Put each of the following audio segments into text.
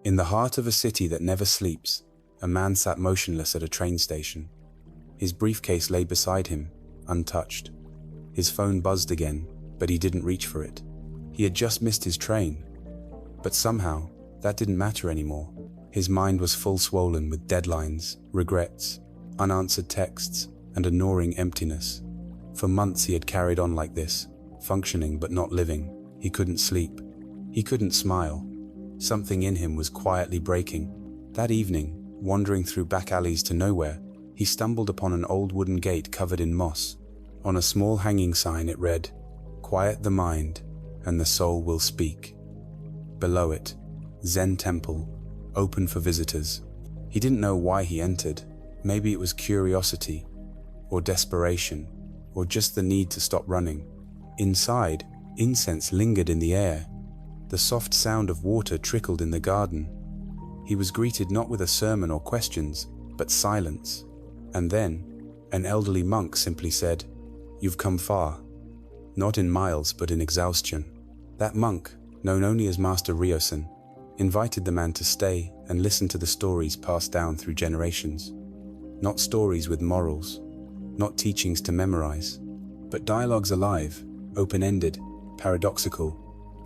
In the heart of a city that never sleeps, a man sat motionless at a train station. His briefcase lay beside him, untouched. His phone buzzed again, but he didn't reach for it. He had just missed his train. But somehow, that didn't matter anymore. His mind was full swollen with deadlines, regrets, unanswered texts, and a gnawing emptiness. For months he had carried on like this, functioning but not living. He couldn't sleep. He couldn't smile. Something in him was quietly breaking. That evening, wandering through back alleys to nowhere, he stumbled upon an old wooden gate covered in moss. On a small hanging sign it read, "Quiet the mind, and the soul will speak." Below it, Zen temple, open for visitors. He didn't know why he entered. Maybe it was curiosity, or desperation, or just the need to stop running. Inside, incense lingered in the air. The soft sound of water trickled in the garden. He was greeted not with a sermon or questions, but silence. And then, an elderly monk simply said, "You've come far." Not in miles, but in exhaustion. That monk, known only as Master Ryosen, invited the man to stay and listen to the stories passed down through generations. Not stories with morals, not teachings to memorize, but dialogues alive, open-ended, paradoxical.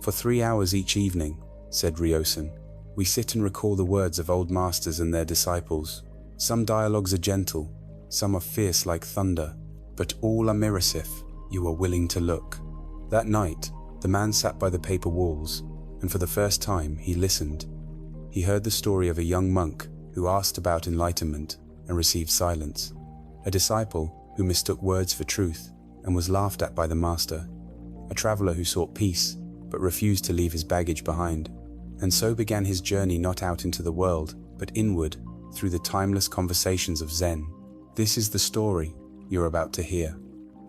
"For 3 hours each evening," said Ryosen, "we sit and recall the words of old masters and their disciples. Some dialogues are gentle, some are fierce like thunder, but all are mirrors if you are willing to look." That night, the man sat by the paper walls, and for the first time he listened. He heard the story of a young monk who asked about enlightenment and received silence, a disciple who mistook words for truth and was laughed at by the master, a traveler who sought peace but refused to leave his baggage behind. And so began his journey not out into the world, but inward through the timeless conversations of Zen. This is the story you're about to hear.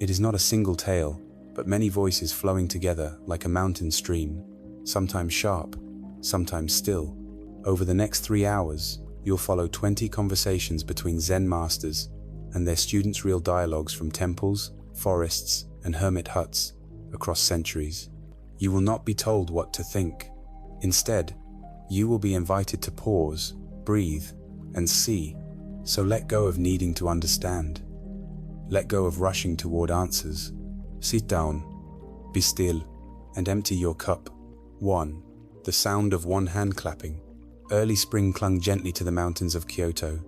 It is not a single tale, but many voices flowing together like a mountain stream, sometimes sharp, sometimes still. Over the next 3 hours, you'll follow 20 conversations between Zen masters and their students' real dialogues from temples, forests, and hermit huts across centuries. You will not be told what to think. Instead, you will be invited to pause, breathe, and see. So let go of needing to understand. Let go of rushing toward answers. Sit down, be still, and empty your cup. 1. The sound of one hand clapping. Early spring clung gently to the mountains of Kyoto.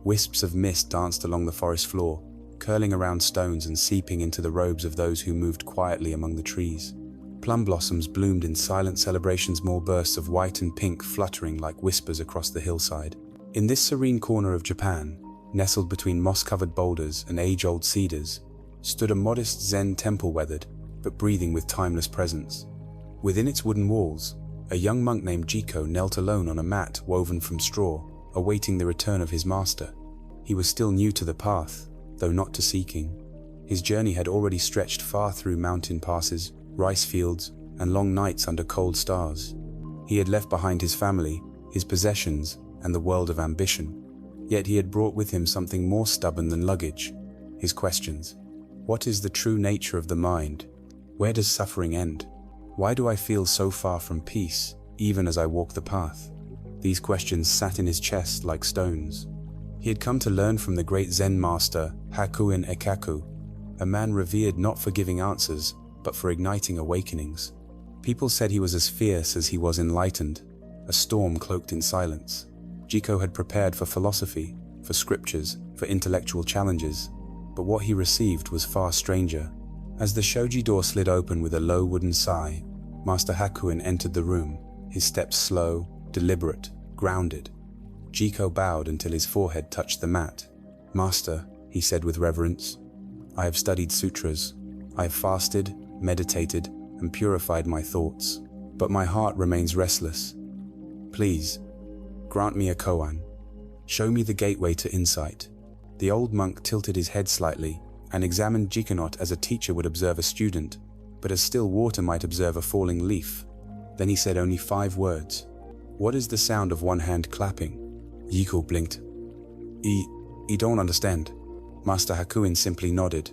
Wisps of mist danced along the forest floor, curling around stones and seeping into the robes of those who moved quietly among the trees. Plum blossoms bloomed in silent celebrations, more bursts of white and pink fluttering like whispers across the hillside. In this serene corner of Japan, nestled between moss-covered boulders and age-old cedars, stood a modest Zen temple, weathered but breathing with timeless presence. Within its wooden walls, a young monk named Jiko knelt alone on a mat woven from straw, awaiting the return of his master. He was still new to the path, though not to seeking. His journey had already stretched far through mountain passes, rice fields, and long nights under cold stars. He had left behind his family, his possessions, and the world of ambition. Yet he had brought with him something more stubborn than luggage: his questions. What is the true nature of the mind? Where does suffering end? Why do I feel so far from peace, even as I walk the path? These questions sat in his chest like stones. He had come to learn from the great Zen master Hakuin Ekaku, a man revered not for giving answers, but for igniting awakenings. People said he was as fierce as he was enlightened, a storm cloaked in silence. Jiko had prepared for philosophy, for scriptures, for intellectual challenges, but what he received was far stranger. As the shoji door slid open with a low wooden sigh, Master Hakuin entered the room, his steps slow, deliberate, grounded. Jiko bowed until his forehead touched the mat. "Master," he said with reverence, "I have studied sutras. I have fasted, meditated, and purified my thoughts, but my heart remains restless. Please, grant me a koan. Show me the gateway to insight." The old monk tilted his head slightly and examined Jiko not as a teacher would observe a student, but as still water might observe a falling leaf. Then he said only 5 words. "What is the sound of one hand clapping?" Jiko blinked. I don't understand." Master Hakuin simply nodded.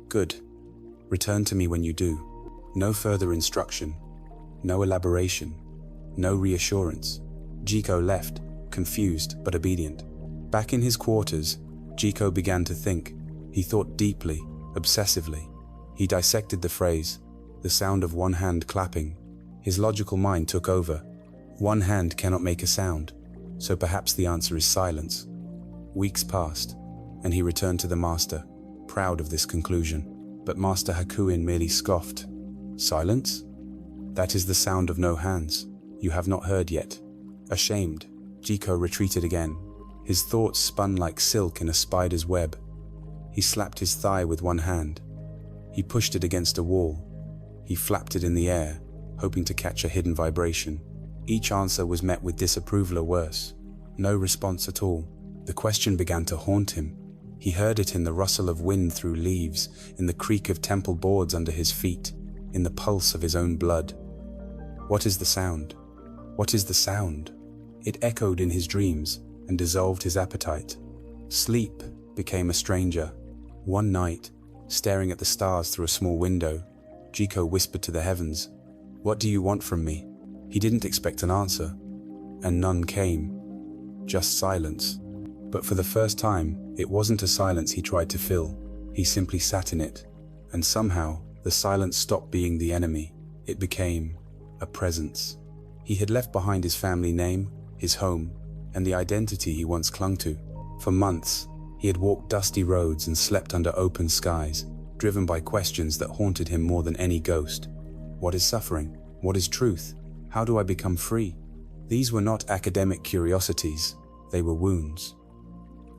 "Good. Return to me when you do." No further instruction, no elaboration, no reassurance, Jiko left, confused but obedient. Back in his quarters, Jiko began to think. He thought deeply, obsessively. He dissected the phrase, the sound of one hand clapping. His logical mind took over. One hand cannot make a sound, so perhaps the answer is silence. Weeks passed, and he returned to the master, proud of this conclusion. But Master Hakuin merely scoffed. Silence? That is the sound of no hands. You have not heard yet. Ashamed, Jiko retreated again. His thoughts spun like silk in a spider's web. He slapped his thigh with one hand. He pushed it against a wall. He flapped it in the air, hoping to catch a hidden vibration. Each answer was met with disapproval or worse. No response at all. The question began to haunt him. He heard it in the rustle of wind through leaves, in the creak of temple boards under his feet, in the pulse of his own blood. What is the sound? What is the sound? It echoed in his dreams and dissolved his appetite. Sleep became a stranger. One night, staring at the stars through a small window, Jiko whispered to the heavens, "What do you want from me?" He didn't expect an answer, and none came. Just silence. But for the first time, it wasn't a silence he tried to fill. He simply sat in it, and somehow the silence stopped being the enemy. It became a presence. He had left behind his family name, his home, and the identity he once clung to. For months, he had walked dusty roads and slept under open skies, driven by questions that haunted him more than any ghost. What is suffering? What is truth? How do I become free? These were not academic curiosities, they were wounds.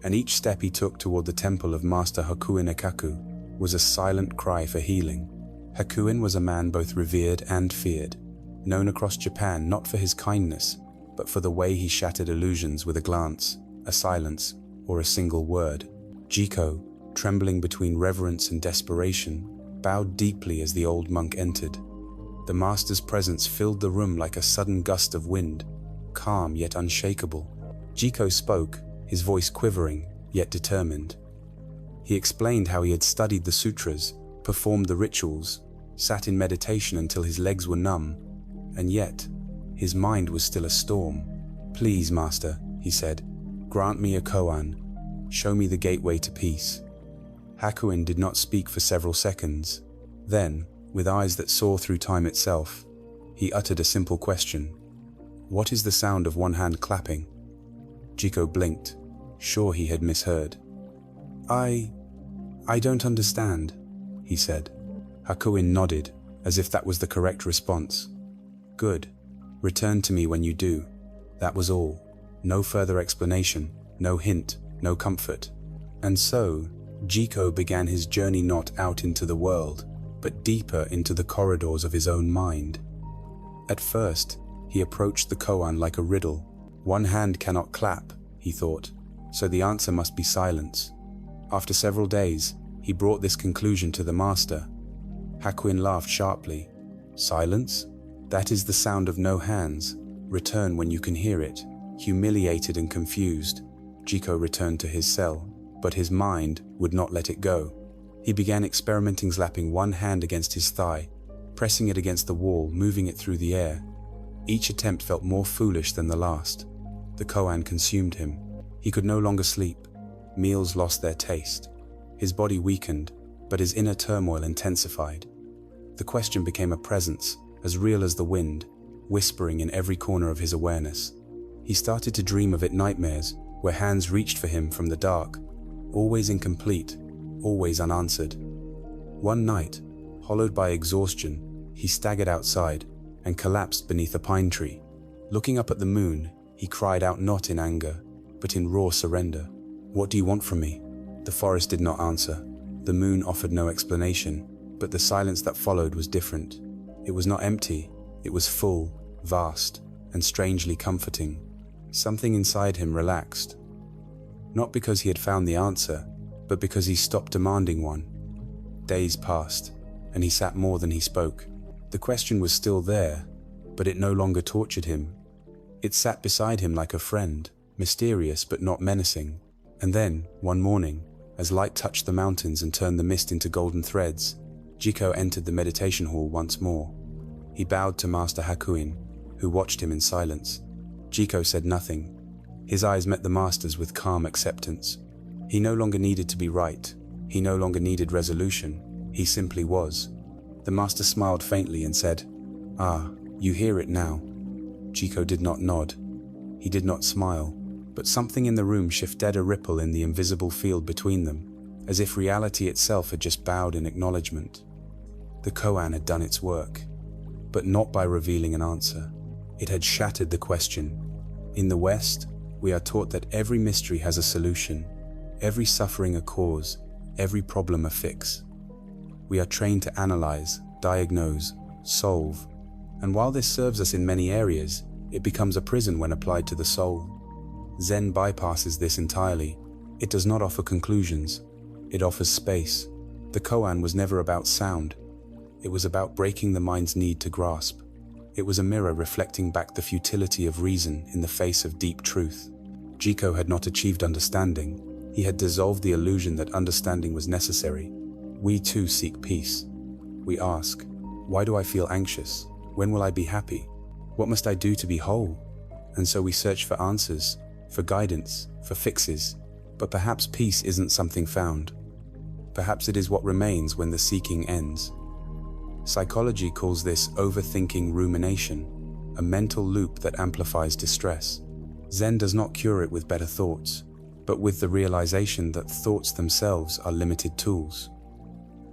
And each step he took toward the temple of Master Hakuin Ekaku was a silent cry for healing. Hakuin was a man both revered and feared, known across Japan not for his kindness, but for the way he shattered illusions with a glance, a silence, or a single word. Jiko, trembling between reverence and desperation, bowed deeply as the old monk entered. The master's presence filled the room like a sudden gust of wind, calm yet unshakable. Jiko spoke, his voice quivering, yet determined. He explained how he had studied the sutras, performed the rituals, sat in meditation until his legs were numb, and yet, his mind was still a storm. "Please, master," he said, "grant me a koan. Show me the gateway to peace." Hakuin did not speak for several seconds. Then, with eyes that saw through time itself, he uttered a simple question. "What is the sound of one hand clapping?" Jiko blinked, sure he had misheard. I don't understand," he said. Hakuin nodded, as if that was the correct response. "Good. Return to me when you do." That was all. No further explanation, no hint, no comfort. And so, Jiko began his journey not out into the world, but deeper into the corridors of his own mind. At first, he approached the koan like a riddle. One hand cannot clap, he thought, so the answer must be silence. After several days, he brought this conclusion to the master. Hakuin laughed sharply. "Silence? That is the sound of no hands. Return when you can hear it." Humiliated and confused, Jiko returned to his cell, but his mind would not let it go. He began experimenting, slapping one hand against his thigh, pressing it against the wall, moving it through the air. Each attempt felt more foolish than the last. The koan consumed him. He could no longer sleep. Meals lost their taste. His body weakened, but his inner turmoil intensified. The question became a presence, as real as the wind, whispering in every corner of his awareness. He started to dream of it nightmares, where hands reached for him from the dark, always incomplete, always unanswered. One night, hollowed by exhaustion, he staggered outside and collapsed beneath a pine tree. Looking up at the moon, he cried out not in anger, but in raw surrender. "What do you want from me?" The forest did not answer. The moon offered no explanation, but the silence that followed was different. It was not empty, it was full, vast, and strangely comforting. Something inside him relaxed. Not because he had found the answer, but because he stopped demanding one. Days passed, and he sat more than he spoke. The question was still there, but it no longer tortured him. It sat beside him like a friend, mysterious but not menacing. And then, one morning, as light touched the mountains and turned the mist into golden threads, Jiko entered the meditation hall once more. He bowed to Master Hakuin, who watched him in silence. Jiko said nothing. His eyes met the master's with calm acceptance. He no longer needed to be right. He no longer needed resolution. He simply was. The master smiled faintly and said, "Ah, you hear it now." Jiko did not nod. He did not smile, but something in the room shifted a ripple in the invisible field between them, as if reality itself had just bowed in acknowledgement. The koan had done its work, but not by revealing an answer. It had shattered the question. In the West, we are taught that every mystery has a solution, every suffering a cause, every problem a fix. We are trained to analyze, diagnose, solve, and while this serves us in many areas, it becomes a prison when applied to the soul. Zen bypasses this entirely. It does not offer conclusions. It offers space. The koan was never about sound. It was about breaking the mind's need to grasp. It was a mirror reflecting back the futility of reason in the face of deep truth. Jiko had not achieved understanding. He had dissolved the illusion that understanding was necessary. We too seek peace. We ask, why do I feel anxious? When will I be happy? What must I do to be whole? And so we search for answers, for guidance, for fixes. But perhaps peace isn't something found. Perhaps it is what remains when the seeking ends. Psychology calls this overthinking rumination, a mental loop that amplifies distress. Zen does not cure it with better thoughts, but with the realization that thoughts themselves are limited tools.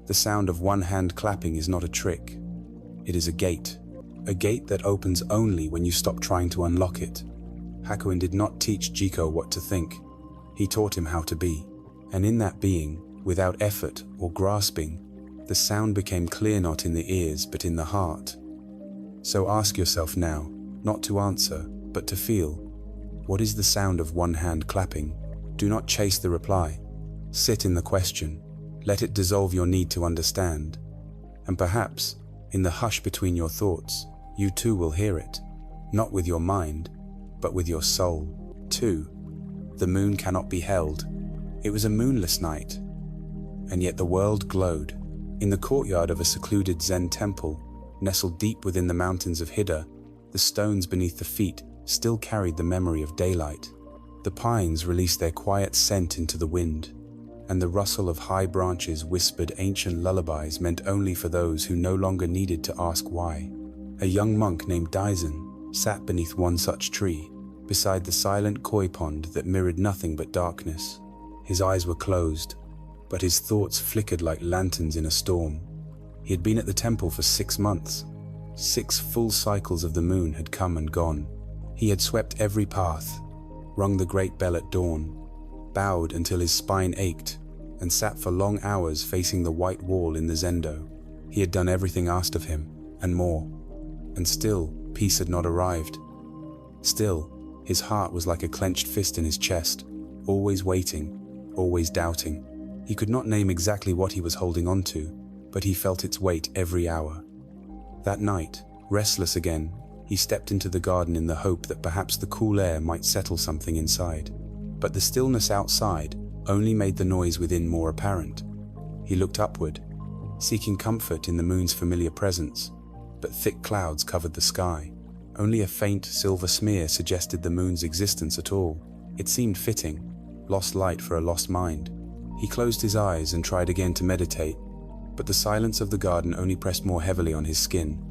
The sound of one hand clapping is not a trick. It is a gate that opens only when you stop trying to unlock it. Hakuin did not teach Jiko what to think. He taught him how to be. And in that being, without effort or grasping, the sound became clear not in the ears but in the heart. So ask yourself now, not to answer, but to feel. What is the sound of one hand clapping? Do not chase the reply. Sit in the question. Let it dissolve your need to understand. And perhaps, in the hush between your thoughts, you too will hear it. Not with your mind, but with your soul. 2. The moon cannot be held. It was a moonless night, and yet the world glowed. In the courtyard of a secluded Zen temple, nestled deep within the mountains of Hida, the stones beneath the feet still carried the memory of daylight. The pines released their quiet scent into the wind, and the rustle of high branches whispered ancient lullabies meant only for those who no longer needed to ask why. A young monk named Daisen sat beneath one such tree, beside the silent koi pond that mirrored nothing but darkness. His eyes were closed, but his thoughts flickered like lanterns in a storm. He had been at the temple for 6 months. 6 full cycles of the moon had come and gone. He had swept every path, rung the great bell at dawn, bowed until his spine ached, and sat for long hours facing the white wall in the zendo. He had done everything asked of him, and more. And still, peace had not arrived. Still, his heart was like a clenched fist in his chest, always waiting, always doubting. He could not name exactly what he was holding on to, but he felt its weight every hour. That night, restless again, he stepped into the garden in the hope that perhaps the cool air might settle something inside. But the stillness outside only made the noise within more apparent. He looked upward, seeking comfort in the moon's familiar presence, but thick clouds covered the sky. Only a faint silver smear suggested the moon's existence at all. It seemed fitting, lost light for a lost mind. He closed his eyes and tried again to meditate, but the silence of the garden only pressed more heavily on his skin.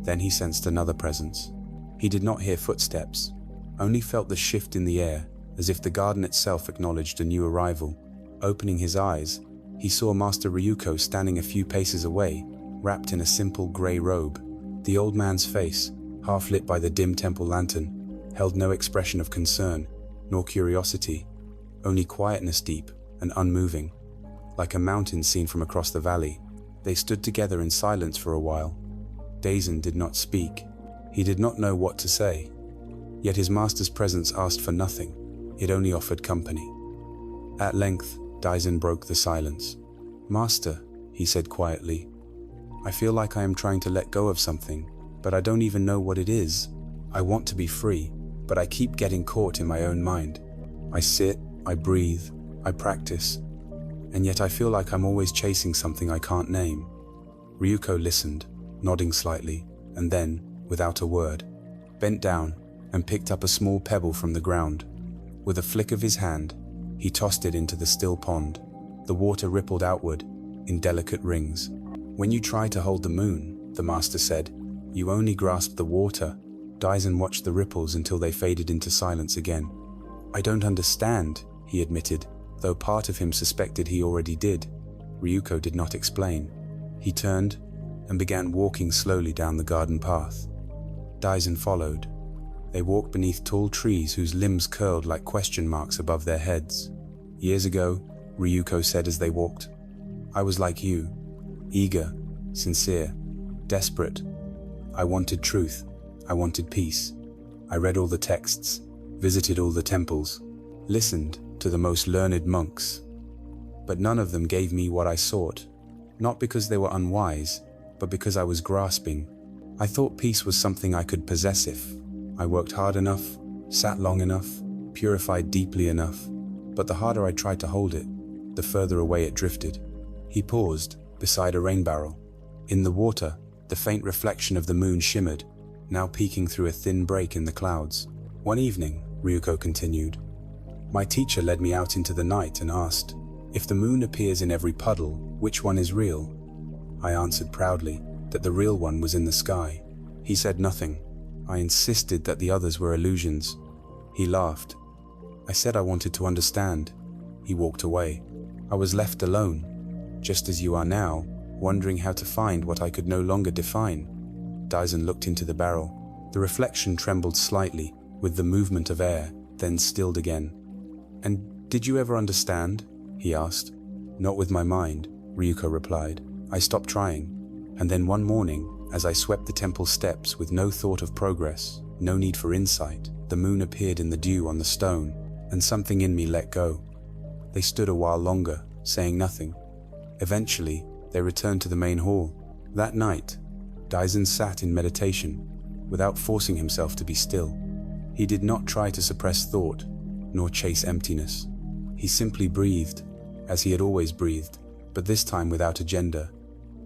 Then he sensed another presence. He did not hear footsteps, only felt the shift in the air, as if the garden itself acknowledged a new arrival. Opening his eyes, he saw Master Ryuko standing a few paces away, wrapped in a simple grey robe. The old man's face, half lit by the dim temple lantern, held no expression of concern, nor curiosity, only quietness deep and unmoving. Like a mountain seen from across the valley, they stood together in silence for a while. Daisen did not speak. He did not know what to say. Yet his master's presence asked for nothing. It only offered company. At length, Daisen broke the silence. "Master," he said quietly, "I feel like I am trying to let go of something, but I don't even know what it is. I want to be free, but I keep getting caught in my own mind. I sit, I breathe, I practice, and yet I feel like I'm always chasing something I can't name." Ryuko listened, nodding slightly, and then, without a word, bent down, and picked up a small pebble from the ground. With a flick of his hand, he tossed it into the still pond. The water rippled outward in delicate rings. "When you try to hold the moon," the master said, "you only grasp the water." Daisen watched the ripples until they faded into silence again. "I don't understand," he admitted, though part of him suspected he already did. Ryuko did not explain. He turned and began walking slowly down the garden path. Daisen followed. They walked beneath tall trees whose limbs curled like question marks above their heads. "Years ago," Ryuko said as they walked, "I was like you, eager, sincere, desperate. I wanted truth. I wanted peace. I read all the texts, visited all the temples, listened to the most learned monks. But none of them gave me what I sought, not because they were unwise, but because I was grasping. I thought peace was something I could possess if I worked hard enough, sat long enough, purified deeply enough. But the harder I tried to hold it, the further away it drifted." He paused beside a rain barrel. In the water, the faint reflection of the moon shimmered, now peeking through a thin break in the clouds. "One evening," Ryuko continued, "my teacher led me out into the night and asked, 'If the moon appears in every puddle, which one is real?' I answered proudly that the real one was in the sky. He said nothing. I insisted that the others were illusions. He laughed. I said I wanted to understand. He walked away. I was left alone, just as you are now, wondering how to find what I could no longer define." Daisen looked into the barrel. The reflection trembled slightly with the movement of air, then stilled again. "And did you ever understand?" he asked. "Not with my mind," Ryuko replied. "I stopped trying. And then one morning, as I swept the temple steps with no thought of progress, no need for insight, the moon appeared in the dew on the stone, and something in me let go." They stood a while longer, saying nothing. Eventually, they returned to the main hall. That night, Daisen sat in meditation, without forcing himself to be still. He did not try to suppress thought, nor chase emptiness. He simply breathed, as he had always breathed, but this time without agenda.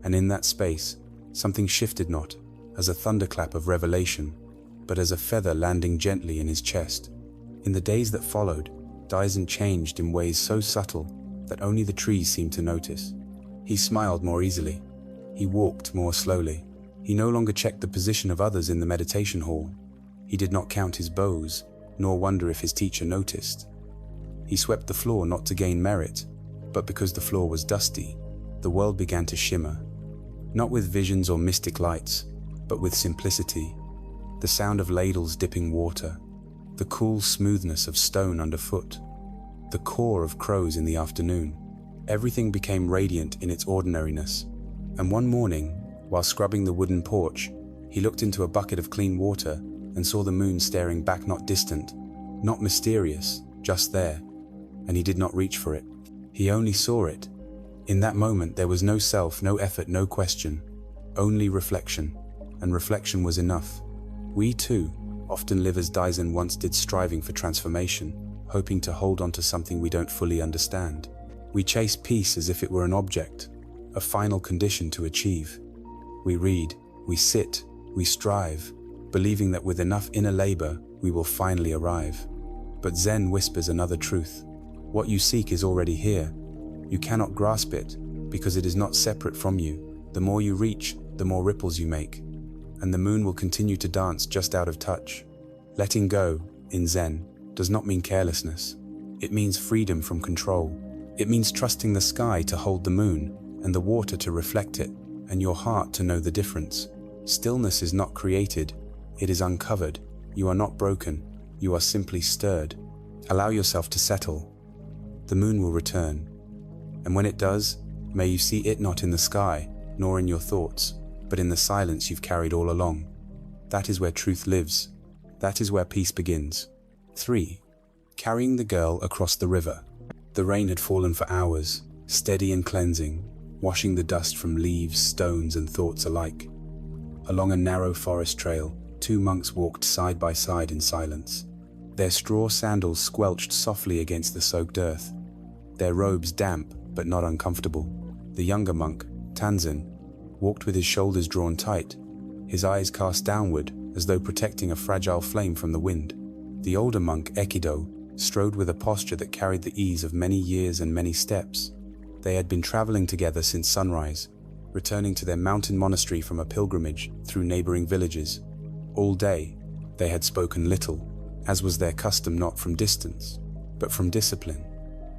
And in that space, something shifted not as a thunderclap of revelation, but as a feather landing gently in his chest. In the days that followed, Daisen changed in ways so subtle that only the trees seemed to notice. He smiled more easily. He walked more slowly. He no longer checked the position of others in the meditation hall. He did not count his bows, nor wonder if his teacher noticed. He swept the floor not to gain merit, but because the floor was dusty. The world began to shimmer, not with visions or mystic lights, but with simplicity. The sound of ladles dipping water, the cool smoothness of stone underfoot, the caw of crows in the afternoon. Everything became radiant in its ordinariness. And one morning, while scrubbing the wooden porch, he looked into a bucket of clean water and saw the moon staring back, not distant, not mysterious, just there. And he did not reach for it. He only saw it. In that moment, there was no self, no effort, no question, only reflection. And reflection was enough. We too often live as Daisen once did, striving for transformation, hoping to hold on to something we don't fully understand. We chase peace as if it were an object, a final condition to achieve. We read, we sit, we strive, believing that with enough inner labor, we will finally arrive. But Zen whispers another truth. What you seek is already here. You cannot grasp it because it is not separate from you. The more you reach, the more ripples you make. And the moon will continue to dance just out of touch. Letting go, in Zen, does not mean carelessness. It means freedom from control. It means trusting the sky to hold the moon, and the water to reflect it, and your heart to know the difference. Stillness is not created, it is uncovered. You are not broken, you are simply stirred. Allow yourself to settle. The moon will return. And when it does, may you see it not in the sky, nor in your thoughts, but in the silence you've carried all along. That is where truth lives. That is where peace begins. 3. Carrying the girl across the river. The rain had fallen for hours, steady and cleansing, washing the dust from leaves, stones, and thoughts alike. Along a narrow forest trail, 2 monks walked side by side in silence. Their straw sandals squelched softly against the soaked earth, their robes damp but not uncomfortable. The younger monk, Tanzin, walked with his shoulders drawn tight, his eyes cast downward as though protecting a fragile flame from the wind. The older monk, Ekido, strode with a posture that carried the ease of many years and many steps. They had been traveling together since sunrise, returning to their mountain monastery from a pilgrimage through neighboring villages. All day, they had spoken little, as was their custom, not from distance, but from discipline.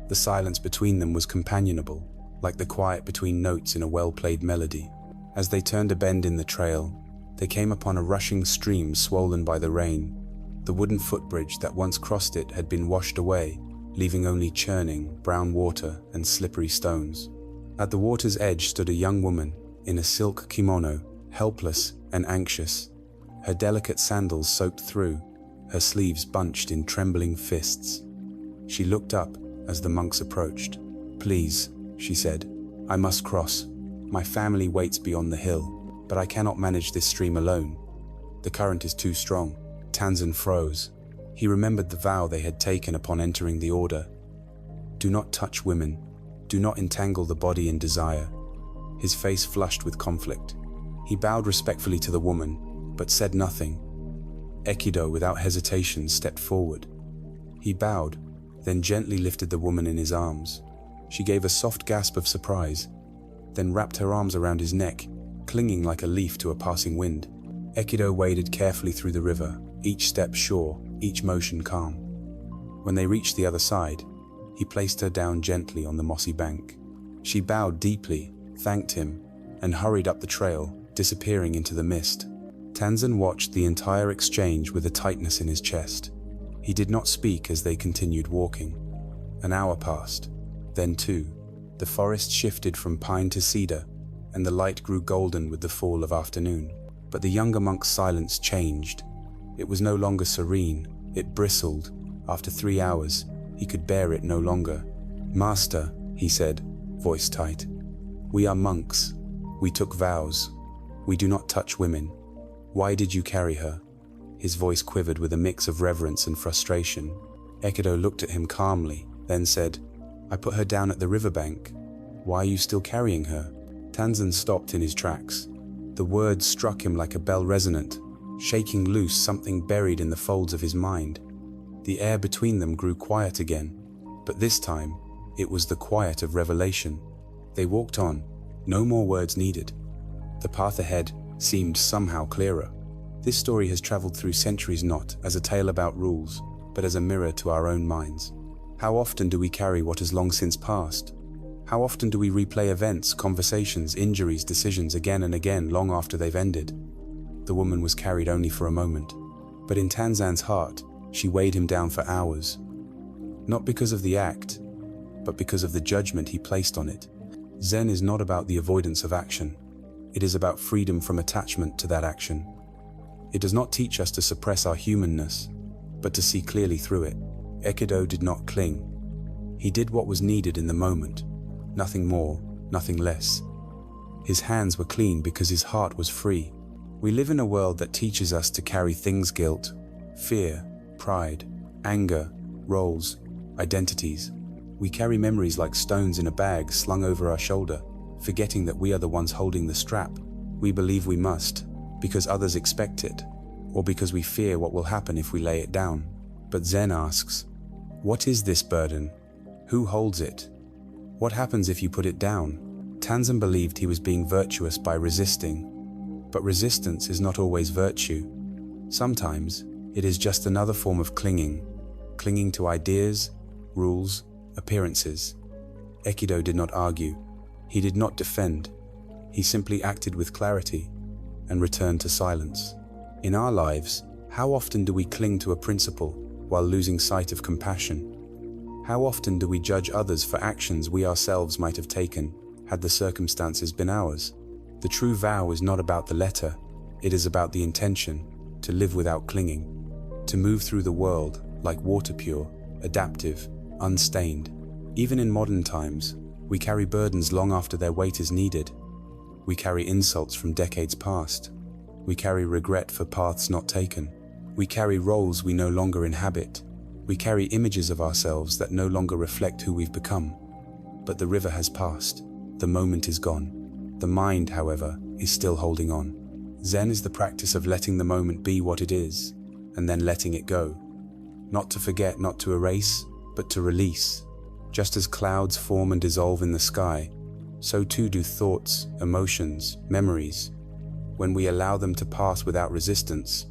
The silence between them was companionable, like the quiet between notes in a well-played melody. As they turned a bend in the trail, they came upon a rushing stream swollen by the rain. The wooden footbridge that once crossed it had been washed away, leaving only churning, brown water and slippery stones. At the water's edge stood a young woman in a silk kimono, helpless and anxious, her delicate sandals soaked through, her sleeves bunched in trembling fists. She looked up as the monks approached. "Please," she said, "I must cross. My family waits beyond the hill, but I cannot manage this stream alone. The current is too strong." Tanzan froze. He remembered the vow they had taken upon entering the order. Do not touch women. Do not entangle the body in desire. His face flushed with conflict. He bowed respectfully to the woman, but said nothing. Ekido, without hesitation, stepped forward. He bowed, then gently lifted the woman in his arms. She gave a soft gasp of surprise, then wrapped her arms around his neck, clinging like a leaf to a passing wind. Ekido waded carefully through the river, each step sure, each motion calm. When they reached the other side, he placed her down gently on the mossy bank. She bowed deeply, thanked him, and hurried up the trail, disappearing into the mist. Tanzan watched the entire exchange with a tightness in his chest. He did not speak as they continued walking. An hour passed, then two. The forest shifted from pine to cedar, and the light grew golden with the fall of afternoon. But the younger monk's silence changed. It was no longer serene, it bristled. After 3 hours, he could bear it no longer. "Master," he said, voice tight, "we are monks. We took vows. We do not touch women. Why did you carry her?" His voice quivered with a mix of reverence and frustration. Ekido looked at him calmly, then said, "I put her down at the riverbank. Why are you still carrying her?" Tanzan stopped in his tracks. The words struck him like a bell resonant, shaking loose something buried in the folds of his mind. The air between them grew quiet again, but this time, it was the quiet of revelation. They walked on, no more words needed. The path ahead seemed somehow clearer. This story has traveled through centuries, not as a tale about rules, but as a mirror to our own minds. How often do we carry what has long since passed? How often do we replay events, conversations, injuries, decisions again and again long after they've ended? The woman was carried only for a moment, but in Tanzan's heart, she weighed him down for hours. Not because of the act, but because of the judgment he placed on it. Zen is not about the avoidance of action. It is about freedom from attachment to that action. It does not teach us to suppress our humanness, but to see clearly through it. Ekido did not cling. He did what was needed in the moment. Nothing more, nothing less. His hands were clean because his heart was free. We live in a world that teaches us to carry things: guilt, fear, pride, anger, roles, identities. We carry memories like stones in a bag slung over our shoulder, forgetting that we are the ones holding the strap. We believe we must, because others expect it, or because we fear what will happen if we lay it down. But Zen asks, what is this burden? Who holds it? What happens if you put it down? Tanzan believed he was being virtuous by resisting, but resistance is not always virtue. Sometimes it is just another form of clinging to ideas, rules, appearances. Ekido did not argue. He did not defend. He simply acted with clarity and returned to silence. In our lives, how often do we cling to a principle while losing sight of compassion? How often do we judge others for actions we ourselves might have taken had the circumstances been ours? The true vow is not about the letter, it is about the intention, to live without clinging, to move through the world like water, pure, adaptive, unstained. Even in modern times, we carry burdens long after their weight is needed. We carry insults from decades past. We carry regret for paths not taken. We carry roles we no longer inhabit. We carry images of ourselves that no longer reflect who we've become. But the river has passed. The moment is gone. The mind, however, is still holding on. Zen is the practice of letting the moment be what it is, and then letting it go. Not to forget, not to erase, but to release. Just as clouds form and dissolve in the sky, so too do thoughts, emotions, memories. When we allow them to pass without resistance,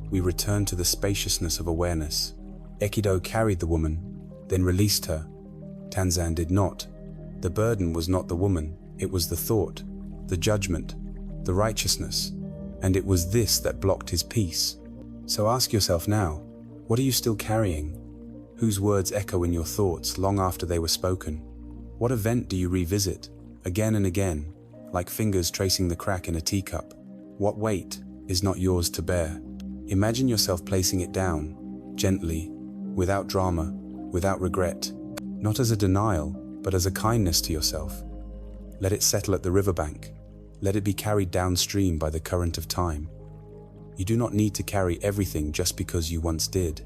we return to the spaciousness of awareness. Aikido carried the woman, then released her. Tanzan did not. The burden was not the woman, it was the thought, the judgment, the righteousness, and it was this that blocked his peace. So ask yourself now, what are you still carrying? Whose words echo in your thoughts long after they were spoken? What event do you revisit, again and again, like fingers tracing the crack in a teacup? What weight is not yours to bear? Imagine yourself placing it down, gently, without drama, without regret, not as a denial, but as a kindness to yourself. Let it settle at the riverbank. Let it be carried downstream by the current of time. You do not need to carry everything just because you once did.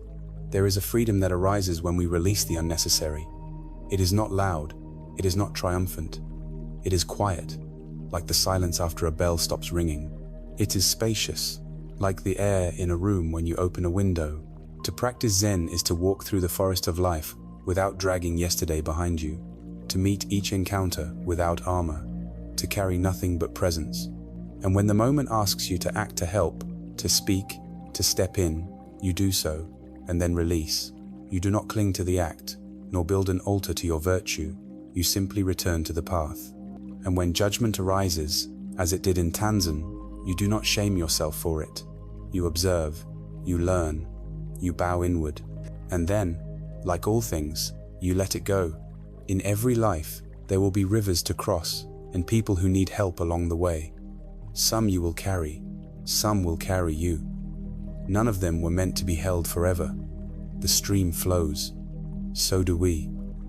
There is a freedom that arises when we release the unnecessary. It is not loud. It is not triumphant. It is quiet, like the silence after a bell stops ringing. It is spacious, like the air in a room when you open a window. To practice Zen is to walk through the forest of life without dragging yesterday behind you, to meet each encounter without armor, to carry nothing but presence. And when the moment asks you to act, to help, to speak, to step in, you do so, and then release. You do not cling to the act, nor build an altar to your virtue. You simply return to the path. And when judgment arises, as it did in Tanzan, you do not shame yourself for it. You observe, you learn, you bow inward, and then, like all things, you let it go. In every life, there will be rivers to cross and people who need help along the way. Some you will carry, some will carry you. None of them were meant to be held forever. The stream flows. So do we.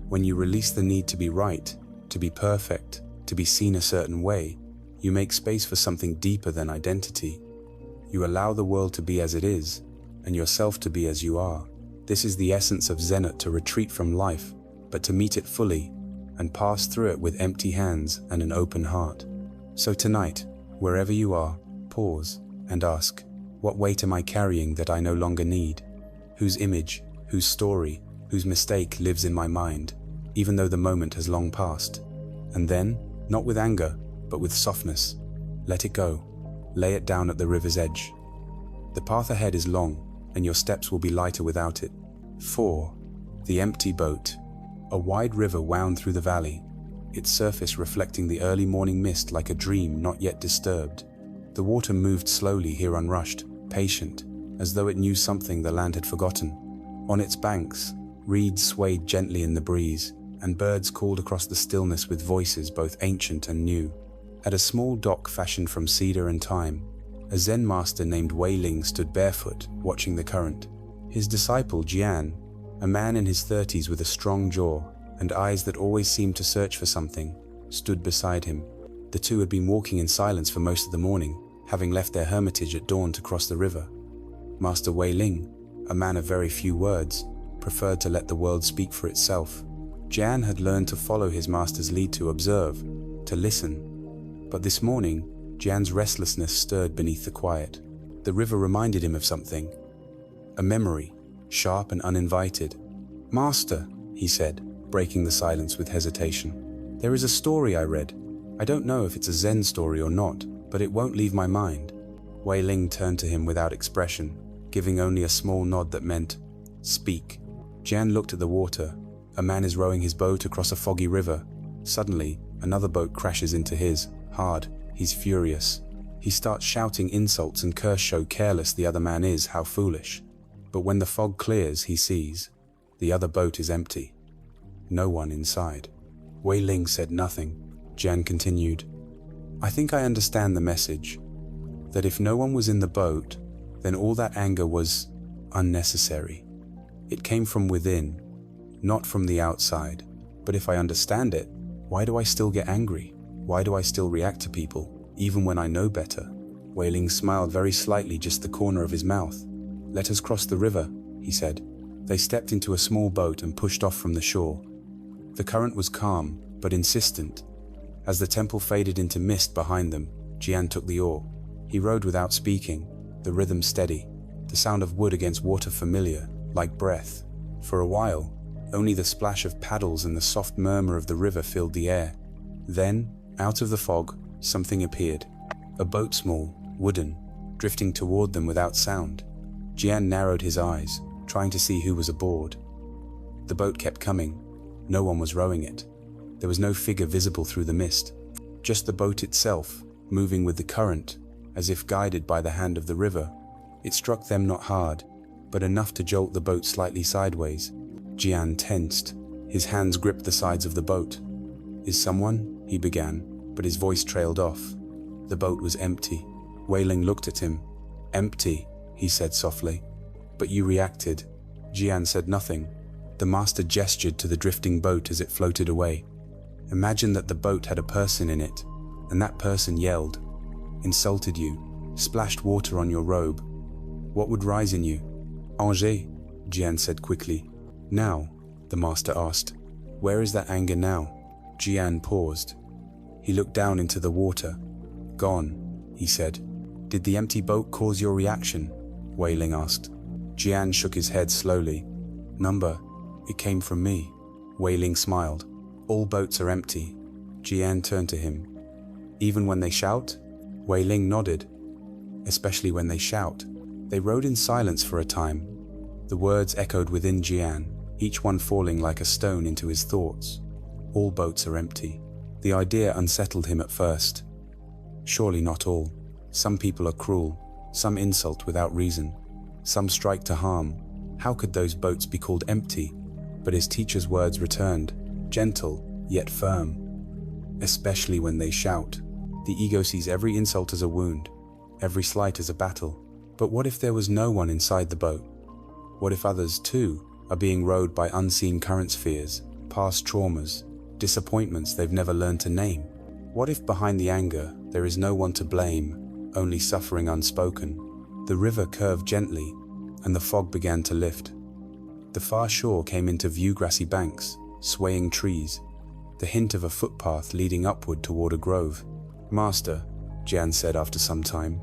When you release the need to be right, to be perfect, to be seen a certain way, you make space for something deeper than identity. You allow the world to be as it is, and yourself to be as you are. This is the essence of Zen, to retreat from life, but to meet it fully, and pass through it with empty hands and an open heart. So tonight, wherever you are, pause and ask, what weight am I carrying that I no longer need? Whose image, whose story, whose mistake lives in my mind, even though the moment has long passed? And then, not with anger, but with softness, let it go. Lay it down at the river's edge. The path ahead is long, and your steps will be lighter without it. 4. The empty boat. A wide river wound through the valley, its surface reflecting the early morning mist like a dream not yet disturbed. The water moved slowly here, unrushed, patient, as though it knew something the land had forgotten. On its banks, reeds swayed gently in the breeze, and birds called across the stillness with voices both ancient and new. At a small dock fashioned from cedar and thyme, a Zen master named Wei Ling stood barefoot, watching the current. His disciple, Jian, a man in his 30s with a strong jaw and eyes that always seemed to search for something, stood beside him. The two had been walking in silence for most of the morning, having left their hermitage at dawn to cross the river. Master Wei Ling, a man of very few words, preferred to let the world speak for itself. Jian had learned to follow his master's lead, to observe, to listen. But this morning, Jian's restlessness stirred beneath the quiet. The river reminded him of something. A memory, sharp and uninvited. "Master," he said, breaking the silence with hesitation, "there is a story I read. I don't know if it's a Zen story or not, but it won't leave my mind." Wei Ling turned to him without expression, giving only a small nod that meant, "Speak." Jian looked at the water. A man is rowing his boat across a foggy river. Suddenly, another boat crashes into his, hard. He's furious. He starts shouting insults and curse how careless the other man is, how foolish. But when the fog clears, he sees the other boat is empty. No one inside. Wei Ling said nothing. Jian continued, "I think I understand the message. That if no one was in the boat, then all that anger was unnecessary. It came from within, not from the outside. But if I understand it, why do I still get angry? Why do I still react to people, even when I know better?" Wei Ling smiled very slightly, just the corner of his mouth. "Let us cross the river," he said. They stepped into a small boat and pushed off from the shore. The current was calm, but insistent. As the temple faded into mist behind them, Jian took the oar. He rowed without speaking, the rhythm steady, the sound of wood against water familiar, like breath. For a while, only the splash of paddles and the soft murmur of the river filled the air. Then, out of the fog, something appeared. A boat, small, wooden, drifting toward them without sound. Jian narrowed his eyes, trying to see who was aboard. The boat kept coming. No one was rowing it. There was no figure visible through the mist. Just the boat itself, moving with the current, as if guided by the hand of the river. It struck them not hard, but enough to jolt the boat slightly sideways. Jian tensed. His hands gripped the sides of the boat. "Is someone?" he began, but his voice trailed off. The boat was empty. Wei Ling looked at him. "Empty," he said softly. "But you reacted." Jian said nothing. The master gestured to the drifting boat as it floated away. "Imagine that the boat had a person in it, and that person yelled, insulted you, splashed water on your robe. What would rise in you?" "Anger," Jian said quickly. "Now?" the master asked. "Where is that anger now?" Jian paused. He looked down into the water. "Gone," he said. "Did the empty boat cause your reaction?" Wei Ling asked. Jian shook his head slowly. "Number, it came from me." Wei Ling smiled. "All boats are empty." Jian turned to him. "Even when they shout?" Wei Ling nodded. "Especially when they shout." They rode in silence for a time. The words echoed within Jian, each one falling like a stone into his thoughts. All boats are empty. The idea unsettled him at first. Surely not all. Some people are cruel, some insult without reason, some strike to harm. How could those boats be called empty? But his teacher's words returned, gentle yet firm. Especially when they shout. The ego sees every insult as a wound, every slight as a battle. But what if there was no one inside the boat? What if others, too, are being rowed by unseen current spheres, past traumas, disappointments they've never learned to name? What if behind the anger there is no one to blame, only suffering unspoken? The river curved gently, and the fog began to lift. The far shore came into view, grassy banks, swaying trees, the hint of a footpath leading upward toward a grove. "Master," Jian said after some time,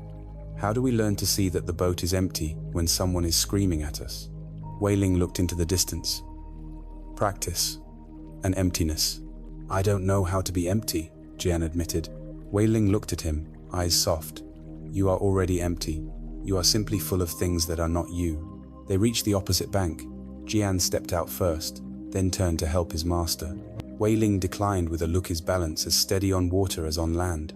"how do we learn to see that the boat is empty when someone is screaming at us?" Wei Ling looked into the distance. "Practice. And emptiness." "I don't know how to be empty," Jian admitted. Wei Ling looked at him, eyes soft. "You are already empty. You are simply full of things that are not you." They reached the opposite bank. Jian stepped out first, then turned to help his master. Wei Ling declined with a look his balance as steady on water as on land.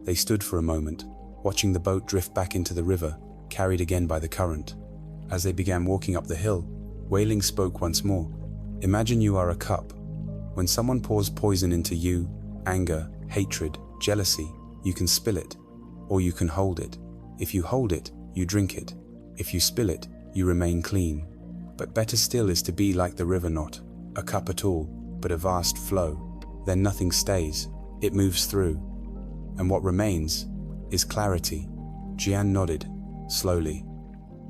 They stood for a moment, watching the boat drift back into the river, carried again by the current. As they began walking up the hill, Wei Ling spoke once more. "Imagine you are a cup. When someone pours poison into you, anger, hatred, jealousy, you can spill it, or you can hold it. If you hold it, you drink it. If you spill it, you remain clean. But better still is to be like the river, not a cup at all, but a vast flow. Then nothing stays, it moves through. And what remains is clarity." Jian nodded, slowly.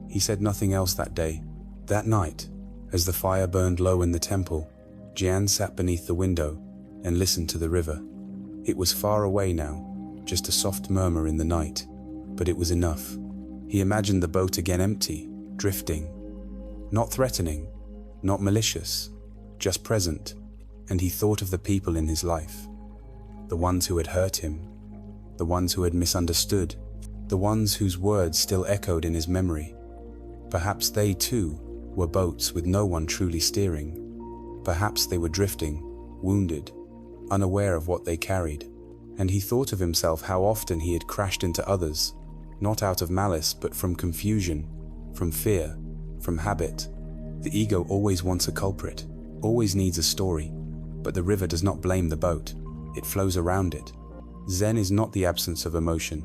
He said nothing else that day. That night, as the fire burned low in the temple, Jian sat beneath the window and listened to the river. It was far away now, just a soft murmur in the night, but it was enough. He imagined the boat again empty, drifting. Not threatening, not malicious, just present, and he thought of the people in his life. The ones who had hurt him, the ones who had misunderstood, the ones whose words still echoed in his memory. Perhaps they too were boats with no one truly steering. Perhaps they were drifting, wounded, unaware of what they carried. And he thought of himself how often he had crashed into others, not out of malice but from confusion, from fear, from habit. The ego always wants a culprit, always needs a story, but the river does not blame the boat, it flows around it. Zen is not the absence of emotion,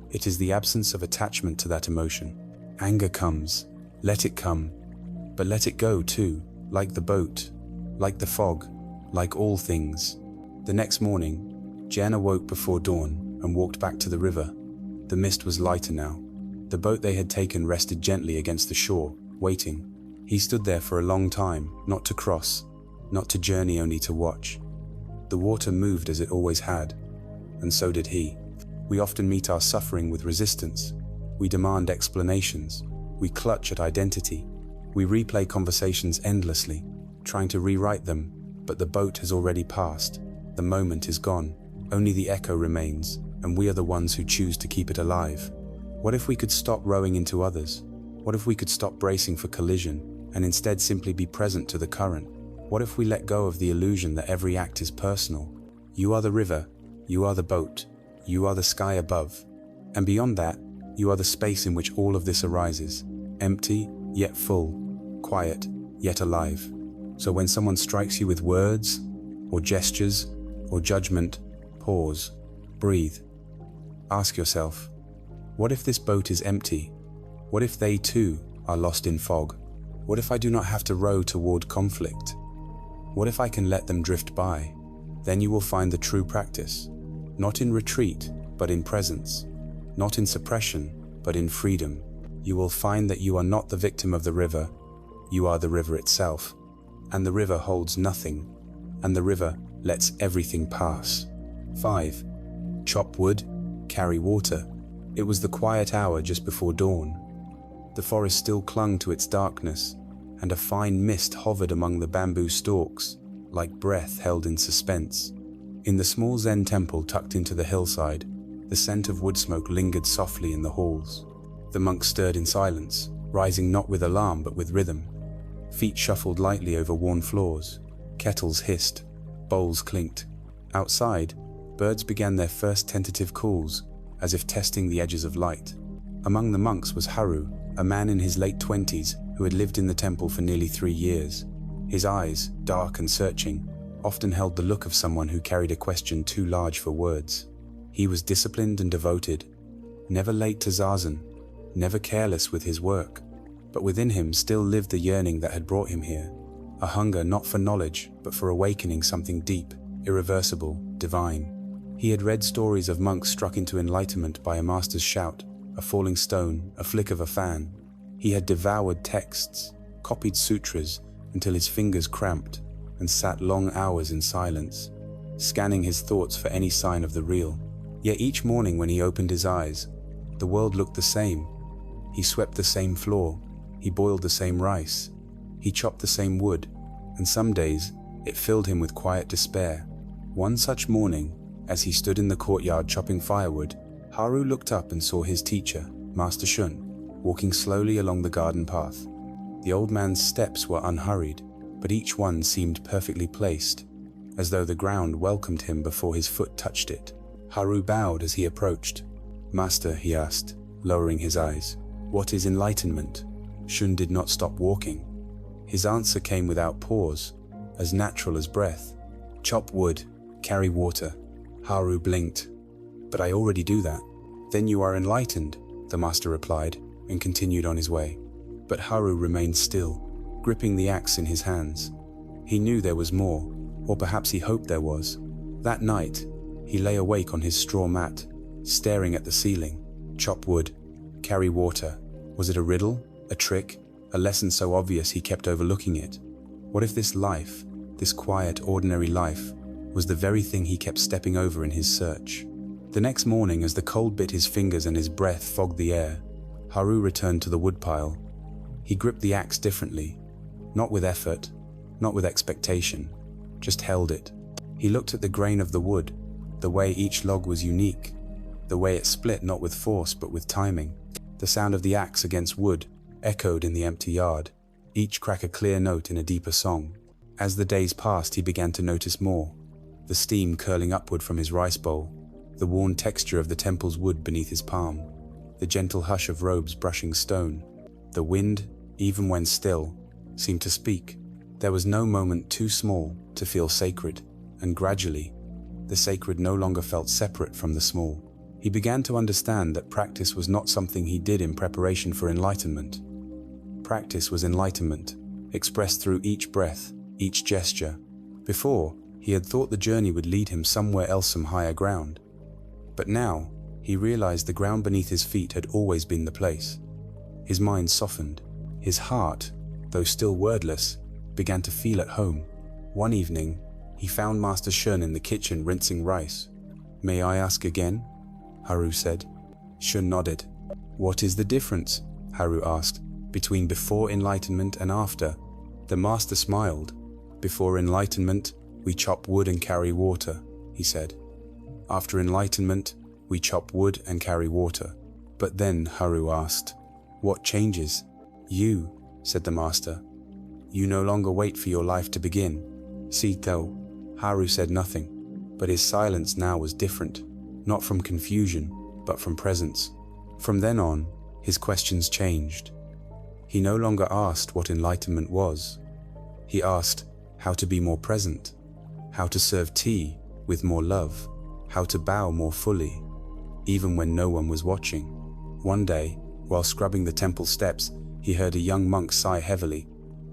it is the absence of attachment to that emotion. Anger comes, let it come, but let it go too, like the boat, like the fog, like all things. The next morning, Jian awoke before dawn and walked back to the river. The mist was lighter now. The boat they had taken rested gently against the shore, waiting. He stood there for a long time, not to cross, not to journey, only to watch. The water moved as it always had, and so did he. We often meet our suffering with resistance. We demand explanations. We clutch at identity. We replay conversations endlessly, trying to rewrite them, but the boat has already passed. The moment is gone. Only the echo remains, and we are the ones who choose to keep it alive. What if we could stop rowing into others? What if we could stop bracing for collision and instead simply be present to the current? What if we let go of the illusion that every act is personal? You are the river, you are the boat, you are the sky above. And beyond that, you are the space in which all of this arises, empty yet full, quiet yet alive. So when someone strikes you with words, or gestures, or judgment, pause, breathe. Ask yourself, what if this boat is empty? What if they too are lost in fog? What if I do not have to row toward conflict? What if I can let them drift by? Then you will find the true practice, not in retreat, but in presence, not in suppression, but in freedom. You will find that you are not the victim of the river, you are the river itself, and the river holds nothing, and the river lets everything pass. 5. Chop wood, carry water. It was the quiet hour just before dawn. The forest still clung to its darkness, and a fine mist hovered among the bamboo stalks, like breath held in suspense. In the small Zen temple tucked into the hillside, the scent of wood smoke lingered softly in the halls. The monks stirred in silence, rising not with alarm but with rhythm. Feet shuffled lightly over worn floors, kettles hissed, bowls clinked. Outside, birds began their first tentative calls, as if testing the edges of light. Among the monks was Haru, a man in his late 20s who had lived in the temple for nearly 3 years. His eyes, dark and searching, often held the look of someone who carried a question too large for words. He was disciplined and devoted, never late to zazen, never careless with his work. But within him still lived the yearning that had brought him here, a hunger not for knowledge, but for awakening something deep, irreversible, divine. He had read stories of monks struck into enlightenment by a master's shout, a falling stone, a flick of a fan. He had devoured texts, copied sutras until his fingers cramped, and sat long hours in silence, scanning his thoughts for any sign of the real. Yet each morning when he opened his eyes, the world looked the same. He swept the same floor, he boiled the same rice, he chopped the same wood, and some days it filled him with quiet despair. One such morning, as he stood in the courtyard chopping firewood, Haru looked up and saw his teacher, Master Shun, walking slowly along the garden path. The old man's steps were unhurried, but each one seemed perfectly placed, as though the ground welcomed him before his foot touched it. Haru bowed as he approached. "Master," he asked, lowering his eyes, "what is enlightenment?" Shun did not stop walking. His answer came without pause, as natural as breath. "Chop wood, carry water." Haru blinked. "But I already do that." "Then you are enlightened," the master replied, and continued on his way. But Haru remained still, gripping the axe in his hands. He knew there was more, or perhaps he hoped there was. That night, he lay awake on his straw mat, staring at the ceiling. Chop wood, carry water. Was it a riddle, a trick, a lesson so obvious he kept overlooking it? What if this life, this quiet, ordinary life, was the very thing he kept stepping over in his search? The next morning, as the cold bit his fingers and his breath fogged the air, Haru returned to the woodpile. He gripped the axe differently, not with effort, not with expectation, just held it. He looked at the grain of the wood, the way each log was unique, the way it split not with force but with timing. The sound of the axe against wood echoed in the empty yard, each crack a clear note in a deeper song. As the days passed, he began to notice more. The steam curling upward from his rice bowl, the worn texture of the temple's wood beneath his palm, the gentle hush of robes brushing stone. The wind, even when still, seemed to speak. There was no moment too small to feel sacred, and gradually, the sacred no longer felt separate from the small. He began to understand that practice was not something he did in preparation for enlightenment. Practice was enlightenment, expressed through each breath, each gesture. Before, he had thought the journey would lead him somewhere else, some higher ground. But now, he realized the ground beneath his feet had always been the place. His mind softened. His heart, though still wordless, began to feel at home. One evening, he found Master Shun in the kitchen rinsing rice. "May I ask again?" Haru said. Shun nodded. What is the difference, Haru asked, between before enlightenment and after? The master smiled. Before enlightenment, we chop wood and carry water, he said. After enlightenment, we chop wood and carry water. But then, Haru asked, what changes? You, said the master. You no longer wait for your life to begin. See, though, Haru said nothing, but his silence now was different, not from confusion, but from presence. From then on, his questions changed. He no longer asked what enlightenment was. He asked how to be more present, how to serve tea with more love, how to bow more fully, even when no one was watching. One day, while scrubbing the temple steps, he heard a young monk sigh heavily.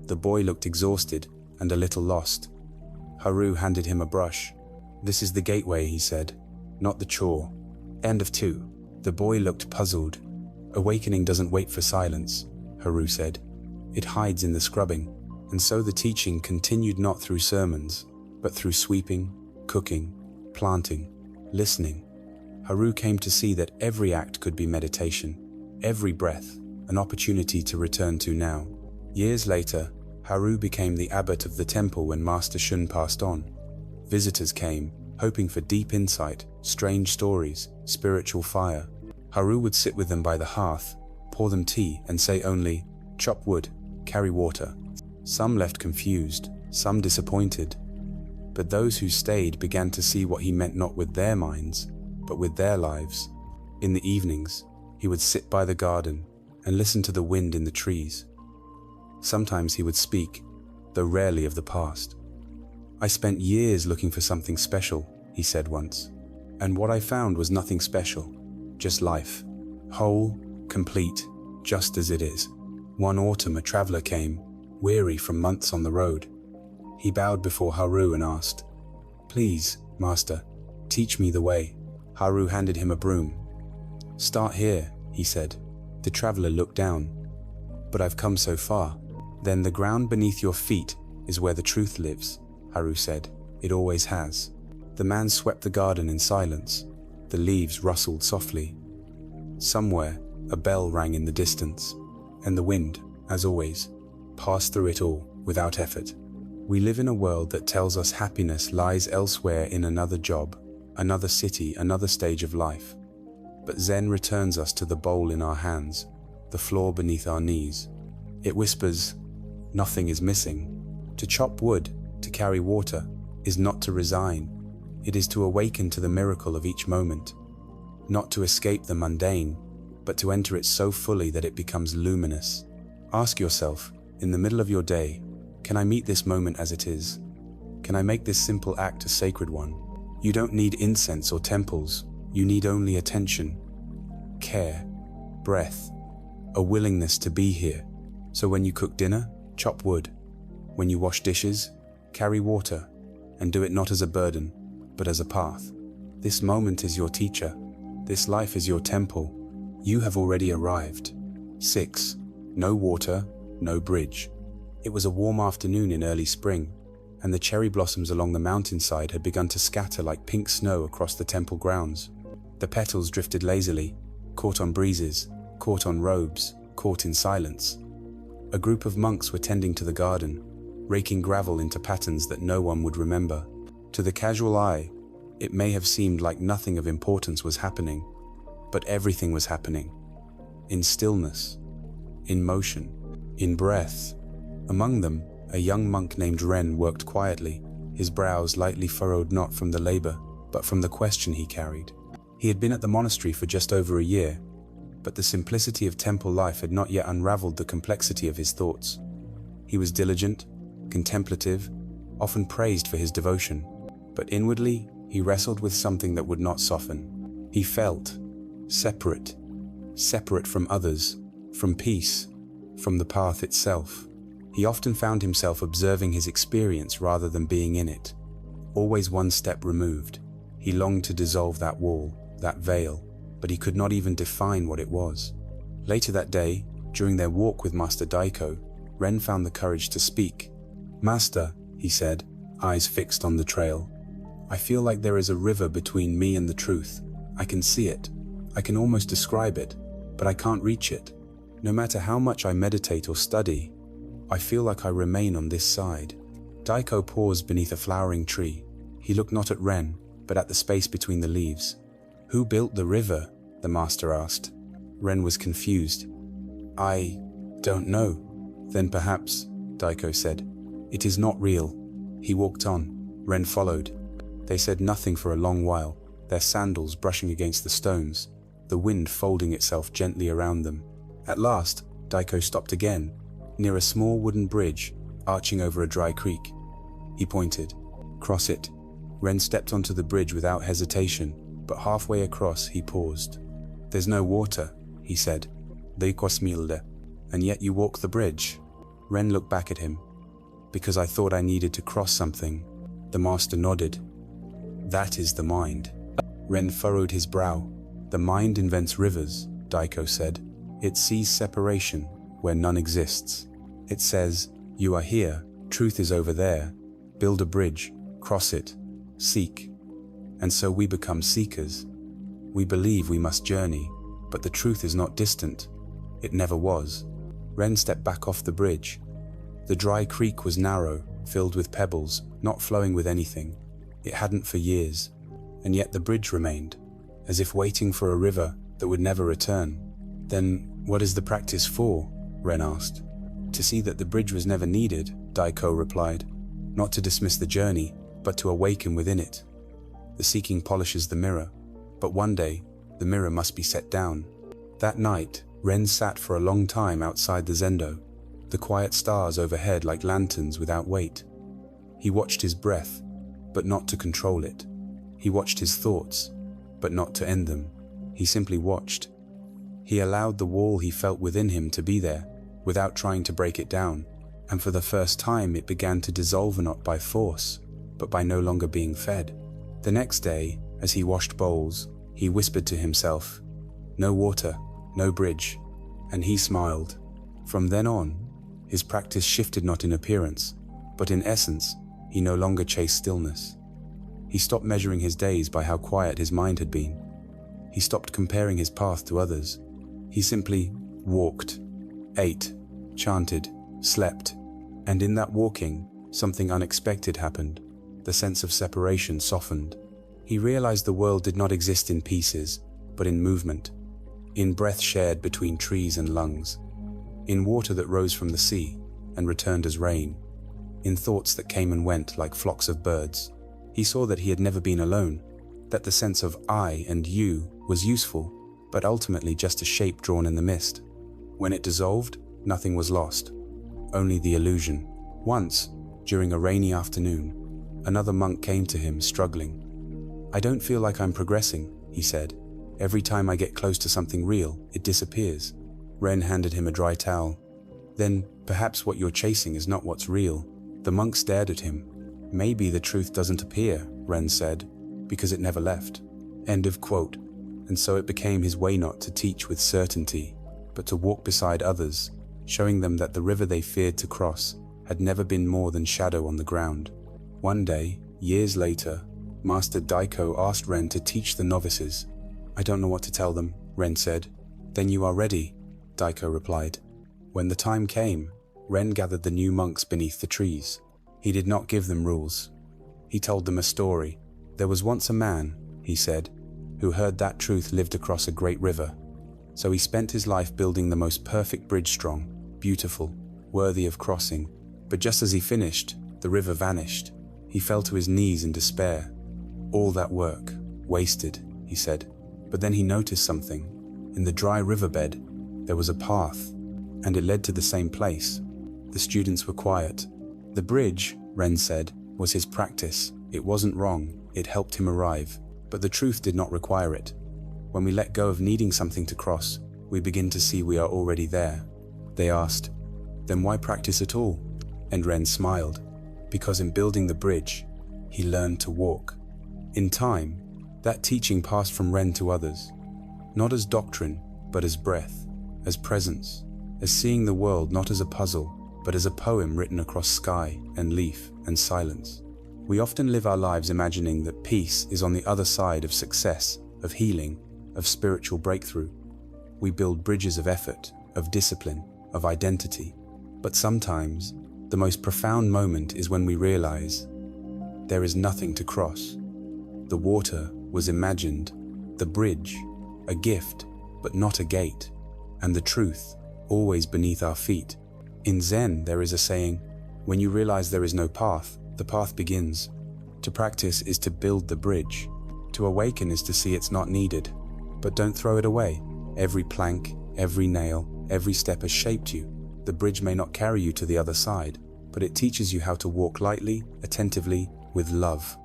The boy looked exhausted and a little lost. Haru handed him a brush. This is the gateway, he said, not the chore. End of 2. The boy looked puzzled. Awakening doesn't wait for silence, Haru said. It hides in the scrubbing. And so the teaching continued not through sermons, but through sweeping, cooking, planting, listening. Haru came to see that every act could be meditation, every breath an opportunity to return to now. Years later, Haru became the abbot of the temple when Master Shun passed on. Visitors came, hoping for deep insight, strange stories, spiritual fire. Haru would sit with them by the hearth, pour them tea, and say only, chop wood, carry water. Some left confused, some disappointed. But those who stayed began to see what he meant not with their minds, but with their lives. In the evenings, he would sit by the garden and listen to the wind in the trees. Sometimes he would speak, though rarely of the past. I spent years looking for something special, he said once, and what I found was nothing special, just life, whole, complete, just as it is. One autumn a traveler came, weary from months on the road. He bowed before Haru and asked, Please, Master, teach me the way. Haru handed him a broom. Start here, he said. The traveler looked down. But I've come so far. Then the ground beneath your feet is where the truth lives, Haru said. It always has. The man swept the garden in silence. The leaves rustled softly. Somewhere, a bell rang in the distance, and the wind, as always, passed through it all without effort. We live in a world that tells us happiness lies elsewhere in another job, another city, another stage of life. But Zen returns us to the bowl in our hands, the floor beneath our knees. It whispers, nothing is missing. To chop wood, to carry water, is not to resign. It is to awaken to the miracle of each moment. Not to escape the mundane, but to enter it so fully that it becomes luminous. Ask yourself, in the middle of your day, can I meet this moment as it is? Can I make this simple act a sacred one? You don't need incense or temples. You need only attention, care, breath, a willingness to be here. So when you cook dinner, chop wood. When you wash dishes, carry water, and do it not as a burden, but as a path. This moment is your teacher. This life is your temple. You have already arrived. 6. No water, no bridge. It was a warm afternoon in early spring, and the cherry blossoms along the mountainside had begun to scatter like pink snow across the temple grounds. The petals drifted lazily, caught on breezes, caught on robes, caught in silence. A group of monks were tending to the garden, raking gravel into patterns that no one would remember. To the casual eye, it may have seemed like nothing of importance was happening, but everything was happening. In stillness, in motion, in breath. Among them, a young monk named Ren worked quietly, his brows lightly furrowed not from the labor, but from the question he carried. He had been at the monastery for just over a year, but the simplicity of temple life had not yet unraveled the complexity of his thoughts. He was diligent, contemplative, often praised for his devotion, but inwardly he wrestled with something that would not soften. He felt separate from others, from peace, from the path itself. He often found himself observing his experience rather than being in it, always one step removed. He longed to dissolve that wall, that veil, but he could not even define what it was. Later that day, during their walk with Master Daiko, Ren found the courage to speak. Master, he said, eyes fixed on the trail, I feel like there is a river between me and the truth. I can see it, I can almost describe it, but I can't reach it. No matter how much I meditate or study, I feel like I remain on this side. Daiko paused beneath a flowering tree. He looked not at Ren, but at the space between the leaves. Who built the river? The master asked. Ren was confused. I don't know. Then perhaps, Daiko said. It is not real. He walked on. Ren followed. They said nothing for a long while, their sandals brushing against the stones, the wind folding itself gently around them. At last, Daiko stopped again, near a small wooden bridge arching over a dry creek. He pointed. Cross it. Ren stepped onto the bridge without hesitation, but halfway across he paused. There's no water, he said. And yet you walk the bridge. Ren looked back at him. Because I thought I needed to cross something. The master nodded. That is the mind. Ren furrowed his brow. The mind invents rivers, Daiko said. It sees separation where none exists. It says, you are here, truth is over there. Build a bridge, cross it, seek. And so we become seekers. We believe we must journey, but the truth is not distant. It never was. Ren stepped back off the bridge. The dry creek was narrow, filled with pebbles, not flowing with anything. It hadn't for years, and yet the bridge remained, as if waiting for a river that would never return. Then what is the practice for? Ren asked. To see that the bridge was never needed, Daiko replied. Not to dismiss the journey, but to awaken within it. The seeking polishes the mirror, but one day, the mirror must be set down. That night, Ren sat for a long time outside the zendo, the quiet stars overhead like lanterns without weight. He watched his breath, but not to control it. He watched his thoughts, but not to end them. He simply watched. He allowed the wall he felt within him to be there, without trying to break it down, and for the first time it began to dissolve not by force, but by no longer being fed. The next day, as he washed bowls, he whispered to himself, no water, no bridge, and he smiled. From then on, his practice shifted not in appearance, but in essence, he no longer chased stillness. He stopped measuring his days by how quiet his mind had been. He stopped comparing his path to others. He simply walked, ate, chanted, slept, and in that walking, something unexpected happened. The sense of separation softened. He realized the world did not exist in pieces, but in movement, in breath shared between trees and lungs, in water that rose from the sea and returned as rain, in thoughts that came and went like flocks of birds. He saw that he had never been alone, that the sense of I and you was useful, but ultimately just a shape drawn in the mist. When it dissolved, nothing was lost, only the illusion. Once, during a rainy afternoon, another monk came to him, struggling. I don't feel like I'm progressing, he said. Every time I get close to something real, it disappears. Ren handed him a dry towel. Then, perhaps what you're chasing is not what's real. The monk stared at him. Maybe the truth doesn't appear, Ren said, because it never left. End of quote. And so it became his way not to teach with certainty, but to walk beside others, showing them that the river they feared to cross had never been more than shadow on the ground. One day, years later, Master Daiko asked Ren to teach the novices. I don't know what to tell them, Ren said. Then you are ready, Daiko replied. When the time came, Ren gathered the new monks beneath the trees. He did not give them rules. He told them a story. There was once a man, he said, who heard that truth lived across a great river. So he spent his life building the most perfect bridge, strong, beautiful, worthy of crossing. But just as he finished, the river vanished. He fell to his knees in despair. All that work, wasted, he said. But then he noticed something. In the dry riverbed, there was a path, and it led to the same place. The students were quiet. The bridge, Ren said, was his practice. It wasn't wrong, it helped him arrive. But the truth did not require it. When we let go of needing something to cross, we begin to see we are already there. They asked, then why practice at all? And Ren smiled, because in building the bridge, he learned to walk. In time, that teaching passed from Ren to others, not as doctrine, but as breath, as presence, as seeing the world not as a puzzle, but as a poem written across sky and leaf and silence. We often live our lives imagining that peace is on the other side of success, of healing, of spiritual breakthrough. We build bridges of effort, of discipline, of identity. But sometimes, the most profound moment is when we realize there is nothing to cross. The water was imagined, the bridge, a gift, but not a gate, and the truth, always beneath our feet. In Zen, there is a saying, when you realize there is no path, the path begins. To practice is to build the bridge. To awaken is to see it's not needed. But don't throw it away. Every plank, every nail, every step has shaped you. The bridge may not carry you to the other side, but it teaches you how to walk lightly, attentively, with love.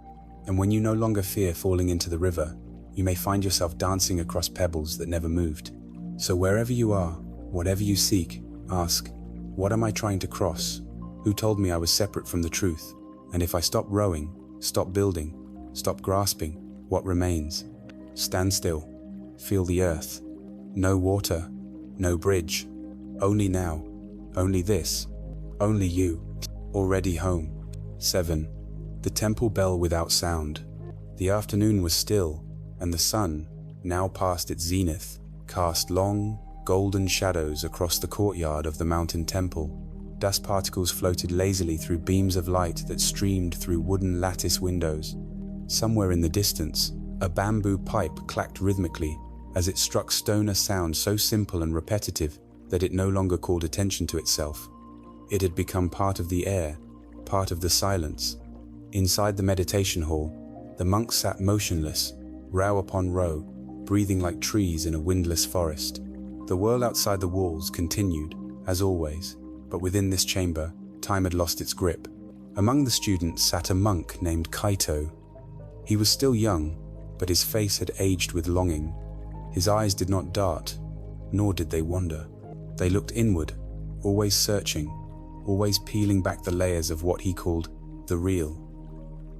And when you no longer fear falling into the river, you may find yourself dancing across pebbles that never moved. So wherever you are, whatever you seek, ask, what am I trying to cross? Who told me I was separate from the truth? And if I stop rowing, stop building, stop grasping, what remains? Stand still. Feel the earth. No water, no bridge. Only now. Only this. Only you. Already home. 7. The temple bell without sound. The afternoon was still, and the sun, now past its zenith, cast long, golden shadows across the courtyard of the mountain temple. Dust particles floated lazily through beams of light that streamed through wooden lattice windows. Somewhere in the distance, a bamboo pipe clacked rhythmically as it struck stone, a sound so simple and repetitive that it no longer called attention to itself. It had become part of the air, part of the silence. Inside the meditation hall, the monks sat motionless, row upon row, breathing like trees in a windless forest. The world outside the walls continued, as always, but within this chamber, time had lost its grip. Among the students sat a monk named Kaito. He was still young, but his face had aged with longing. His eyes did not dart, nor did they wander. They looked inward, always searching, always peeling back the layers of what he called the real.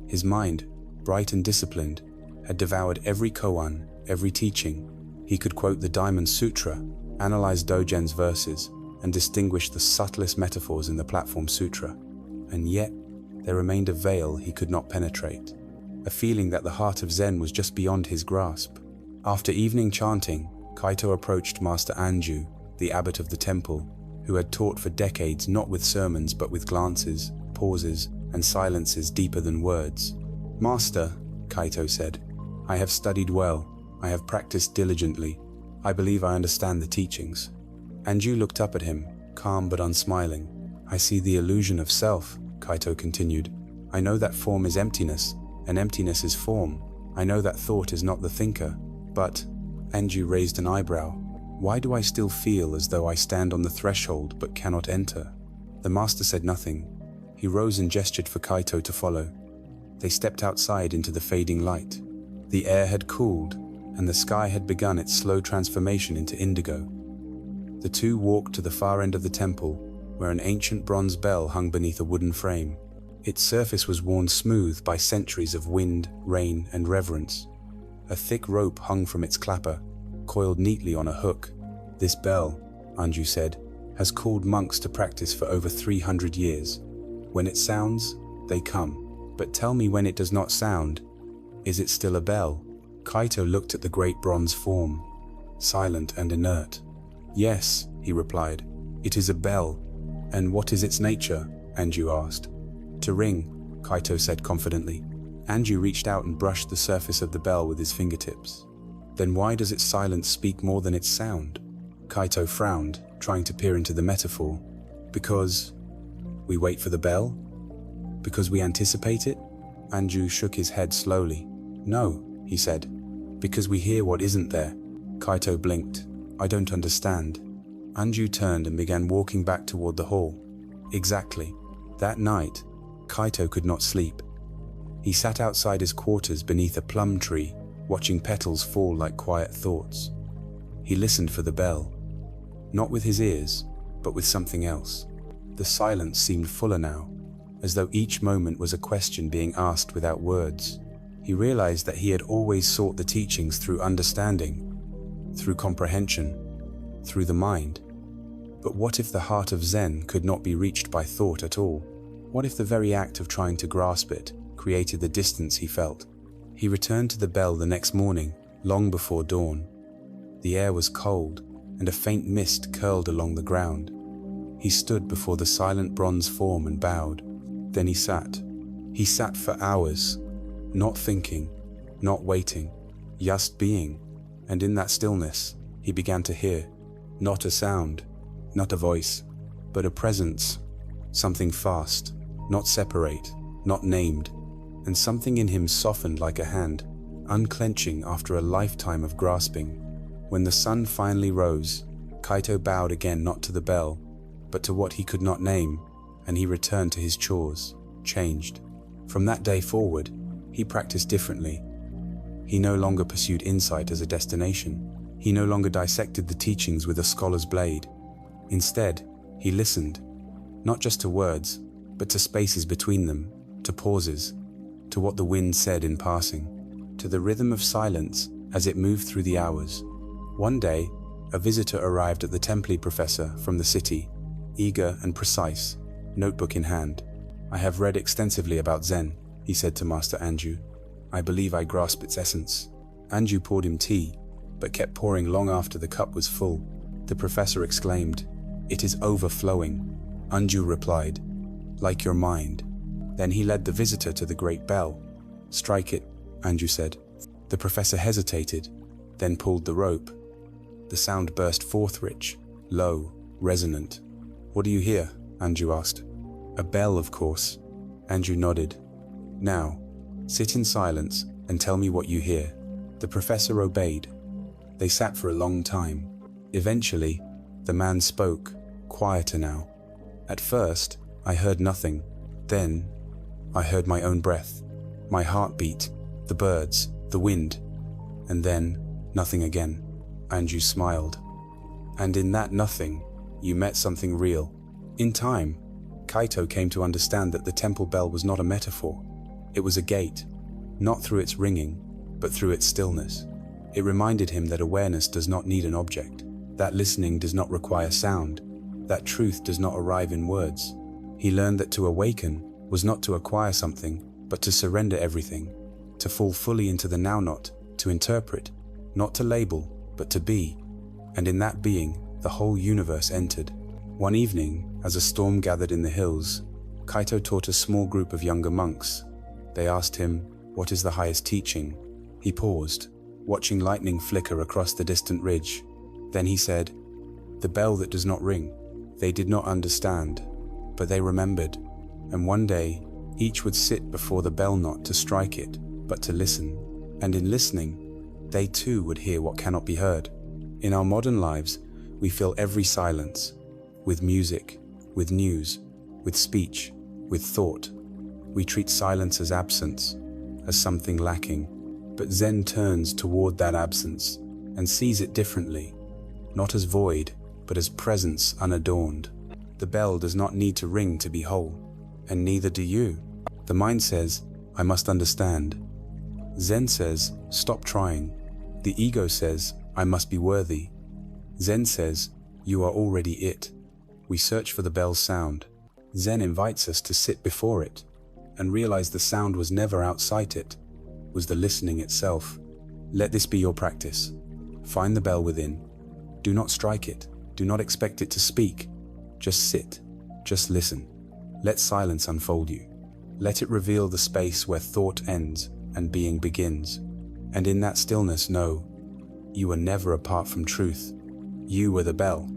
His mind, bright and disciplined, had devoured every koan, every teaching. He could quote the Diamond Sutra, analyze Dogen's verses, and distinguish the subtlest metaphors in the Platform Sutra. And yet, there remained a veil he could not penetrate, a feeling that the heart of Zen was just beyond his grasp. After evening chanting, Kaito approached Master Anju, the abbot of the temple, who had taught for decades not with sermons but with glances, pauses, and silences deeper than words. "Master," Kaito said, "I have studied well. I have practiced diligently. I believe I understand the teachings." Anju looked up at him, calm but unsmiling. "I see the illusion of self," Kaito continued. "I know that form is emptiness, and emptiness is form. I know that thought is not the thinker. But," Anju raised an eyebrow, "why do I still feel as though I stand on the threshold but cannot enter?" The master said nothing. He rose and gestured for Kaito to follow. They stepped outside into the fading light. The air had cooled, and the sky had begun its slow transformation into indigo. The two walked to the far end of the temple, where an ancient bronze bell hung beneath a wooden frame. Its surface was worn smooth by centuries of wind, rain, and reverence. A thick rope hung from its clapper, coiled neatly on a hook. "This bell," Anju said, "has called monks to practice for over 300 years. When it sounds, they come. But tell me when it does not sound, is it still a bell?" Kaito looked at the great bronze form, silent and inert. "Yes," he replied, "it is a bell." "And what is its nature?" Anju asked. "To ring," Kaito said confidently. Anju reached out and brushed the surface of the bell with his fingertips. "Then why does its silence speak more than its sound?" Kaito frowned, trying to peer into the metaphor. "Because we wait for the bell? Because we anticipate it?" Anju shook his head slowly. "No," he said, "because we hear what isn't there." Kaito blinked. "I don't understand." Anju turned and began walking back toward the hall. Exactly. That night, Kaito could not sleep. He sat outside his quarters beneath a plum tree, watching petals fall like quiet thoughts. He listened for the bell, not with his ears, but with something else. The silence seemed fuller now, as though each moment was a question being asked without words. He realized that he had always sought the teachings through understanding, through comprehension, through the mind. But what if the heart of Zen could not be reached by thought at all? What if the very act of trying to grasp it created the distance he felt? He returned to the bell the next morning, long before dawn. The air was cold, and a faint mist curled along the ground. He stood before the silent bronze form and bowed. Then he sat. He sat for hours, not thinking, not waiting, just being. And in that stillness, he began to hear, not a sound, not a voice, but a presence, something fast, not separate, not named, and something in him softened like a hand, unclenching after a lifetime of grasping. When the sun finally rose, Kaito bowed again not to the bell, but to what he could not name, and he returned to his chores, changed. From that day forward, he practiced differently. He no longer pursued insight as a destination. He no longer dissected the teachings with a scholar's blade. Instead, he listened, not just to words, but to spaces between them, to pauses, to what the wind said in passing, to the rhythm of silence as it moved through the hours. One day, a visitor arrived at the temple professor from the city, eager and precise, notebook in hand. "I have read extensively about Zen," he said to Master Anju. "I believe I grasp its essence." Anju poured him tea, but kept pouring long after the cup was full. The professor exclaimed, "It is overflowing." Anju replied, "Like your mind." Then he led the visitor to the great bell. "Strike it," Anju said. The professor hesitated, then pulled the rope. The sound burst forth rich, low, resonant. "What do you hear?" Anju asked. "A bell, of course." Anju nodded. "Now, sit in silence and tell me what you hear." The professor obeyed. They sat for a long time. Eventually, the man spoke, quieter now. "At first, I heard nothing. Then, I heard my own breath, my heartbeat, the birds, the wind. And then, nothing again." Anju smiled. "And in that nothing, you met something real." In time, Kaito came to understand that the temple bell was not a metaphor. It was a gate, not through its ringing, but through its stillness. It reminded him that awareness does not need an object, that listening does not require sound, that truth does not arrive in words. He learned that to awaken was not to acquire something, but to surrender everything, to fall fully into the now-not, to interpret, not to label, but to be. And in that being, the whole universe entered. One evening, as a storm gathered in the hills, Kaito taught a small group of younger monks. They asked him, "What is the highest teaching?" He paused, watching lightning flicker across the distant ridge. Then he said, "The bell that does not ring." They did not understand, but they remembered, and one day, each would sit before the bell not to strike it, but to listen. And in listening, they too would hear what cannot be heard. In our modern lives, we fill every silence, with music, with news, with speech, with thought. We treat silence as absence, as something lacking. But Zen turns toward that absence and sees it differently, not as void, but as presence unadorned. The bell does not need to ring to be whole, and neither do you. The mind says, "I must understand." Zen says, "Stop trying." The ego says, "I must be worthy." Zen says, "You are already it." We search for the bell's sound. Zen invites us to sit before it and realize the sound was never outside it, was the listening itself. Let this be your practice. Find the bell within. Do not strike it. Do not expect it to speak. Just sit. Just listen. Let silence unfold you. Let it reveal the space where thought ends and being begins. And in that stillness, know, you were never apart from truth. You were the bell.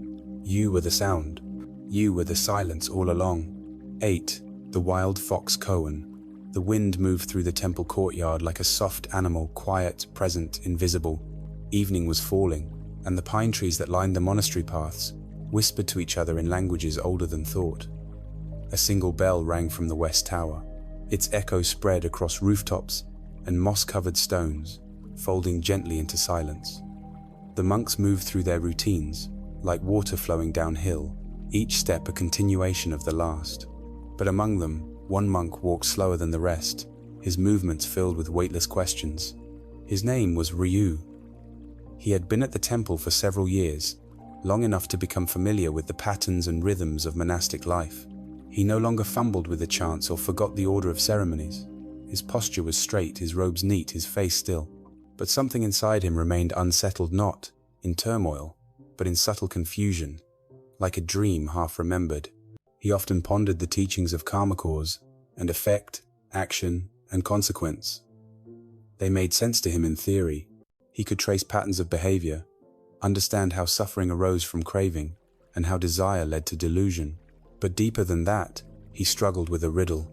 You were the sound. You were the silence all along. 8. The wild fox koan. The wind moved through the temple courtyard like a soft animal, quiet, present, invisible. Evening was falling, and the pine trees that lined the monastery paths whispered to each other in languages older than thought. A single bell rang from the west tower. Its echo spread across rooftops and moss-covered stones, folding gently into silence. The monks moved through their routines, like water flowing downhill, each step a continuation of the last. But among them, one monk walked slower than the rest, his movements filled with weightless questions. His name was Ryu. He had been at the temple for several years, long enough to become familiar with the patterns and rhythms of monastic life. He no longer fumbled with the chants or forgot the order of ceremonies. His posture was straight, his robes neat, his face still. But something inside him remained unsettled, not in turmoil, but in subtle confusion, like a dream half remembered. He often pondered the teachings of karma, cause and effect, action and consequence. They made sense to him in theory. He could trace patterns of behavior, understand how suffering arose from craving, and how desire led to delusion. But deeper than that, he struggled with a riddle.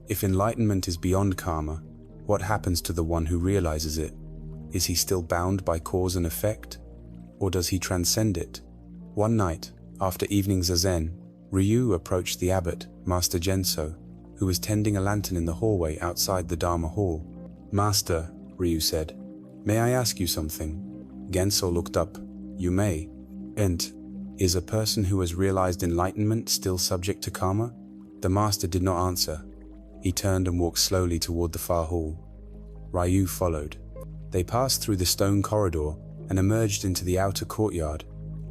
If enlightenment is beyond karma, what happens to the one who realizes it? Is he still bound by cause and effect? Or does he transcend it? One night, after evening zazen, Ryu approached the abbot, Master Genso, who was tending a lantern in the hallway outside the Dharma hall. "Master," Ryu said, "may I ask you something?" Genso looked up. "You may. And is a person who has realized enlightenment still subject to karma?" The master did not answer. He turned and walked slowly toward the far hall. Ryu followed. They passed through the stone corridor and emerged into the outer courtyard,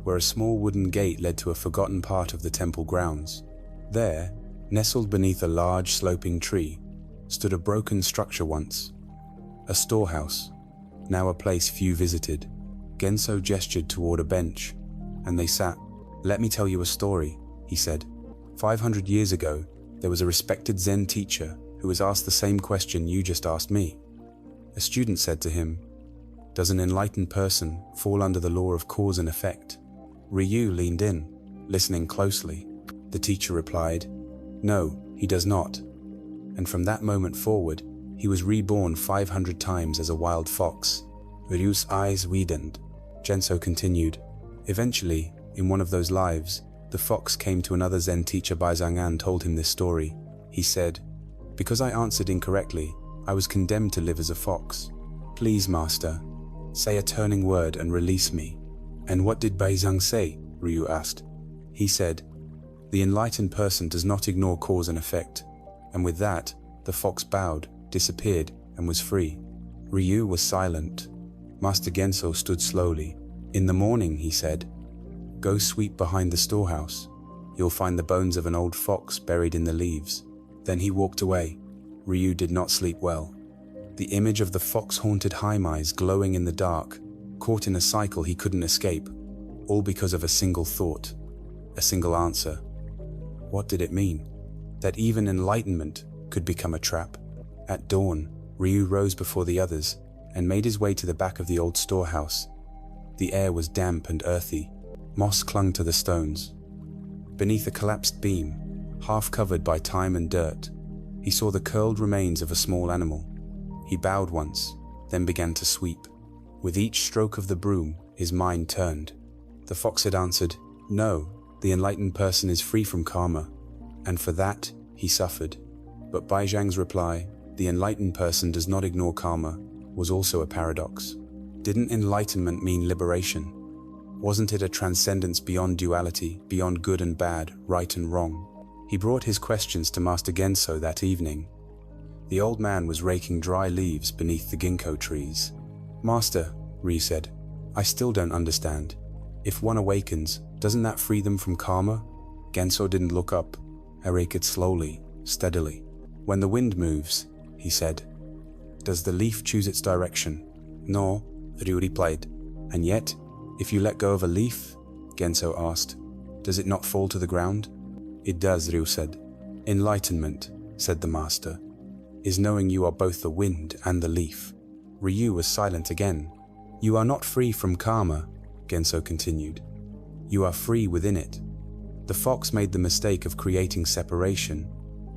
where a small wooden gate led to a forgotten part of the temple grounds. There, nestled beneath a large sloping tree, stood a broken structure once. A storehouse, now a place few visited. Genso gestured toward a bench, and they sat. "Let me tell you a story," he said. 500 years ago, there was a respected Zen teacher who was asked the same question you just asked me. A student said to him, "Does an enlightened person fall under the law of cause and effect?" Ryu leaned in, listening closely. The teacher replied, "No, he does not." And from that moment forward, he was reborn 500 times as a wild fox. Ryu's eyes widened. Genso continued, "Eventually, in one of those lives, the fox came to another Zen teacher Baizang and told him this story. He said, 'Because I answered incorrectly, I was condemned to live as a fox. Please, master, say a turning word and release me.'" "And what did Baizang say?" Ryu asked. He said, "The enlightened person does not ignore cause and effect." And with that, the fox bowed, disappeared, and was free. Ryu was silent. Master Genso stood slowly. "In the morning," he said, "go sweep behind the storehouse. You'll find the bones of an old fox buried in the leaves." Then he walked away. Ryu did not sleep well. The image of the fox-haunted Haimeis glowing in the dark, caught in a cycle he couldn't escape, all because of a single thought, a single answer. What did it mean? That even enlightenment could become a trap. At dawn, Ryu rose before the others and made his way to the back of the old storehouse. The air was damp and earthy. Moss clung to the stones. Beneath a collapsed beam, half covered by time and dirt, he saw the curled remains of a small animal. He bowed once, then began to sweep. With each stroke of the broom, his mind turned. The fox had answered, "No, the enlightened person is free from karma," and for that, he suffered. But Baizhang's reply, "The enlightened person does not ignore karma," was also a paradox. Didn't enlightenment mean liberation? Wasn't it a transcendence beyond duality, beyond good and bad, right and wrong? He brought his questions to Master Genso that evening. The old man was raking dry leaves beneath the ginkgo trees. "Master," Ryu said, "I still don't understand. If one awakens, doesn't that free them from karma?" Genso didn't look up. He raked slowly, steadily. "When the wind moves," he said, "does the leaf choose its direction?" "No," Ryu replied. "And yet, if you let go of a leaf," Genso asked, "does it not fall to the ground?" "It does," Ryu said. "Enlightenment," said the master, "is knowing you are both the wind and the leaf." Ryu was silent again. "You are not free from karma," Genso continued. "You are free within it." The fox made the mistake of creating separation.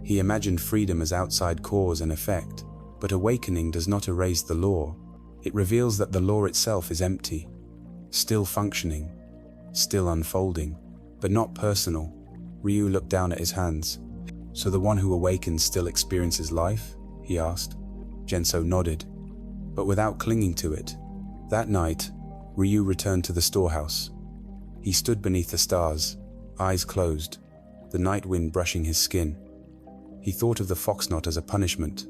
He imagined freedom as outside cause and effect, but awakening does not erase the law. It reveals that the law itself is empty, still functioning, still unfolding, but not personal. Ryu looked down at his hands. "So the one who awakens still experiences life?" he asked. Genso nodded, but without clinging to it. That night, Ryu returned to the storehouse. He stood beneath the stars, eyes closed, the night wind brushing his skin. He thought of the fox not as a punishment,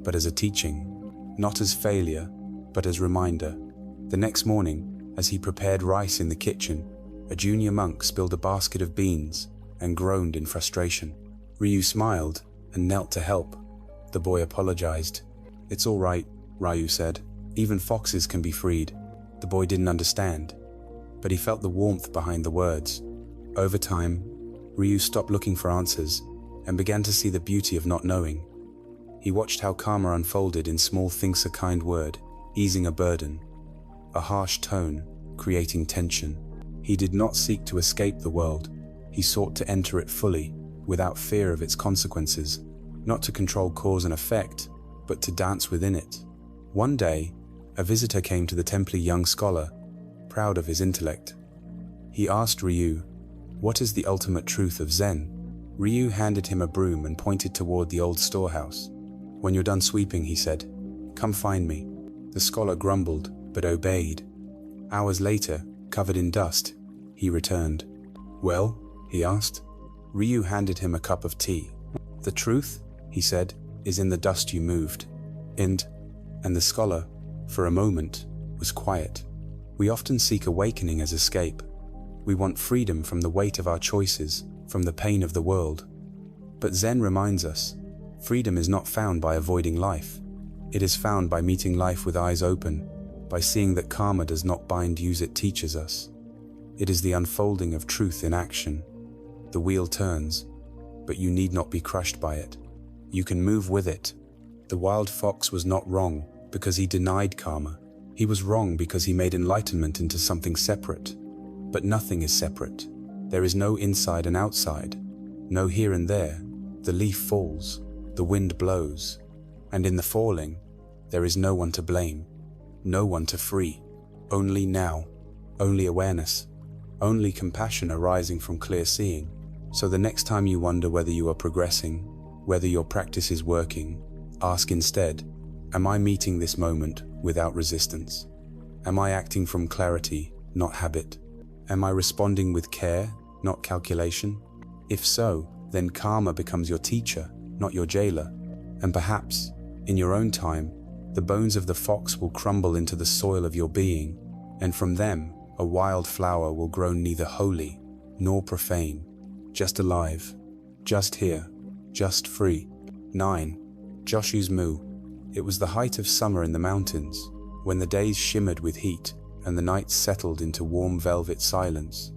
but as a teaching, not as failure, but as reminder. The next morning, as he prepared rice in the kitchen, a junior monk spilled a basket of beans and groaned in frustration. Ryu smiled and knelt to help. The boy apologized. "It's all right," Ryu said. "Even foxes can be freed." The boy didn't understand. but he felt the warmth behind the words. Over time, Ryu stopped looking for answers and began to see the beauty of not knowing. He watched how karma unfolded in small things, a kind word, easing a burden, a harsh tone, creating tension. He did not seek to escape the world. He sought to enter it fully, without fear of its consequences, not to control cause and effect, but to dance within it. One day, a visitor came to the temple, a young scholar, proud of his intellect. He asked Ryu, "What is the ultimate truth of Zen?" Ryu handed him a broom and pointed toward the old storehouse. "When you're done sweeping," he said, "come find me." The scholar grumbled, but obeyed. Hours later, covered in dust, he returned. "Well?" he asked. Ryu handed him a cup of tea. "The truth," he said, "is in the dust you moved." And the scholar, for a moment, was quiet. We often seek awakening as escape. We want freedom from the weight of our choices, from the pain of the world. But Zen reminds us, freedom is not found by avoiding life. It is found by meeting life with eyes open, by seeing that karma does not bind you, it teaches us. It is the unfolding of truth in action. The wheel turns, but you need not be crushed by it. You can move with it. The wild fox was not wrong because he denied karma. He was wrong because he made enlightenment into something separate. But nothing is separate. There is no inside and outside, no here and there. The leaf falls, the wind blows, and in the falling, there is no one to blame, no one to free. Only now, only awareness, only compassion arising from clear seeing. So the next time you wonder whether you are progressing, whether your practice is working, ask instead, am I meeting this moment without resistance? Am I acting from clarity, not habit? Am I responding with care, not calculation? If so, then karma becomes your teacher, not your jailer. And perhaps, in your own time, the bones of the fox will crumble into the soil of your being, and from them, a wild flower will grow, neither holy nor profane, just alive, just here, just free. 9. Joshu's Moo. It was the height of summer in the mountains, when the days shimmered with heat and the nights settled into warm velvet silence.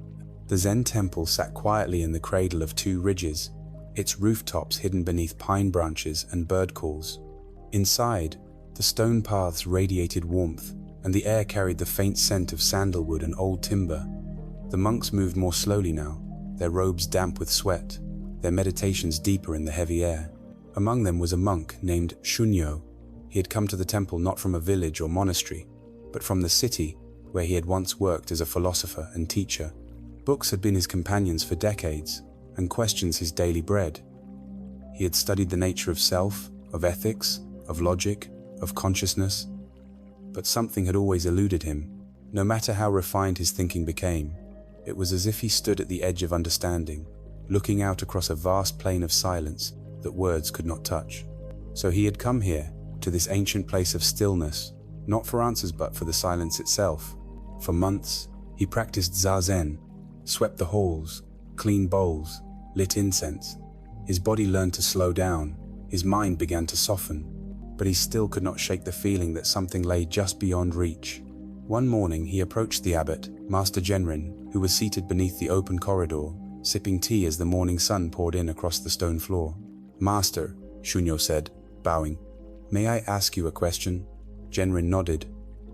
The Zen temple sat quietly in the cradle of two ridges, its rooftops hidden beneath pine branches and bird calls. Inside, the stone paths radiated warmth, and the air carried the faint scent of sandalwood and old timber. The monks moved more slowly now, their robes damp with sweat, their meditations deeper in the heavy air. Among them was a monk named Shunyo. He had come to the temple not from a village or monastery, but from the city where he had once worked as a philosopher and teacher. Books had been his companions for decades, and questions his daily bread. He had studied the nature of self, of ethics, of logic, of consciousness, but something had always eluded him. No matter how refined his thinking became, it was as if he stood at the edge of understanding, looking out across a vast plain of silence that words could not touch. So he had come here, to this ancient place of stillness, not for answers but for the silence itself. For months, he practiced zazen, swept the halls, cleaned bowls, lit incense. His body learned to slow down, his mind began to soften, but he still could not shake the feeling that something lay just beyond reach. One morning he approached the abbot, Master Genrin, who was seated beneath the open corridor, sipping tea as the morning sun poured in across the stone floor. "Master," Shunyo said, bowing, "may I ask you a question?" Genrin nodded,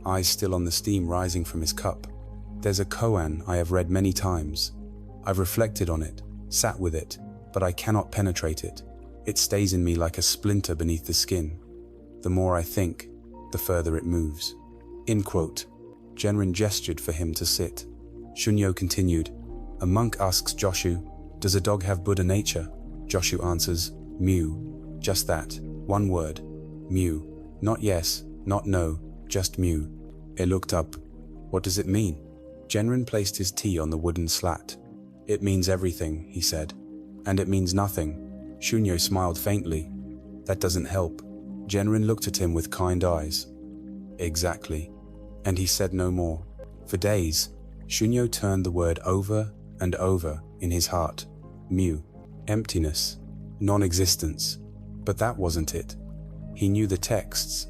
eyes still on the steam rising from his cup. "There's a koan I have read many times. I've reflected on it, sat with it, but I cannot penetrate it. It stays in me like a splinter beneath the skin. The more I think, the further it moves." End quote. Genrin gestured for him to sit. Shunyo continued, "A monk asks Joshu, 'Does a dog have Buddha nature?' Joshu answers, 'Mew.' Just that, one word, mew. Not yes, not no, just mew." He looked up. "What does it mean?" Genrin placed his tea on the wooden slat. "It means everything," he said. "And it means nothing." Shunyo smiled faintly. "That doesn't help." Genrin looked at him with kind eyes. "Exactly." And he said no more. For days, Shunyo turned the word over and over in his heart. Mew. Emptiness. Non-existence. But that wasn't it. He knew the texts,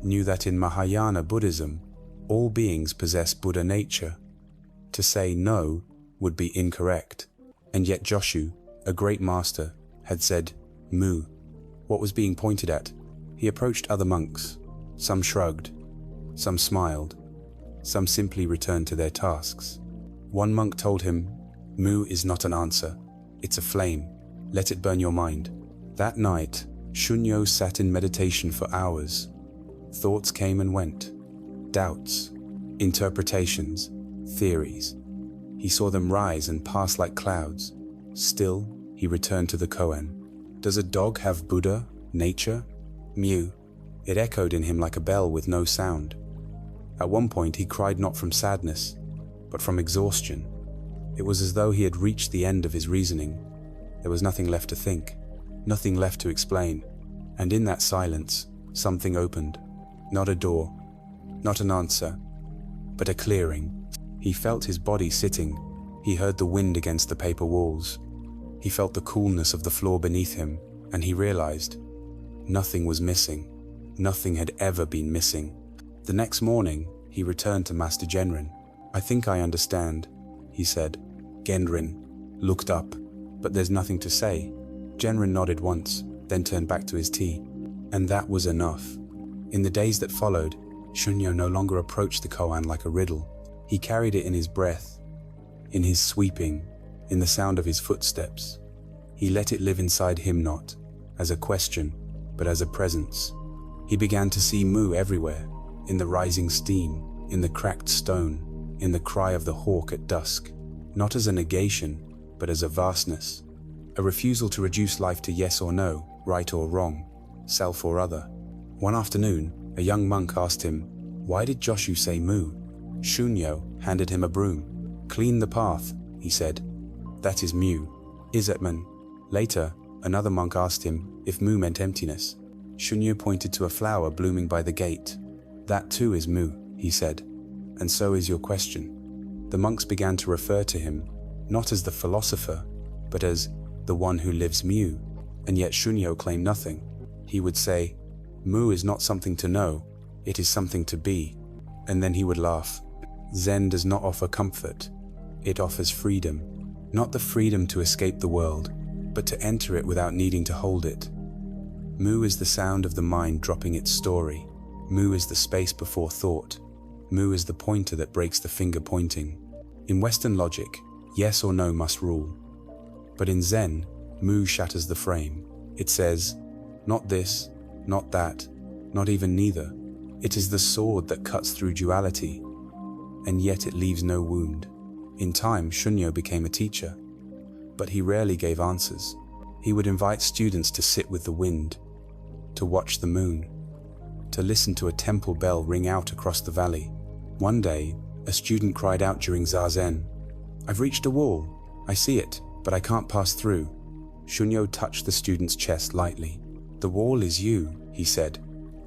knew that in Mahayana Buddhism, all beings possess Buddha nature. To say no would be incorrect. And yet Joshu, a great master, had said, Mu. What was being pointed at? He approached other monks. Some shrugged, some smiled, some simply returned to their tasks. One monk told him, Mu is not an answer. It's a flame. Let it burn your mind. That night, Shunyo sat in meditation for hours. Thoughts came and went. Doubts, interpretations, theories. He saw them rise and pass like clouds. Still, he returned to the koan. Does a dog have Buddha, nature? Mu. It echoed in him like a bell with no sound. At one point he cried not from sadness, but from exhaustion. It was as though he had reached the end of his reasoning. There was nothing left to think, nothing left to explain. And in that silence, something opened. Not a door, not an answer, but a clearing. He felt his body sitting. He heard the wind against the paper walls. He felt the coolness of the floor beneath him, and he realized nothing was missing. Nothing had ever been missing. The next morning, he returned to Master Genrin. I think I understand, he said. Genrin looked up, but there's nothing to say. Genrin nodded once, then turned back to his tea. And that was enough. In the days that followed, Shunyo no longer approached the koan like a riddle. He carried it in his breath, in his sweeping, in the sound of his footsteps. He let it live inside him not as a question, but as a presence. He began to see Mu everywhere, in the rising steam, in the cracked stone, in the cry of the hawk at dusk, not as a negation, but as a vastness, a refusal to reduce life to yes or no, right or wrong, self or other. One afternoon, a young monk asked him, why did Joshu say Mu? Shunyo handed him a broom. Clean the path, he said. That is Mu. Izetman. Later, another monk asked him if Mu meant emptiness. Shunyo pointed to a flower blooming by the gate. That too is Mu, he said. And so is your question. The monks began to refer to him, not as the philosopher, but as the one who lives Mu. And yet Shunyo claimed nothing. He would say, Mu is not something to know, it is something to be. And then he would laugh. Zen does not offer comfort, it offers freedom. Not the freedom to escape the world, but to enter it without needing to hold it. Mu is the sound of the mind dropping its story. Mu is the space before thought. Mu is the pointer that breaks the finger pointing. In Western logic, yes or no must rule. But in Zen, Mu shatters the frame. It says, not this, not that, not even neither. It is the sword that cuts through duality, and yet it leaves no wound. In time, Shunyo became a teacher, but he rarely gave answers. He would invite students to sit with the wind, to watch the moon, to listen to a temple bell ring out across the valley. One day, a student cried out during Zazen, I've reached a wall. I see it, but I can't pass through. Shunyo touched the student's chest lightly. The wall is you, he said,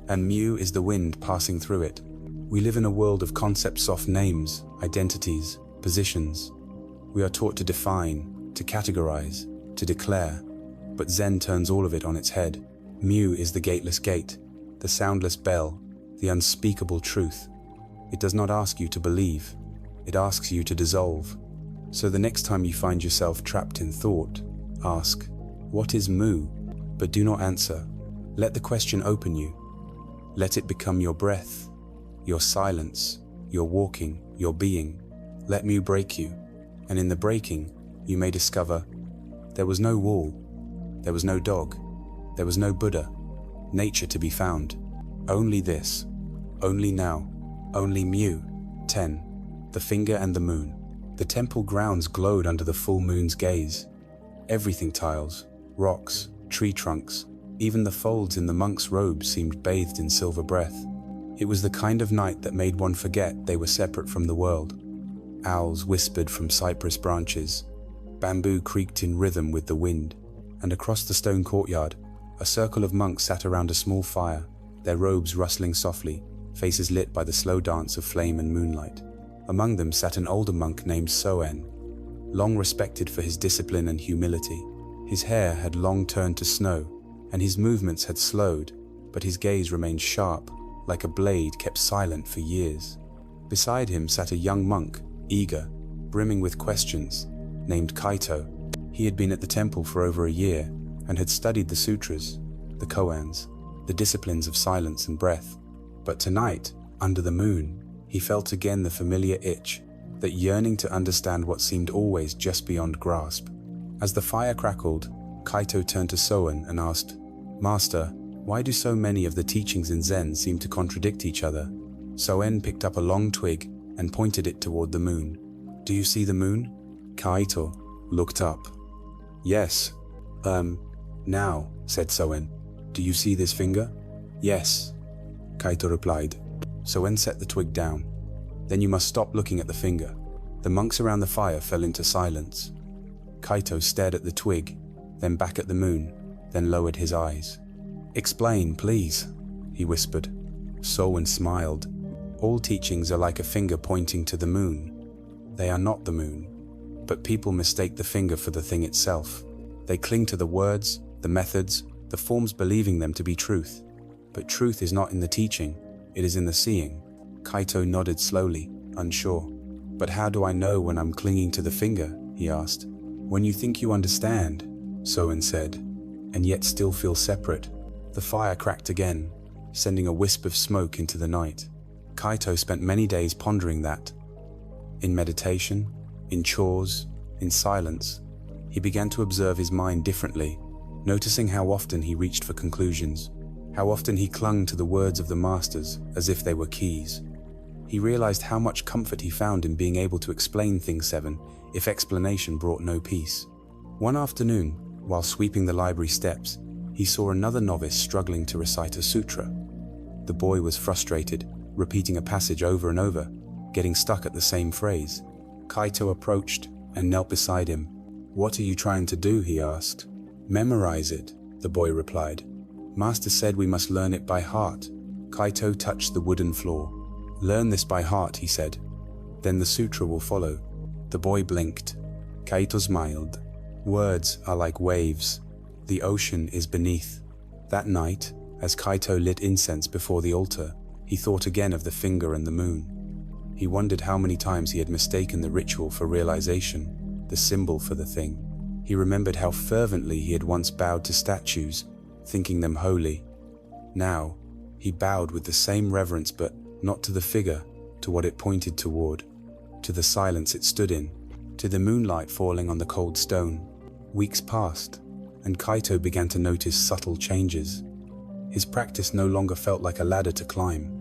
and Mu is the wind passing through it. We live in a world of concepts, soft names, identities, positions. We are taught to define, to categorize, to declare, but Zen turns all of it on its head. Mu is the gateless gate, the soundless bell, the unspeakable truth. It does not ask you to believe, it asks you to dissolve. So the next time you find yourself trapped in thought, ask, what is Mu? But do not answer. Let the question open you. Let it become your breath, your silence, your walking, your being. Let Mu break you, and in the breaking, you may discover there was no wall, there was no dog, there was no Buddha, nature to be found. Only this, only now, only Mu. 10. The finger and the moon. The temple grounds glowed under the full moon's gaze. Everything, tiles, rocks, tree trunks, even the folds in the monk's robes seemed bathed in silver breath. It was the kind of night that made one forget they were separate from the world. Owls whispered from cypress branches. Bamboo creaked in rhythm with the wind. And across the stone courtyard, a circle of monks sat around a small fire, their robes rustling softly, faces lit by the slow dance of flame and moonlight. Among them sat an older monk named Soen, long respected for his discipline and humility. His hair had long turned to snow, and his movements had slowed, but his gaze remained sharp, like a blade kept silent for years. Beside him sat a young monk, eager, brimming with questions, named Kaito. He had been at the temple for over a year and had studied the sutras, the koans, the disciplines of silence and breath. But tonight, under the moon, he felt again the familiar itch, that yearning to understand what seemed always just beyond grasp. As the fire crackled, Kaito turned to Soen and asked, "Master, why do so many of the teachings in Zen seem to contradict each other?" Soen picked up a long twig and pointed it toward the moon. "Do you see the moon?" Kaito looked up. "Yes. Now," said Soen. "Do you see this finger?" "Yes," Kaito replied. Soen set the twig down. "Then you must stop looking at the finger." The monks around the fire fell into silence. Kaito stared at the twig, then back at the moon, then lowered his eyes. "Explain, please," he whispered. Soen smiled. "All teachings are like a finger pointing to the moon. They are not the moon, but people mistake the finger for the thing itself. They cling to the words, the methods, the forms, believing them to be truth. But truth is not in the teaching, it is in the seeing." Kaito nodded slowly, unsure. "But how do I know when I'm clinging to the finger?" he asked. "When you think you understand," Soen said, "and yet still feel separate." The fire cracked again, sending a wisp of smoke into the night. Kaito spent many days pondering that. In meditation, in chores, in silence, he began to observe his mind differently, noticing how often he reached for conclusions, how often he clung to the words of the masters as if they were keys. He realized how much comfort he found in being able to explain things seven if explanation brought no peace. One afternoon, while sweeping the library steps, he saw another novice struggling to recite a sutra. The boy was frustrated, repeating a passage over and over, getting stuck at the same phrase. Kaito approached and knelt beside him. "What are you trying to do?" he asked. "Memorize it," the boy replied. "Master said we must learn it by heart." Kaito touched the wooden floor. "Learn this by heart," he said. "Then the sutra will follow." The boy blinked. Kaito smiled. "Words are like waves. The ocean is beneath." That night, as Kaito lit incense before the altar, he thought again of the finger and the moon. He wondered how many times he had mistaken the ritual for realization, the symbol for the thing. He remembered how fervently he had once bowed to statues, thinking them holy. Now, he bowed with the same reverence, but not to the figure, to what it pointed toward, to the silence it stood in, to the moonlight falling on the cold stone. Weeks passed, and Kaito began to notice subtle changes. His practice no longer felt like a ladder to climb.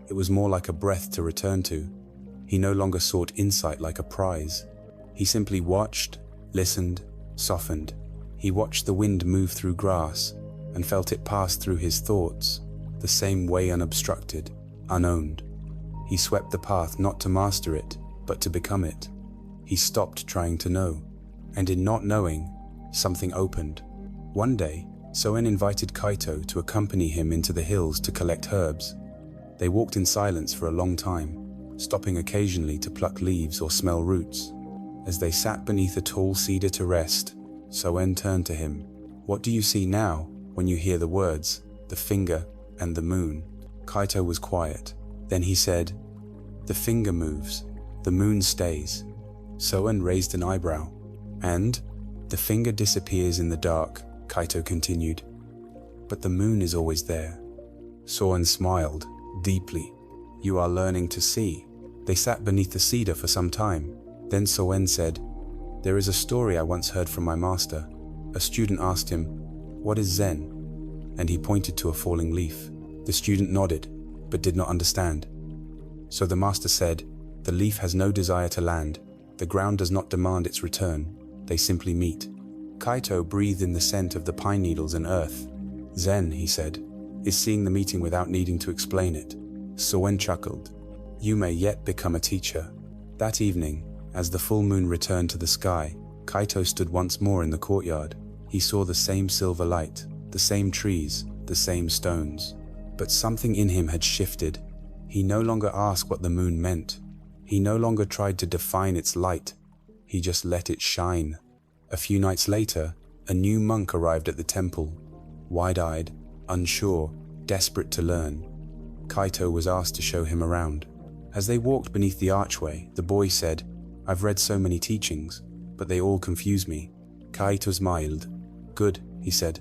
It was more like a breath to return to. He no longer sought insight like a prize. He simply watched, listened, softened. He watched the wind move through grass and felt it pass through his thoughts, the same way, unobstructed, unowned. He swept the path not to master it, but to become it. He stopped trying to know, and in not knowing, something opened. One day, Soen invited Kaito to accompany him into the hills to collect herbs. They walked in silence for a long time, stopping occasionally to pluck leaves or smell roots. As they sat beneath a tall cedar to rest, Soen turned to him. "What do you see now when you hear the words, the finger and the moon?" Kaito was quiet. Then he said, "The finger moves, the moon stays." Soen raised an eyebrow. "And the finger disappears in the dark," Kaito continued. "But the moon is always there." Soen smiled deeply. "You are learning to see." They sat beneath the cedar for some time. Then Soen said, "There is a story I once heard from my master." A student asked him, "What is Zen?" And he pointed to a falling leaf. The student nodded, but did not understand. So the master said, "The leaf has no desire to land. The ground does not demand its return. They simply meet." Kaito breathed in the scent of the pine needles and earth. "Zen," he said, "is seeing the meeting without needing to explain it." Soen chuckled. "You may yet become a teacher." That evening, as the full moon returned to the sky, Kaito stood once more in the courtyard. He saw the same silver light, the same trees, the same stones. But something in him had shifted. He no longer asked what the moon meant. He no longer tried to define its light. He just let it shine. A few nights later, a new monk arrived at the temple, wide-eyed, unsure, desperate to learn. Kaito was asked to show him around. As they walked beneath the archway, the boy said, I've read so many teachings, but they all confuse me. Kaito smiled. Good, he said.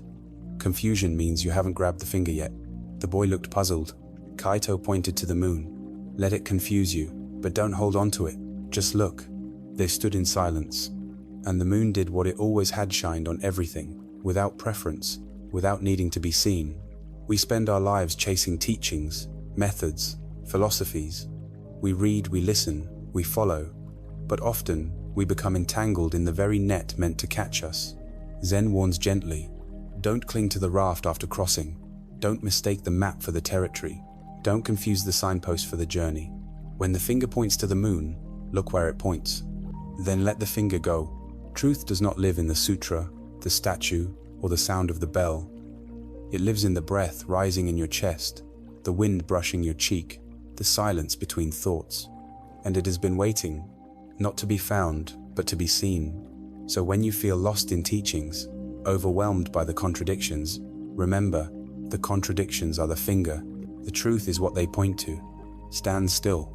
Confusion means you haven't grabbed the finger yet. The boy looked puzzled. Kaito pointed to the moon. Let it confuse you, but don't hold on to it. Just look. They stood in silence, and the moon did what it always had, shined on everything, without preference, without needing to be seen. We spend our lives chasing teachings, methods, philosophies. We read, we listen, we follow, but often we become entangled in the very net meant to catch us. Zen warns gently, don't cling to the raft after crossing. Don't mistake the map for the territory. Don't confuse the signpost for the journey. When the finger points to the moon, look where it points. Then let the finger go. Truth does not live in the sutra, the statue, or the sound of the bell. It lives in the breath rising in your chest, the wind brushing your cheek, the silence between thoughts. And it has been waiting, not to be found, but to be seen. So when you feel lost in teachings, overwhelmed by the contradictions, remember, the contradictions are the finger. The truth is what they point to. Stand still.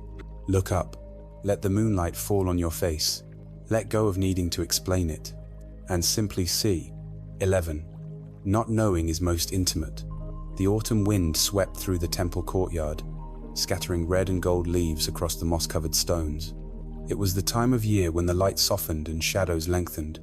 Look up. Let the moonlight fall on your face. Let go of needing to explain it. And simply see. 11. Not knowing is most intimate. The autumn wind swept through the temple courtyard, scattering red and gold leaves across the moss-covered stones. It was the time of year when the light softened and shadows lengthened,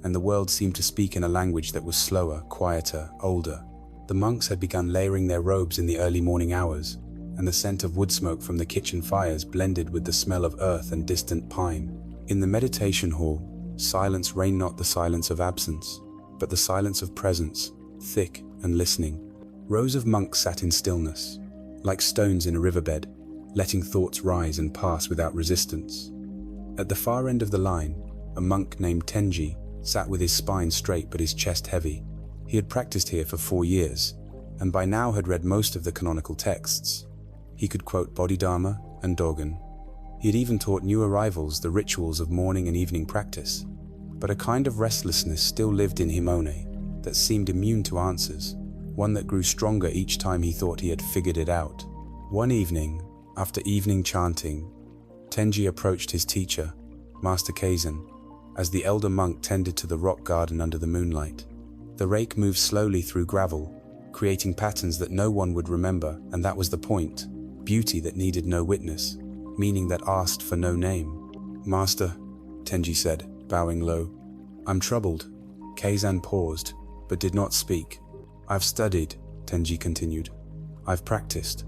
and the world seemed to speak in a language that was slower, quieter, older. The monks had begun layering their robes in the early morning hours, and the scent of wood smoke from the kitchen fires blended with the smell of earth and distant pine. In the meditation hall, silence reigned, not the silence of absence, but the silence of presence, thick and listening. Rows of monks sat in stillness, like stones in a riverbed, letting thoughts rise and pass without resistance. At the far end of the line, a monk named Tenji sat with his spine straight but his chest heavy. He had practiced here for 4 years, and by now had read most of the canonical texts. He could quote Bodhidharma and Dogen. He had even taught new arrivals the rituals of morning and evening practice. But a kind of restlessness still lived in Himone that seemed immune to answers, one that grew stronger each time he thought he had figured it out. One evening, after evening chanting, Tenji approached his teacher, Master Kaizen, as the elder monk tended to the rock garden under the moonlight. The rake moved slowly through gravel, creating patterns that no one would remember, and that was the point. Beauty that needed no witness, meaning that asked for no name. Master, Tenji said, bowing low. I'm troubled. Kaizen paused, but did not speak. I've studied, Tenji continued. I've practiced.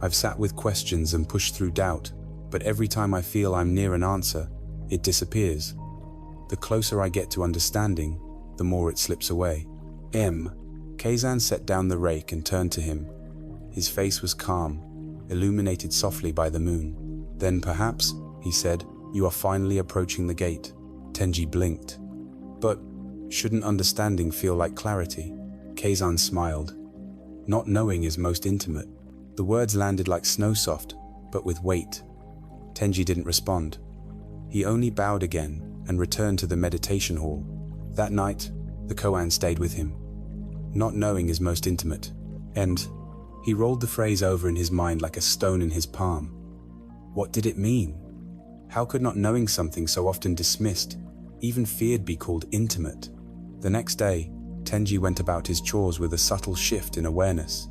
I've sat with questions and pushed through doubt, but every time I feel I'm near an answer, it disappears. The closer I get to understanding, the more it slips away. Kaizen set down the rake and turned to him. His face was calm, illuminated softly by the moon. Then perhaps, he said, you are finally approaching the gate. Tenji blinked. But shouldn't understanding feel like clarity? Kaizen smiled. Not knowing is most intimate. The words landed like snowsoft, but with weight. Tenji didn't respond. He only bowed again and returned to the meditation hall. That night, the koan stayed with him. Not knowing is most intimate. And he rolled the phrase over in his mind like a stone in his palm. What did it mean? How could not knowing something so often dismissed, even feared, be called intimate? The next day, Tenji went about his chores with a subtle shift in awareness.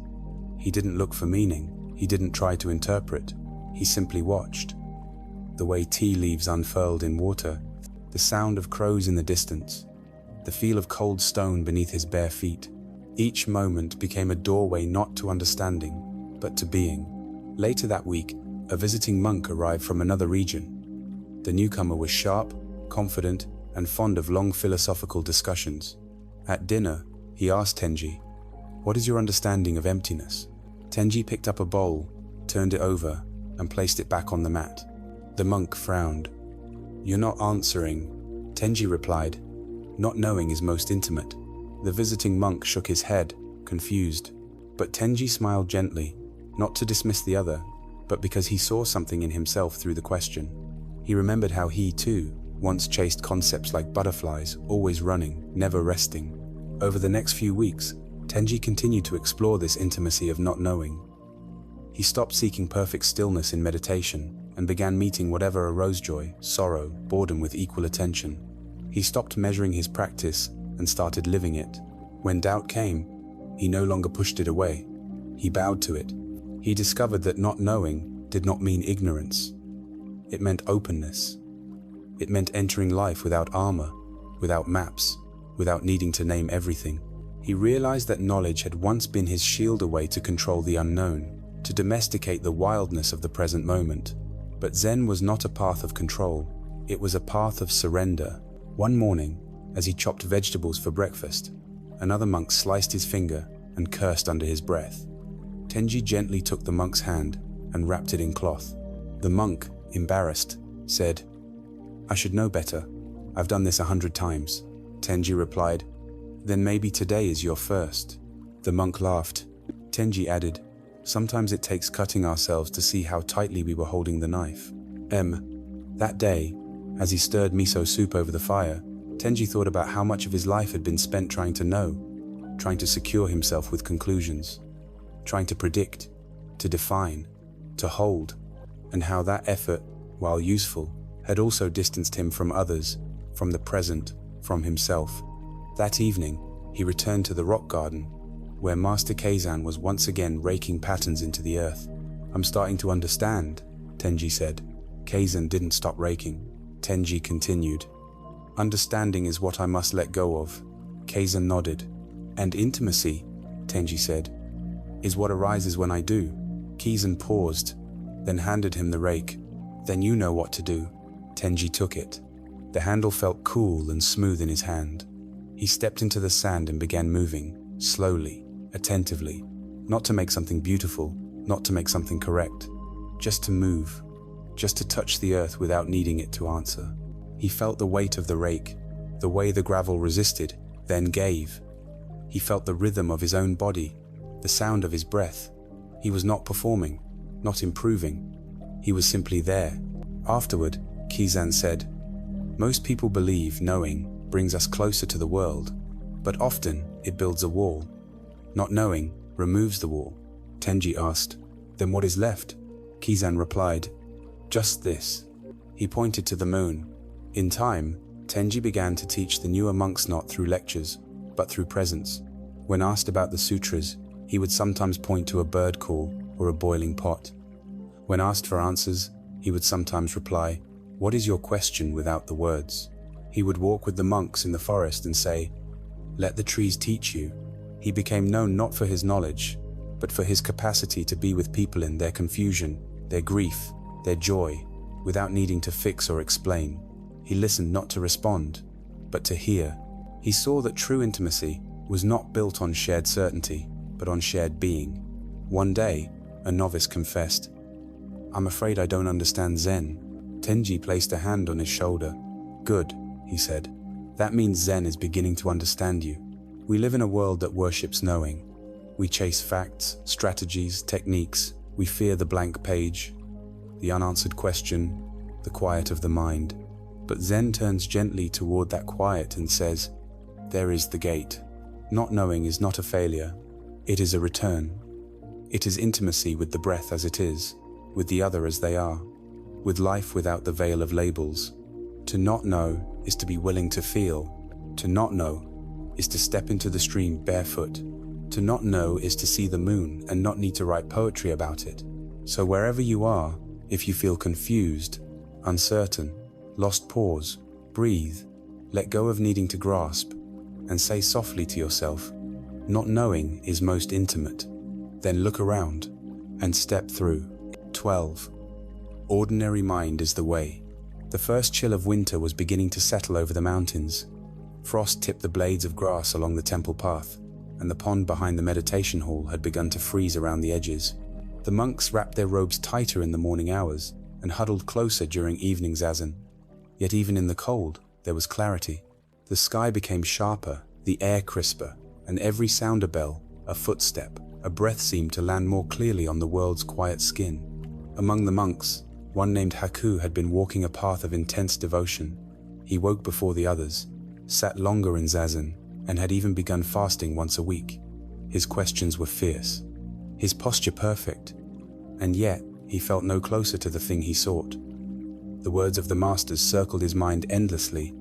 He didn't look for meaning. He didn't try to interpret. He simply watched. The way tea leaves unfurled in water, the sound of crows in the distance, the feel of cold stone beneath his bare feet. Each moment became a doorway not to understanding, but to being. Later that week, a visiting monk arrived from another region. The newcomer was sharp, confident, and fond of long philosophical discussions. At dinner, he asked Tenji, "What is your understanding of emptiness?" Tenji picked up a bowl, turned it over, and placed it back on the mat. The monk frowned. "You're not answering," Tenji replied. "Not knowing is most intimate." The visiting monk shook his head, confused. But Tenji smiled gently, not to dismiss the other, but because he saw something in himself through the question. He remembered how he, too, once chased concepts like butterflies, always running, never resting. Over the next few weeks, Tenji continued to explore this intimacy of not knowing. He stopped seeking perfect stillness in meditation and began meeting whatever arose: joy, sorrow, boredom with equal attention. He stopped measuring his practice and started living it. When doubt came, he no longer pushed it away. He bowed to it. He discovered that not knowing did not mean ignorance. It meant openness. It meant entering life without armor, without maps, without needing to name everything. He realized that knowledge had once been his shield, a way to control the unknown, to domesticate the wildness of the present moment. But Zen was not a path of control. It was a path of surrender. One morning, as he chopped vegetables for breakfast, another monk sliced his finger and cursed under his breath. Tenji gently took the monk's hand and wrapped it in cloth. The monk, embarrassed, said, "I should know better. I've done this 100 times. Tenji replied, "Then maybe today is your first." The monk laughed. Tenji added, "Sometimes it takes cutting ourselves to see how tightly we were holding the knife." That day, as he stirred miso soup over the fire, Tenji thought about how much of his life had been spent trying to know, trying to secure himself with conclusions, trying to predict, to define, to hold, and how that effort, while useful, had also distanced him from others, from the present, from himself. That evening, he returned to the rock garden, where Master Keizan was once again raking patterns into the earth. "I'm starting to understand," Tenji said. Keizan didn't stop raking. Tenji continued. "Understanding is what I must let go of." Keizan nodded. "And intimacy," Tenji said, "is what arises when I do." Keizan paused, then handed him the rake. "Then you know what to do." Tenji took it. The handle felt cool and smooth in his hand. He stepped into the sand and began moving, slowly, attentively, not to make something beautiful, not to make something correct, just to move, just to touch the earth without needing it to answer. He felt the weight of the rake, the way the gravel resisted, then gave. He felt the rhythm of his own body, the sound of his breath. He was not performing, not improving. He was simply there. Afterward, Keizan said, "Most people believe knowing brings us closer to the world, but often it builds a wall. Not knowing removes the wall." Tenji asked, "Then what is left?" Keizan replied, "Just this." He pointed to the moon. In time, Tenji began to teach the newer monks not through lectures, but through presence. When asked about the sutras, he would sometimes point to a bird call or a boiling pot. When asked for answers, he would sometimes reply, "What is your question?" without the words. He would walk with the monks in the forest and say, "Let the trees teach you." He became known not for his knowledge, but for his capacity to be with people in their confusion, their grief, their joy, without needing to fix or explain. He listened not to respond, but to hear. He saw that true intimacy was not built on shared certainty, but on shared being. One day, a novice confessed, "I'm afraid I don't understand Zen." Tenji placed a hand on his shoulder. "Good," he said. "That means Zen is beginning to understand you." We live in a world that worships knowing. We chase facts, strategies, techniques. We fear the blank page, the unanswered question, the quiet of the mind. But Zen turns gently toward that quiet and says, "There is the gate." Not knowing is not a failure. It is a return. It is intimacy with the breath as it is, with the other as they are, with life without the veil of labels. To not know is to be willing to feel. To not know is to step into the stream barefoot. To not know is to see the moon and not need to write poetry about it. So wherever you are, if you feel confused, uncertain, lost, pause, breathe, let go of needing to grasp, and say softly to yourself, "Not knowing is most intimate." Then look around and step through. 12. Ordinary mind is the way. The first chill of winter was beginning to settle over the mountains. Frost tipped the blades of grass along the temple path, and the pond behind the meditation hall had begun to freeze around the edges. The monks wrapped their robes tighter in the morning hours and huddled closer during evening zazen. Yet even in the cold, there was clarity. The sky became sharper, the air crisper, and every sounder bell, a footstep, a breath seemed to land more clearly on the world's quiet skin. Among the monks, one named Haku had been walking a path of intense devotion. He woke before the others, sat longer in zazen, and had even begun fasting once a week. His questions were fierce, his posture perfect, and yet he felt no closer to the thing he sought. The words of the masters circled his mind endlessly.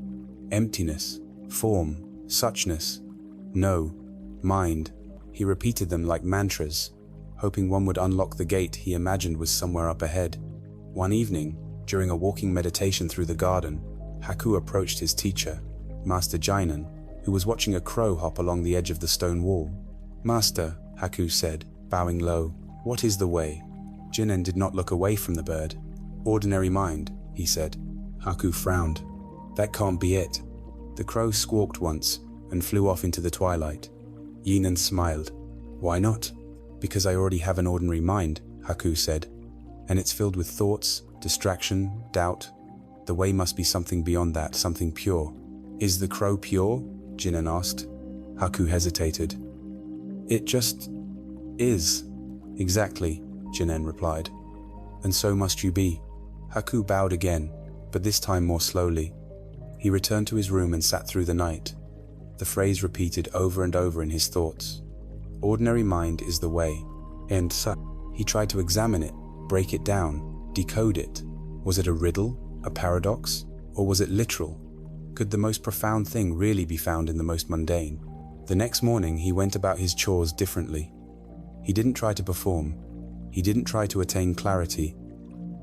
Emptiness, form, suchness, no, mind. He repeated them like mantras, hoping one would unlock the gate he imagined was somewhere up ahead. One evening, during a walking meditation through the garden, Haku approached his teacher, Master Jinan, who was watching a crow hop along the edge of the stone wall. "Master," Haku said, bowing low, "what is the way?" Jinan did not look away from the bird. "Ordinary mind," he said. Haku frowned. "That can't be it." The crow squawked once and flew off into the twilight. Jinan smiled. "Why not?" "Because I already have an ordinary mind," Haku said, "and it's filled with thoughts, distraction, doubt. The way must be something beyond that, something pure." "Is the crow pure?" Jinan asked. Haku hesitated. "It just is." "Exactly," Jinan replied. "And so must you be." Haku bowed again, but this time more slowly. He returned to his room and sat through the night. The phrase repeated over and over in his thoughts. Ordinary mind is the way. And so he tried to examine it, break it down, decode it. Was it a riddle, a paradox, or was it literal? Could the most profound thing really be found in the most mundane? The next morning he went about his chores differently. He didn't try to perform. He didn't try to attain clarity.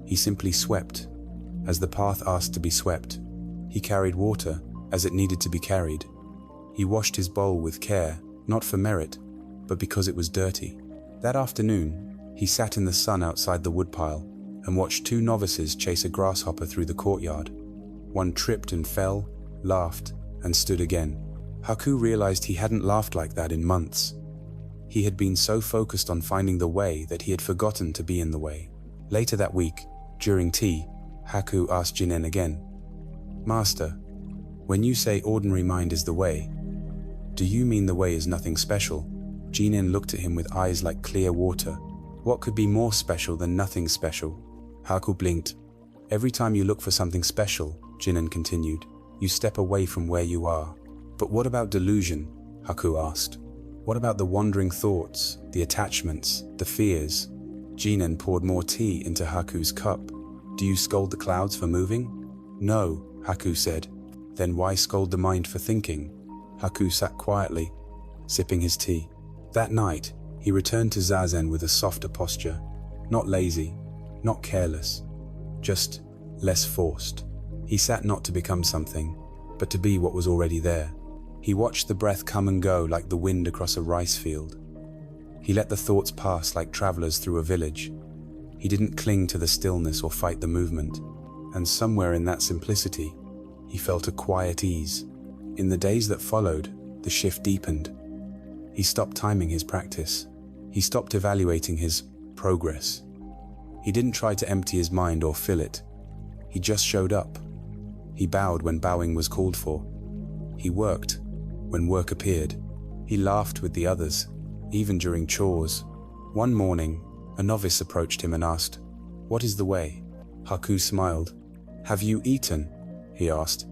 He simply swept, as the path asked to be swept. He carried water as it needed to be carried. He washed his bowl with care, not for merit, but because it was dirty. That afternoon, he sat in the sun outside the woodpile and watched two novices chase a grasshopper through the courtyard. One tripped and fell, laughed, and stood again. Haku realized he hadn't laughed like that in months. He had been so focused on finding the way that he had forgotten to be in the way. Later that week, during tea, Haku asked Jinan again, "Master, when you say ordinary mind is the way, do you mean the way is nothing special?" Jinan looked at him with eyes like clear water. What could be more special than nothing special? Haku blinked. "Every time you look for something special," Jinan continued, "you step away from where you are." "But what about delusion?" Haku asked. "What about the wandering thoughts, the attachments, the fears?" Jinan poured more tea into Haku's cup. "Do you scold the clouds for moving?" "No," Haku said. "Then why scold the mind for thinking?" Haku sat quietly, sipping his tea. That night, he returned to Zazen with a softer posture. Not lazy, not careless, just less forced. He sat not to become something, but to be what was already there. He watched the breath come and go like the wind across a rice field. He let the thoughts pass like travelers through a village. He didn't cling to the stillness or fight the movement. And somewhere in that simplicity, he felt a quiet ease. In the days that followed, the shift deepened. He stopped timing his practice. He stopped evaluating his progress. He didn't try to empty his mind or fill it. He just showed up. He bowed when bowing was called for. He worked when work appeared. He laughed with the others, even during chores. One morning, a novice approached him and asked, "What is the way?" Haku smiled. "Have you eaten?" he asked.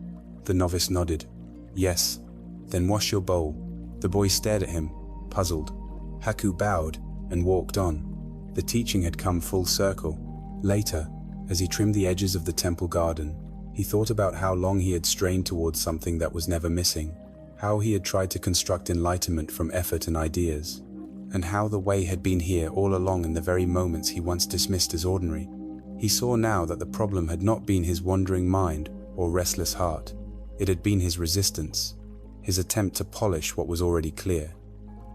The novice nodded. "Yes." "Then wash your bowl." The boy stared at him, puzzled. Haku bowed and walked on. The teaching had come full circle. Later, as he trimmed the edges of the temple garden, he thought about how long he had strained towards something that was never missing, how he had tried to construct enlightenment from effort and ideas, and how the way had been here all along in the very moments he once dismissed as ordinary. He saw now that the problem had not been his wandering mind or restless heart. It had been his resistance, his attempt to polish what was already clear.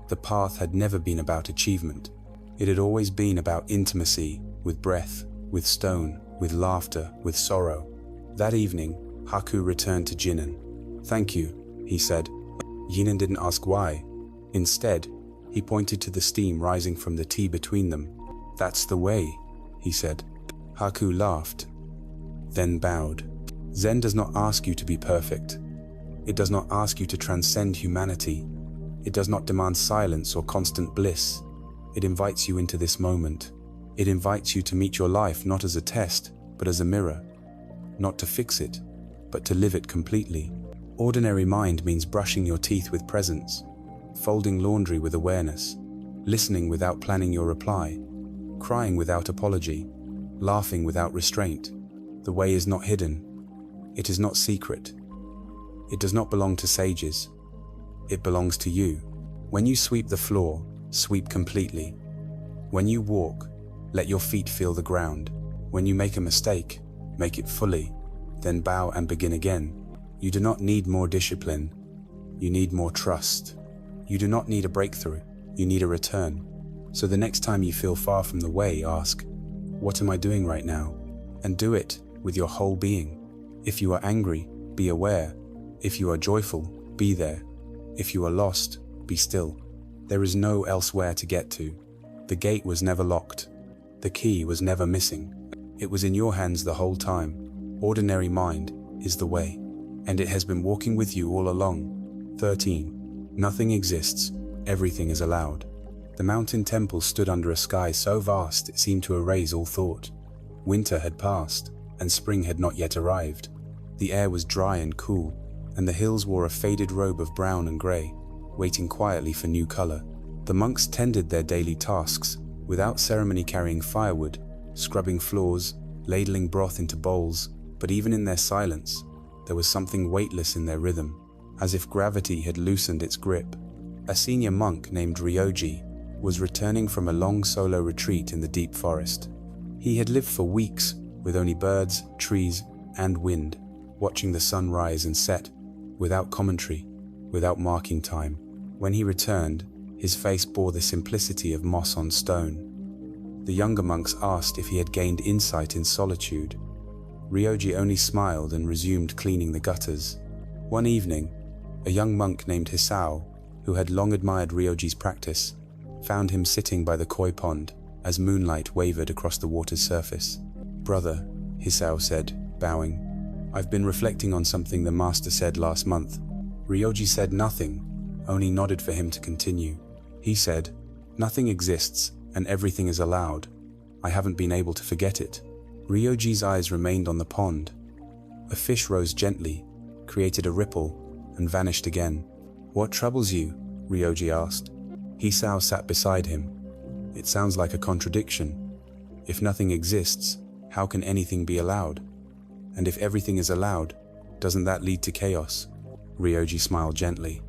The path had never been about achievement. It had always been about intimacy, with breath, with stone, with laughter, with sorrow. That evening, Haku returned to Jinan. "Thank you," he said. Jinan didn't ask why. Instead, he pointed to the steam rising from the tea between them. "That's the way," he said. Haku laughed, then bowed. Zen does not ask you to be perfect. It does not ask you to transcend humanity. It does not demand silence or constant bliss. It invites you into this moment. It invites you to meet your life not as a test, but as a mirror. Not to fix it, but to live it completely. Ordinary mind means brushing your teeth with presence, folding laundry with awareness, listening without planning your reply, crying without apology, laughing without restraint. The way is not hidden. It is not secret. It does not belong to sages. It belongs to you. When you sweep the floor, sweep completely. When you walk, let your feet feel the ground. When you make a mistake, make it fully, then bow and begin again. You do not need more discipline. You need more trust. You do not need a breakthrough. You need a return. So the next time you feel far from the way, ask, what am I doing right now? And do it with your whole being. If you are angry, be aware. If you are joyful, be there. If you are lost, be still. There is no elsewhere to get to. The gate was never locked. The key was never missing. It was in your hands the whole time. Ordinary mind is the way, and it has been walking with you all along. 13. Nothing exists. Everything is allowed. The mountain temple stood under a sky so vast it seemed to erase all thought. Winter had passed, and spring had not yet arrived. The air was dry and cool, and the hills wore a faded robe of brown and grey, waiting quietly for new colour. The monks tended their daily tasks, without ceremony, carrying firewood, scrubbing floors, ladling broth into bowls, but even in their silence, there was something weightless in their rhythm, as if gravity had loosened its grip. A senior monk named Ryoji was returning from a long solo retreat in the deep forest. He had lived for weeks with only birds, trees, and wind, watching the sun rise and set, without commentary, without marking time. When he returned, his face bore the simplicity of moss on stone. The younger monks asked if he had gained insight in solitude. Ryoji only smiled and resumed cleaning the gutters. One evening, a young monk named Hisao, who had long admired Ryoji's practice, found him sitting by the koi pond as moonlight wavered across the water's surface. "Brother," Hisao said, bowing, "I've been reflecting on something the master said last month." Ryoji said nothing, only nodded for him to continue. He said, "Nothing exists and everything is allowed. I haven't been able to forget it." Ryoji's eyes remained on the pond. A fish rose gently, created a ripple, and vanished again. "What troubles you?" Ryoji asked. Hisao sat beside him. "It sounds like a contradiction. If nothing exists, how can anything be allowed? And if everything is allowed, doesn't that lead to chaos?" Ryoji smiled gently.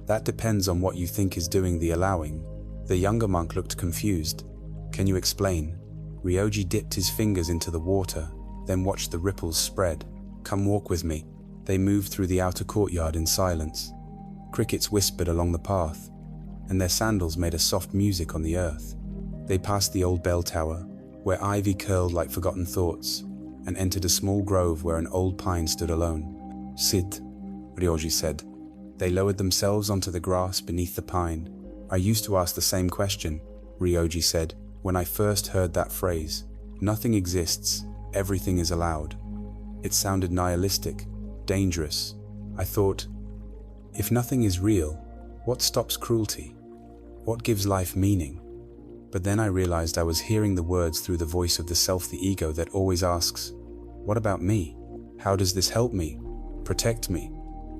"That depends on what you think is doing the allowing." The younger monk looked confused. "Can you explain?" Ryoji dipped his fingers into the water, then watched the ripples spread. "Come walk with me." They moved through the outer courtyard in silence. Crickets whispered along the path, and their sandals made a soft music on the earth. They passed the old bell tower, where ivy curled like forgotten thoughts, and entered a small grove where an old pine stood alone. "Sit," Ryoji said. They lowered themselves onto the grass beneath the pine. "I used to ask the same question," Ryoji said, "when I first heard that phrase. Nothing exists, everything is allowed. It sounded nihilistic, dangerous. I thought, if nothing is real, what stops cruelty? What gives life meaning? But then I realized I was hearing the words through the voice of the self, the ego that always asks, what about me? How does this help me? Protect me?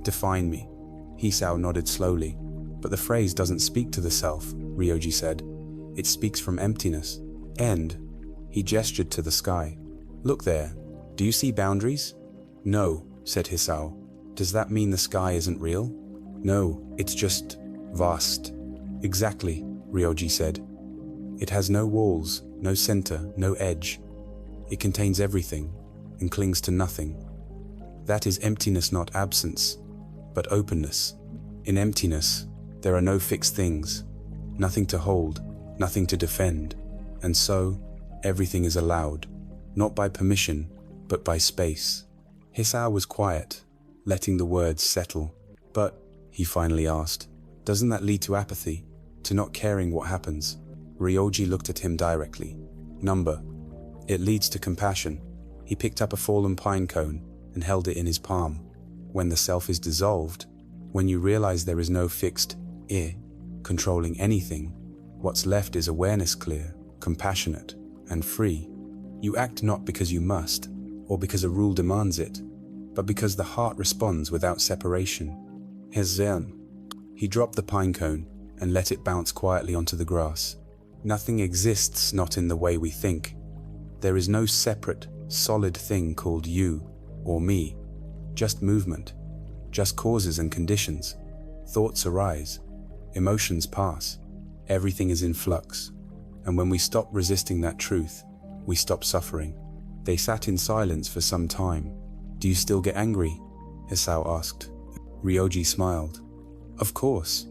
Define me?" Hisao nodded slowly. "But the phrase doesn't speak to the self," Ryoji said. "It speaks from emptiness." And he gestured to the sky. "Look there. Do you see boundaries?" "No," said Hisao. "Does that mean the sky isn't real?" "No, it's just vast." "Exactly," Ryoji said. "It has no walls, no center, no edge. It contains everything and clings to nothing. That is emptiness, not absence, but openness. In emptiness, there are no fixed things, nothing to hold, nothing to defend, and so everything is allowed, not by permission, but by space." Hisao was quiet, letting the words settle. "But," he finally asked, "doesn't that lead to apathy, to not caring what happens?" Ryoji looked at him directly. "Number. It leads to compassion." He picked up a fallen pine cone and held it in his palm. When the self is dissolved, when you realize there is no fixed I controlling anything, what's left is awareness, clear, compassionate, and free. You act not because you must, or because a rule demands it, but because the heart responds without separation. Zen. He dropped the pine cone and let it bounce quietly onto the grass. "Nothing exists not in the way we think. There is no separate, solid thing called you or me, just movement, just causes and conditions. Thoughts arise, emotions pass, everything is in flux. And when we stop resisting that truth, we stop suffering. They sat in silence for some time. Do you still get angry? Hisao asked. Ryoji smiled. Of course,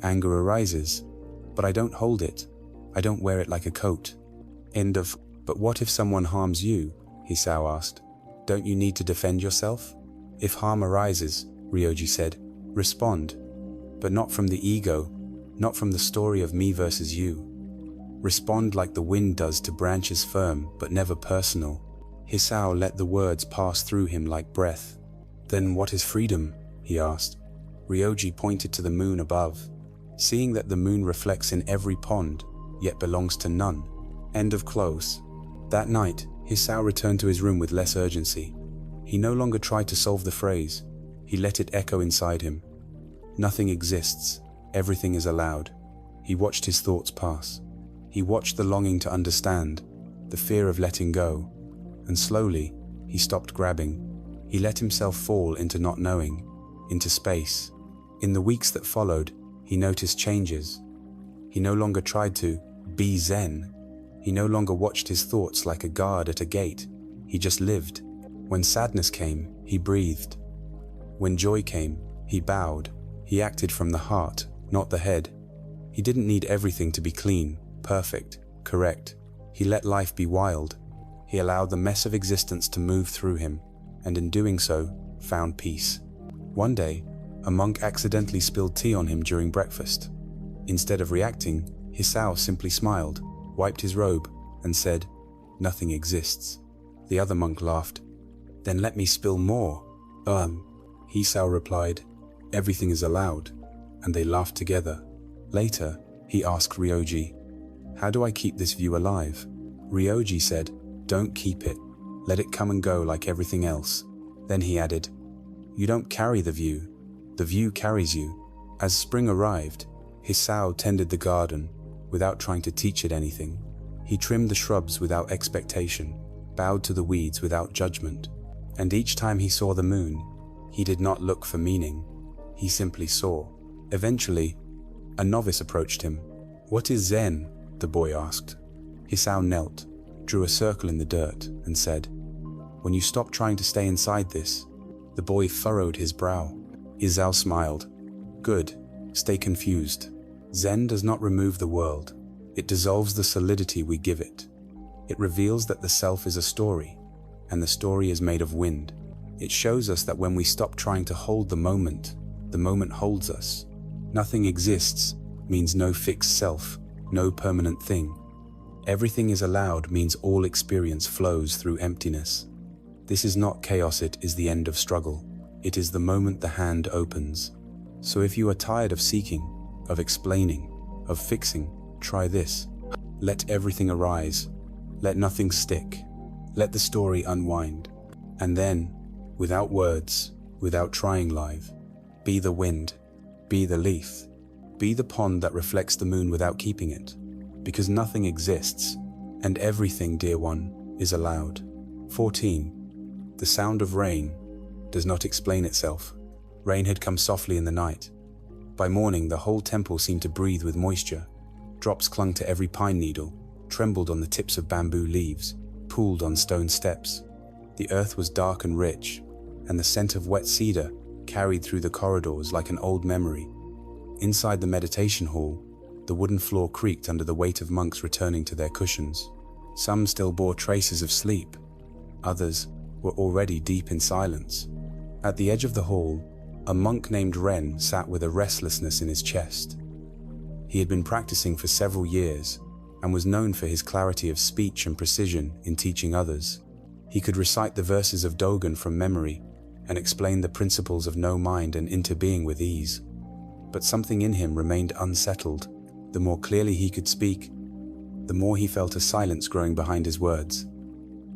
anger arises, but I don't hold it. I don't wear it like a coat. But what if someone harms you? Hisao asked. Don't you need to defend yourself? If harm arises, Ryoji said, respond. But not from the ego, not from the story of me versus you. Respond like the wind does to branches firm but never personal. Hisao let the words pass through him like breath. Then what is freedom? He asked. Ryoji pointed to the moon above, seeing that the moon reflects in every pond, yet belongs to none. End of close. That night, Hisao returned to his room with less urgency. He no longer tried to solve the phrase. He let it echo inside him. Nothing exists. Everything is allowed. He watched his thoughts pass. He watched the longing to understand, the fear of letting go, and slowly, he stopped grabbing. He let himself fall into not knowing, into space. In the weeks that followed, he noticed changes. He no longer tried to be Zen. He no longer watched his thoughts like a guard at a gate. He just lived. When sadness came, he breathed. When joy came, he bowed. He acted from the heart, not the head. He didn't need everything to be clean, perfect, correct. He let life be wild. He allowed the mess of existence to move through him, and in doing so, found peace. One day, a monk accidentally spilled tea on him during breakfast. Instead of reacting, Hisao simply smiled, wiped his robe, and said, "Nothing exists." The other monk laughed. "Then let me spill more." Hisao replied, "Everything is allowed," and they laughed together. Later, he asked Ryoji, "How do I keep this view alive?" Ryoji said, "Don't keep it. Let it come and go like everything else." Then he added, "You don't carry the view carries you." As spring arrived, Hisao tended the garden without trying to teach it anything. He trimmed the shrubs without expectation, bowed to the weeds without judgment. And each time he saw the moon, he did not look for meaning. He simply saw. Eventually, a novice approached him. "What is Zen?" the boy asked. Hisao knelt, drew a circle in the dirt, and said, "When you stop trying to stay inside this." The boy furrowed his brow. Hisao smiled. "Good, stay confused. Zen does not remove the world. It dissolves the solidity we give it. It reveals that the self is a story, and the story is made of wind. It shows us that when we stop trying to hold the moment holds us. Nothing exists means no fixed self, no permanent thing. Everything is allowed means all experience flows through emptiness. This is not chaos, it is the end of struggle. It is the moment the hand opens. So if you are tired of seeking, of explaining, of fixing, try this. Let everything arise. Let nothing stick. Let the story unwind. And then, without words, without trying live, be the wind, be the leaf, be the pond that reflects the moon without keeping it. Because nothing exists, and everything, dear one, is allowed. 14. The sound of rain does not explain itself. Rain had come softly in the night. By morning, the whole temple seemed to breathe with moisture. Drops clung to every pine needle, trembled on the tips of bamboo leaves, pooled on stone steps. The earth was dark and rich, and the scent of wet cedar carried through the corridors like an old memory. Inside the meditation hall, the wooden floor creaked under the weight of monks returning to their cushions. Some still bore traces of sleep. Others were already deep in silence. At the edge of the hall, a monk named Ren sat with a restlessness in his chest. He had been practicing for several years and was known for his clarity of speech and precision in teaching others. He could recite the verses of Dogen from memory and explain the principles of no mind and interbeing with ease. But something in him remained unsettled. The more clearly he could speak, the more he felt a silence growing behind his words,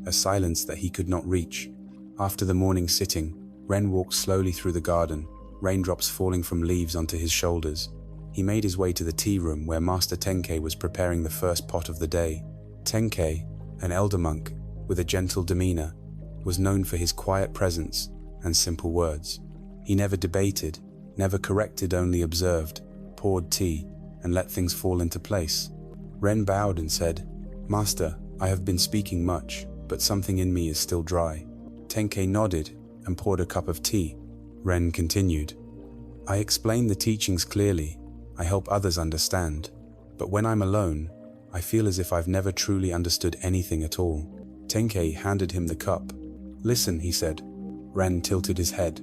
a silence that he could not reach. After the morning sitting, Ren walked slowly through the garden, raindrops falling from leaves onto his shoulders. He made his way to the tea room where Master Tenkei was preparing the first pot of the day. Tenkei, an elder monk, with a gentle demeanor, was known for his quiet presence and simple words. He never debated, never corrected, only observed, poured tea, and let things fall into place. Ren bowed and said, "Master, I have been speaking much, but something in me is still dry." Tenkei nodded and poured a cup of tea. Ren continued, "I explain the teachings clearly, I help others understand, but when I'm alone, I feel as if I've never truly understood anything at all." Tenkei handed him the cup. "Listen," he said. Ren tilted his head.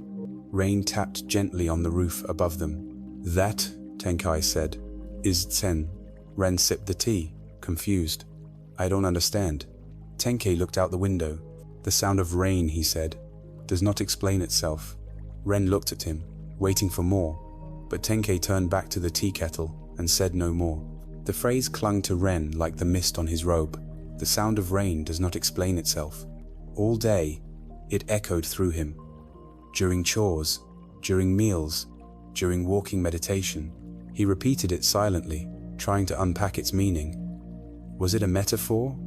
Rain tapped gently on the roof above them. "That," Tenkei said, "is Zen." Ren sipped the tea, confused. "I don't understand." Tenkei looked out the window. "The sound of rain," he said, "does not explain itself." Ren looked at him, waiting for more, but Tenkei turned back to the tea kettle and said no more. The phrase clung to Ren like the mist on his robe. The sound of rain does not explain itself. All day, it echoed through him. During chores, during meals, during walking meditation, he repeated it silently, trying to unpack its meaning. Was it a metaphor?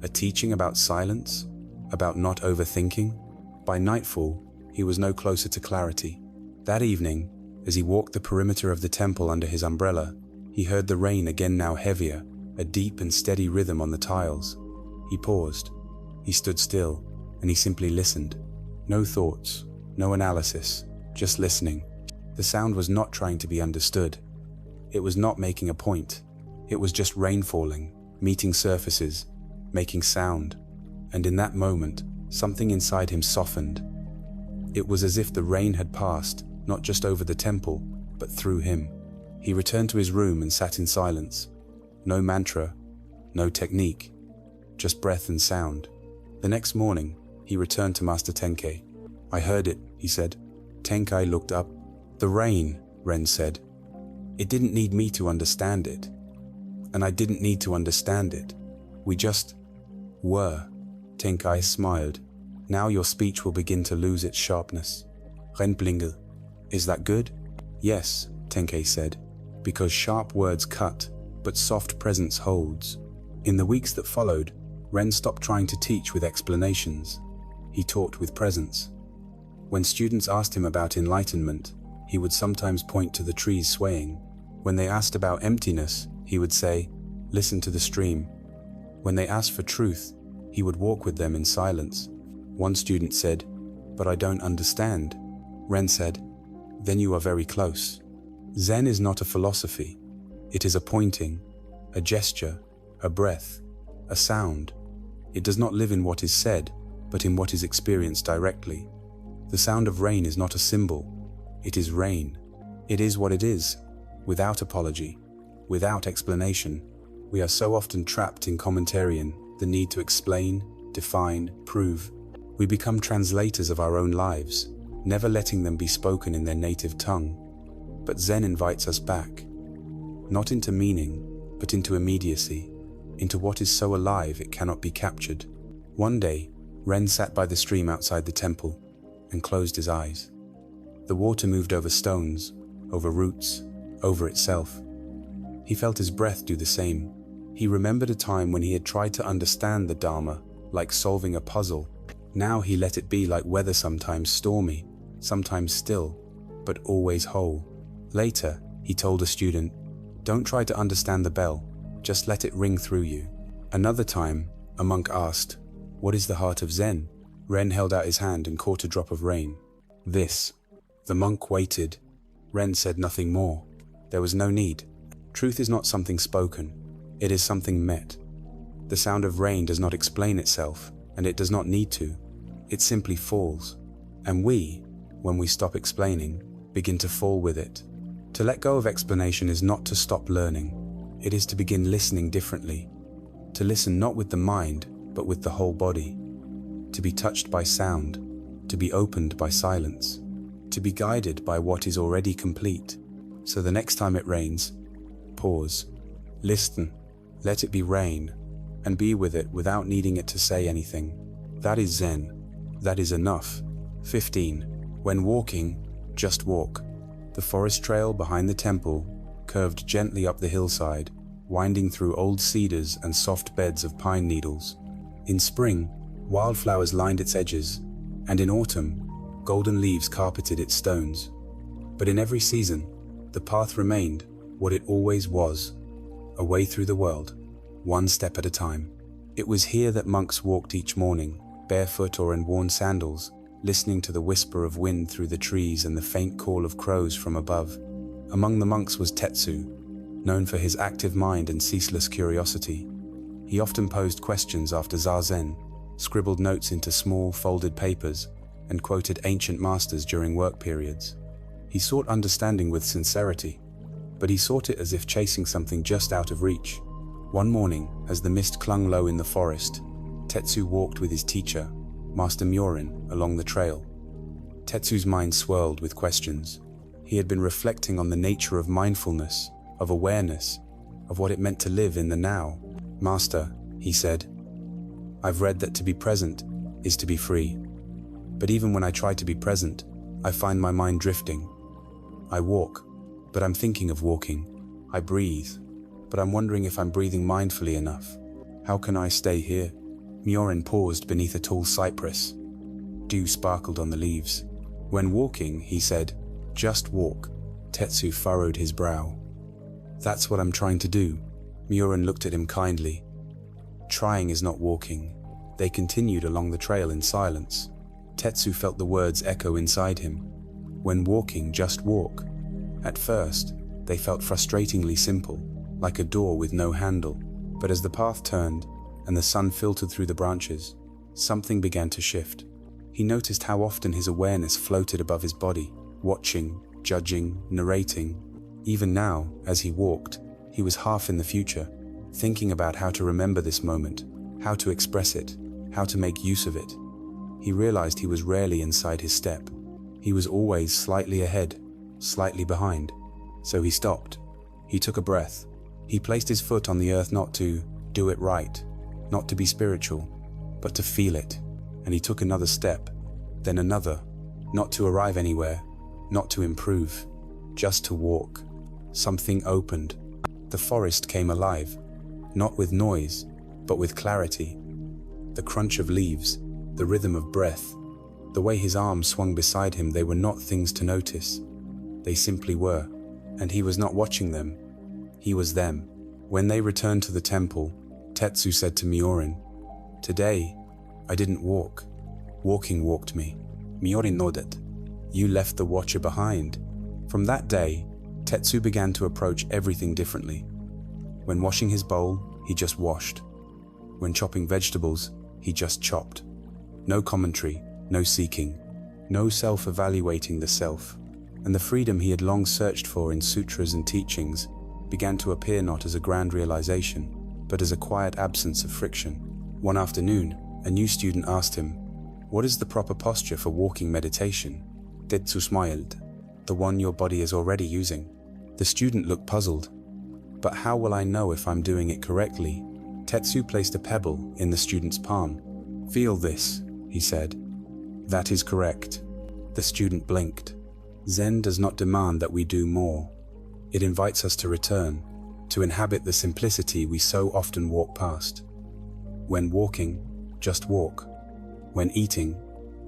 A teaching about silence? About not overthinking? By nightfall, he was no closer to clarity. That evening, as he walked the perimeter of the temple under his umbrella, he heard the rain again, now heavier, a deep and steady rhythm on the tiles. He paused. He stood still, and he simply listened. No thoughts, no analysis, just listening. The sound was not trying to be understood. It was not making a point. It was just rain falling, meeting surfaces, making sound. And in that moment, something inside him softened. It was as if the rain had passed, not just over the temple, but through him. He returned to his room and sat in silence. No mantra, no technique, just breath and sound. The next morning, he returned to Master Tenkei. "I heard it," he said. Tenkei looked up. "The rain," Ren said. "It didn't need me to understand it. And I didn't need to understand it. We just were." Tenkei smiled. "Now your speech will begin to lose its sharpness." Ren blingered. "Is that good?" "Yes," Tenkei said, "because sharp words cut, but soft presence holds." In the weeks that followed, Ren stopped trying to teach with explanations. He taught with presence. When students asked him about enlightenment, he would sometimes point to the trees swaying. When they asked about emptiness, he would say, "Listen to the stream." When they asked for truth, he would walk with them in silence. One student said, "But I don't understand." Ren said, "Then you are very close." Zen is not a philosophy. It is a pointing, a gesture, a breath, a sound. It does not live in what is said, but in what is experienced directly. The sound of rain is not a symbol. It is rain. It is what it is, without apology, without explanation. We are so often trapped in commentarian, the need to explain, define, prove. We become translators of our own lives, never letting them be spoken in their native tongue. But Zen invites us back, not into meaning, but into immediacy, into what is so alive it cannot be captured. One day, Ren sat by the stream outside the temple and closed his eyes. The water moved over stones, over roots, over itself. He felt his breath do the same. He remembered a time when he had tried to understand the Dharma, like solving a puzzle. Now he let it be like weather, sometimes stormy, sometimes still, but always whole. Later, he told a student, "Don't try to understand the bell, just let it ring through you." Another time, a monk asked, "What is the heart of Zen?" Ren held out his hand and caught a drop of rain. "This." The monk waited. Ren said nothing more. There was no need. Truth is not something spoken. It is something met. The sound of rain does not explain itself, and it does not need to. It simply falls. And we, when we stop explaining, begin to fall with it. To let go of explanation is not to stop learning. It is to begin listening differently. To listen not with the mind, but with the whole body. To be touched by sound. To be opened by silence. To be guided by what is already complete. So the next time it rains, pause. Listen. Let it be rain. And be with it without needing it to say anything. That is Zen. That is enough. 15. When walking, just walk. The forest trail behind the temple curved gently up the hillside, winding through old cedars and soft beds of pine needles. In spring, Wildflowers lined its edges, and in autumn, golden leaves carpeted its stones. But in every season, the path remained what it always was, a way through the world, one step at a time. It was here that monks walked each morning, barefoot or in worn sandals, listening to the whisper of wind through the trees and the faint call of crows from above. Among the monks was Tetsu, known for his active mind and ceaseless curiosity. He often posed questions after zazen, scribbled notes into small, folded papers, and quoted ancient masters during work periods. He sought understanding with sincerity, but he sought it as if chasing something just out of reach. One morning, as the mist clung low in the forest, Tetsu walked with his teacher, Master Myorin, along the trail. Tetsu's mind swirled with questions. He had been reflecting on the nature of mindfulness, of awareness, of what it meant to live in the now. "Master," he said, "I've read that to be present is to be free. But even when I try to be present, I find my mind drifting. I walk, but I'm thinking of walking. I breathe, but I'm wondering if I'm breathing mindfully enough. How can I stay here?" Myorin paused beneath a tall cypress. Dew sparkled on the leaves. "When walking," he said, "just walk." Tetsu furrowed his brow. "That's what I'm trying to do." Myorin looked at him kindly. "Trying is not walking." They continued along the trail in silence. Tetsu felt the words echo inside him. "When walking, just walk." At first, they felt frustratingly simple, like a door with no handle. But as the path turned and the sun filtered through the branches, something began to shift. He noticed how often his awareness floated above his body, watching, judging, narrating. Even now, as he walked, he was half in the future, thinking about how to remember this moment, how to express it, how to make use of it. He realized he was rarely inside his step. He was always slightly ahead, slightly behind. So he stopped. He took a breath. He placed his foot on the earth not to do it right, not to be spiritual, but to feel it. And he took another step, then another, not to arrive anywhere, not to improve, just to walk. Something opened. The forest came alive, not with noise, but with clarity. The crunch of leaves, the rhythm of breath, the way his arms swung beside him, they were not things to notice. They simply were, and he was not watching them. He was them. When they returned to the temple, Tetsu said to Myorin, "Today, I didn't walk. Walking walked me." Myorin nodded. "You left the watcher behind." From that day, Tetsu began to approach everything differently. When washing his bowl, he just washed. When chopping vegetables, he just chopped. No commentary, no seeking, no self-evaluating the self. And the freedom he had long searched for in sutras and teachings began to appear not as a grand realization, but as a quiet absence of friction. One afternoon, a new student asked him, "What is the proper posture for walking meditation?" Tetsu smiled. "The one your body is already using." The student looked puzzled. "But how will I know if I'm doing it correctly?" Tetsu placed a pebble in the student's palm. "Feel this," he said. "That is correct." The student blinked. Zen does not demand that we do more. It invites us to return, to inhabit the simplicity we so often walk past. When walking, just walk. When eating,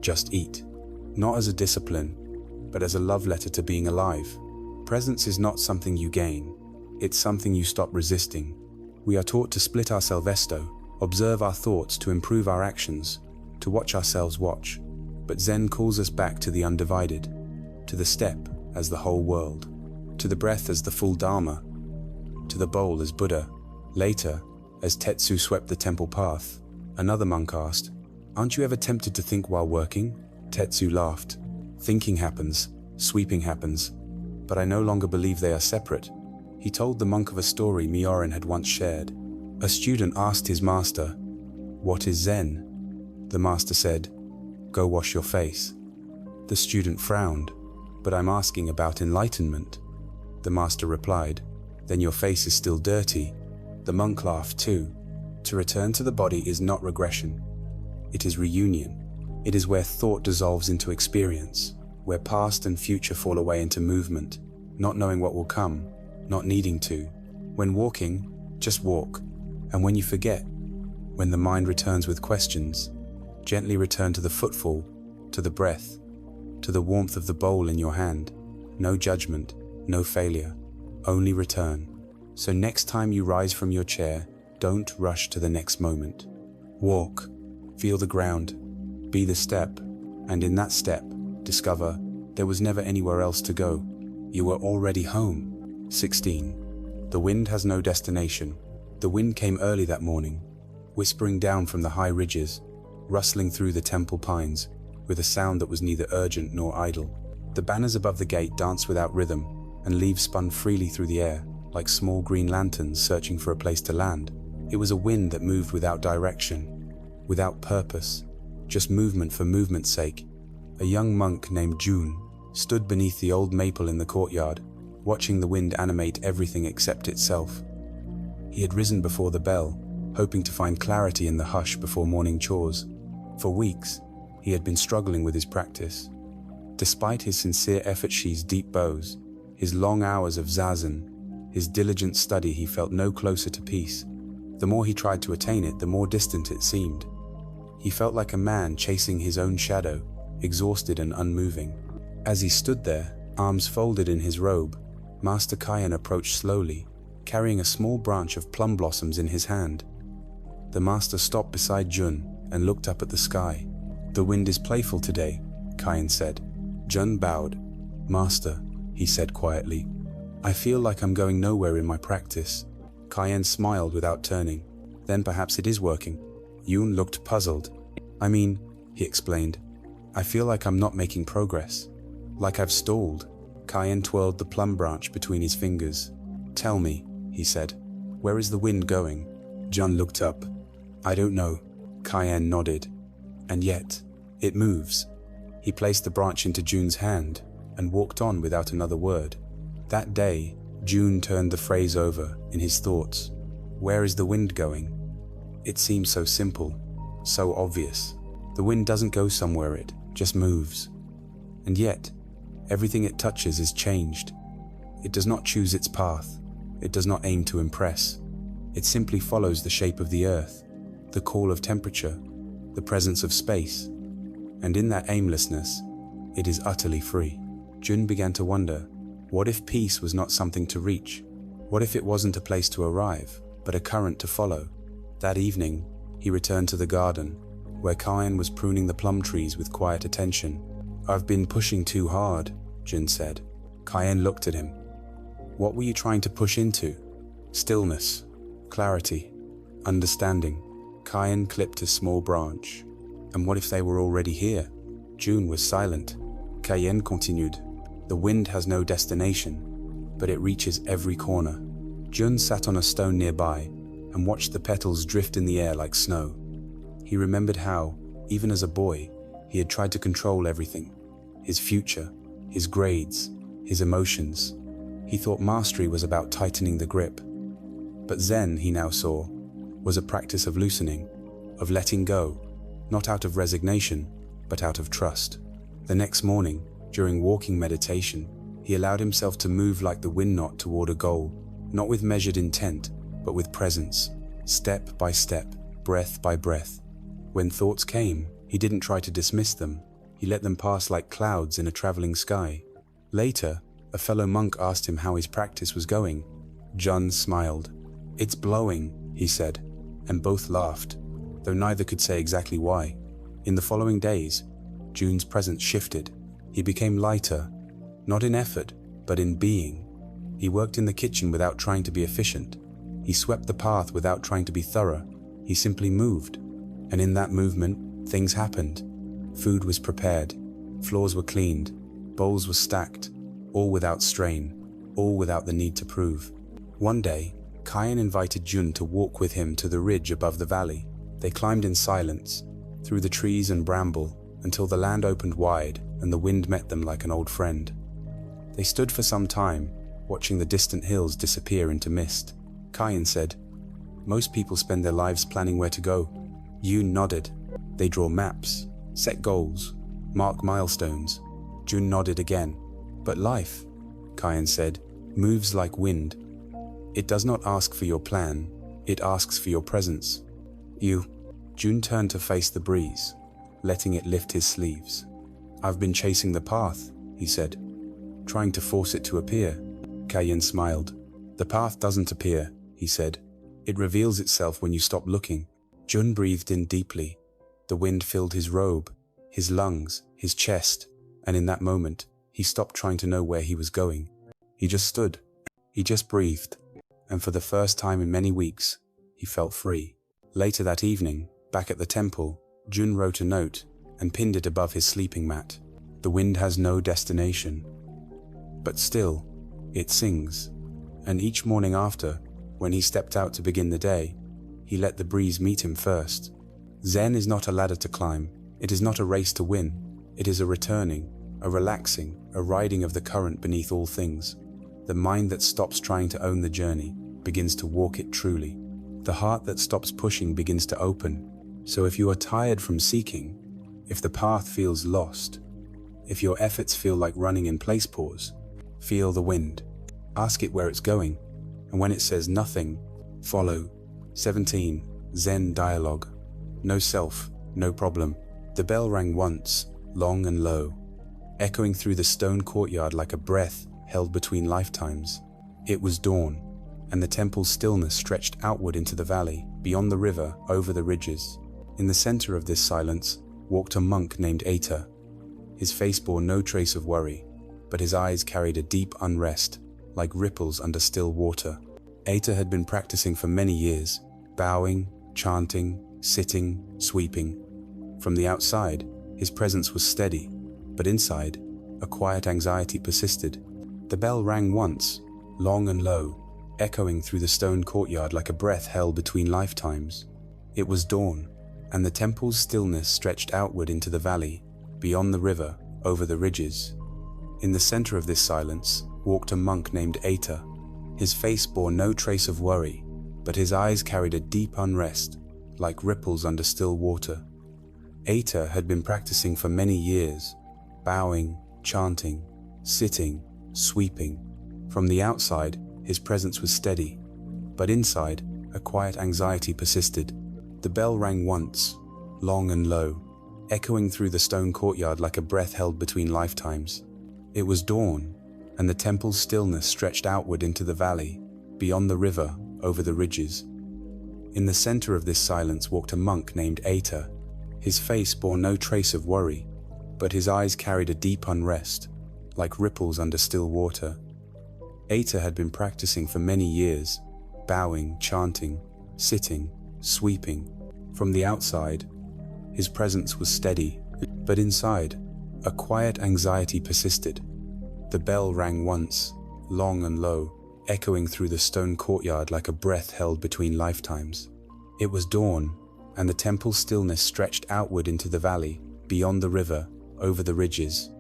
just eat. Not as a discipline, but as a love letter to being alive. Presence is not something you gain. It's something you stop resisting. We are taught to split our selvesto, observe our thoughts to improve our actions, to watch ourselves watch. But Zen calls us back to the undivided, to the step as the whole world, to the breath as the full Dharma, to the bowl as Buddha. Later, as Tetsu swept the temple path, another monk asked, "Aren't you ever tempted to think while working?" Tetsu laughed. "Thinking happens, sweeping happens, but I no longer believe they are separate." He told the monk of a story Myorin had once shared. A student asked his master, "What is Zen?" The master said, "Go wash your face." The student frowned. "But I'm asking about enlightenment." The master replied, "Then your face is still dirty." The monk laughed too. To return to the body is not regression. It is reunion. It is where thought dissolves into experience, where past and future fall away into movement, not knowing what will come, not needing to. When walking, just walk. And when you forget, when the mind returns with questions, Gently return to the footfall, to the breath, to the warmth of the bowl in your hand. No judgment, no failure, only return. So next time you rise from your chair, don't rush to the next moment. Walk, feel the ground, be the step, and in that step, discover there was never anywhere else to go. You were already home. 16. The wind has no destination. The wind came early that morning, whispering down from the high ridges, rustling through the temple pines, with a sound that was neither urgent nor idle. The banners above the gate danced without rhythm, and leaves spun freely through the air, like small green lanterns searching for a place to land. It was a wind that moved without direction, without purpose, just movement for movement's sake. A young monk named June stood beneath the old maple in the courtyard, watching the wind animate everything except itself. He had risen before the bell, hoping to find clarity in the hush before morning chores. For weeks, he had been struggling with his practice. Despite his sincere efforts, deep bows, his long hours of zazen, his diligent study, he felt no closer to peace. The more he tried to attain it, the more distant it seemed. He felt like a man chasing his own shadow, exhausted and unmoving. As he stood there, arms folded in his robe, Master Kayan approached slowly, carrying a small branch of plum blossoms in his hand. The master stopped beside Jun and looked up at the sky. "The wind is playful today," Kayan said. Jun bowed. "Master," he said quietly, "I feel like I'm going nowhere in my practice." Kayan smiled without turning. "Then perhaps it is working." Yun looked puzzled. "I mean," he explained, "I feel like I'm not making progress. Like I've stalled." Kayan twirled the plum branch between his fingers. "Tell me," he said, "where is the wind going?" Jun looked up. "I don't know." Kayan nodded. "And yet, it moves." He placed the branch into Jun's hand and walked on without another word. That day, Jun turned the phrase over in his thoughts. Where is the wind going? It seems so simple, so obvious. The wind doesn't go somewhere, it just moves. And yet, everything it touches is changed. It does not choose its path. It does not aim to impress. It simply follows the shape of the earth, the call of temperature, the presence of space. And in that aimlessness, it is utterly free. Jun began to wonder, what if peace was not something to reach? What if it wasn't a place to arrive, but a current to follow? That evening, he returned to the garden, where Kayan was pruning the plum trees with quiet attention. "I've been pushing too hard," Jun said. Kayan looked at him. "What were you trying to push into?" "Stillness, clarity, understanding." Kayan clipped a small branch. "And what if they were already here?" Jun was silent. Kayan continued, "The wind has no destination, but it reaches every corner." Jun sat on a stone nearby and watched the petals drift in the air like snow. He remembered how, even as a boy, he had tried to control everything. His future, his grades, his emotions. He thought mastery was about tightening the grip. But Zen, he now saw, was a practice of loosening, of letting go, not out of resignation, but out of trust. The next morning, during walking meditation, he allowed himself to move like the wind knot toward a goal, not with measured intent, but with presence, step by step, breath by breath. When thoughts came, he didn't try to dismiss them. He let them pass like clouds in a traveling sky. Later, a fellow monk asked him how his practice was going. Jun smiled. "It's blowing," he said, and both laughed, though neither could say exactly why. In the following days, Jun's presence shifted. He became lighter, not in effort, but in being. He worked in the kitchen without trying to be efficient. He swept the path without trying to be thorough. He simply moved. And in that movement, things happened. Food was prepared, floors were cleaned, bowls were stacked, all without strain, all without the need to prove. One day, Kayan invited Jun to walk with him to the ridge above the valley. They climbed in silence, through the trees and bramble, until the land opened wide and the wind met them like an old friend. They stood for some time, watching the distant hills disappear into mist. Kayan said, "Most people spend their lives planning where to go." Jun nodded. "They draw maps, set goals, mark milestones." Jun nodded again. "But life," Kayan said, "moves like wind. It does not ask for your plan, it asks for your presence." Jun turned to face the breeze. letting it lift his sleeves. "I've been chasing the path," he said, trying to force it to appear. Kayan smiled. "The path doesn't appear," he said. "It reveals itself when you stop looking." Jun breathed in deeply. The wind filled his robe, his lungs, his chest, and in that moment, he stopped trying to know where he was going. He just stood. He just breathed. And for the first time in many weeks, he felt free. Later that evening, back at the temple, Jun wrote a note and pinned it above his sleeping mat. "The wind has no destination, but still, it sings." And each morning after, when he stepped out to begin the day, he let the breeze meet him first. Zen is not a ladder to climb. It is not a race to win. It is a returning, a relaxing, a riding of the current beneath all things. The mind that stops trying to own the journey begins to walk it truly. The heart that stops pushing begins to open. So if you are tired from seeking, if the path feels lost, if your efforts feel like running in place, pause. Feel the wind. Ask it where it's going. And when it says nothing, follow. 17. Zen dialogue. No self, no problem. The bell rang once, long and low, echoing through the stone courtyard like a breath held between lifetimes. It was dawn, and the temple's stillness stretched outward into the valley, beyond the river, over the ridges. In the center of this silence walked a monk named Aita. His face bore no trace of worry, but his eyes carried a deep unrest, like ripples under still water. Aita had been practicing for many years, bowing, chanting, sitting, sweeping. From the outside, his presence was steady, but inside, a quiet anxiety persisted. The bell rang once, long and low, echoing through the stone courtyard like a breath held between lifetimes. It was dawn, and the temple's stillness stretched outward into the valley, beyond the river, over the ridges. In the center of this silence walked a monk named Aita. His face bore no trace of worry, but his eyes carried a deep unrest, like ripples under still water. Aita had been practicing for many years, bowing, chanting, sitting, sweeping. From the outside, his presence was steady, but inside, a quiet anxiety persisted. The bell rang once, long and low, echoing through the stone courtyard like a breath held between lifetimes. It was dawn, and the temple's stillness stretched outward into the valley, beyond the river, over the ridges. In the center of this silence walked a monk named Aita. His face bore no trace of worry, but his eyes carried a deep unrest, like ripples under still water. Aita had been practicing for many years, bowing, chanting, sitting, sweeping. From the outside, his presence was steady, but inside, a quiet anxiety persisted. The bell rang once, long and low, echoing through the stone courtyard like a breath held between lifetimes. It was dawn, and the temple's stillness stretched outward into the valley, beyond the river, over the ridges.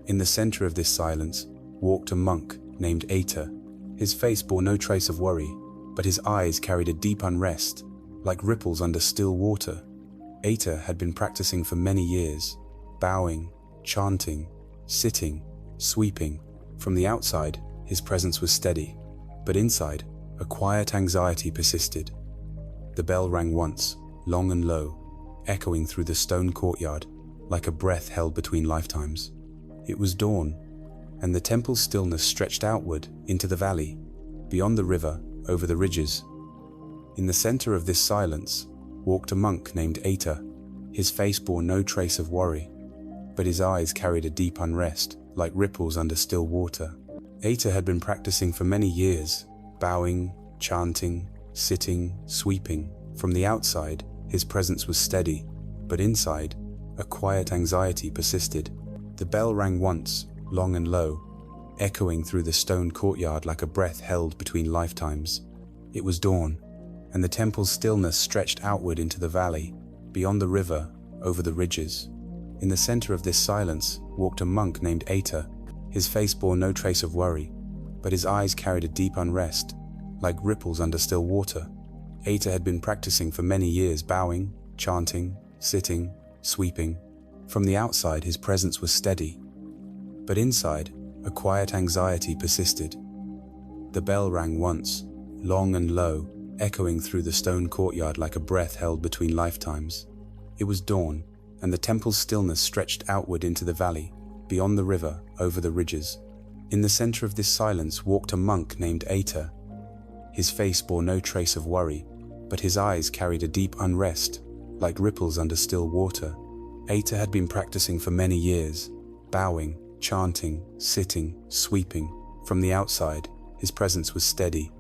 In the center of this silence walked a monk named Aita. His face bore no trace of worry, but his eyes carried a deep unrest, like ripples under still water. Aita had been practicing for many years, bowing, chanting, sitting, sweeping. From the outside, his presence was steady, but inside, a quiet anxiety persisted. The bell rang once, long and low, echoing through the stone courtyard like a breath held between lifetimes. It was dawn, and the temple's stillness stretched outward into the valley, beyond the river, over the ridges. In the center of this silence walked a monk named Aita. His face bore no trace of worry, but his eyes carried a deep unrest, like ripples under still water. Aita had been practicing for many years, bowing, chanting, sitting, sweeping. From the outside, his presence was steady, but inside, a quiet anxiety persisted. The bell rang once, long and low, echoing through the stone courtyard like a breath held between lifetimes. It was dawn, and the temple's stillness stretched outward into the valley, beyond the river, over the ridges. In the center of this silence walked a monk named Aita. His face bore no trace of worry, but his eyes carried a deep unrest, like ripples under still water. Aita had been practicing for many years, bowing, chanting, sitting, sweeping. From the outside, his presence was steady, but inside, a quiet anxiety persisted. The bell rang once, long and low, echoing through the stone courtyard like a breath held between lifetimes. It was dawn, and the temple's stillness stretched outward into the valley, beyond the river, over the ridges. In the center of this silence walked a monk named Ater. His face bore no trace of worry, but his eyes carried a deep unrest, like ripples under still water. Ater had been practicing for many years, bowing, chanting, sitting, sweeping. From the outside, his presence was steady,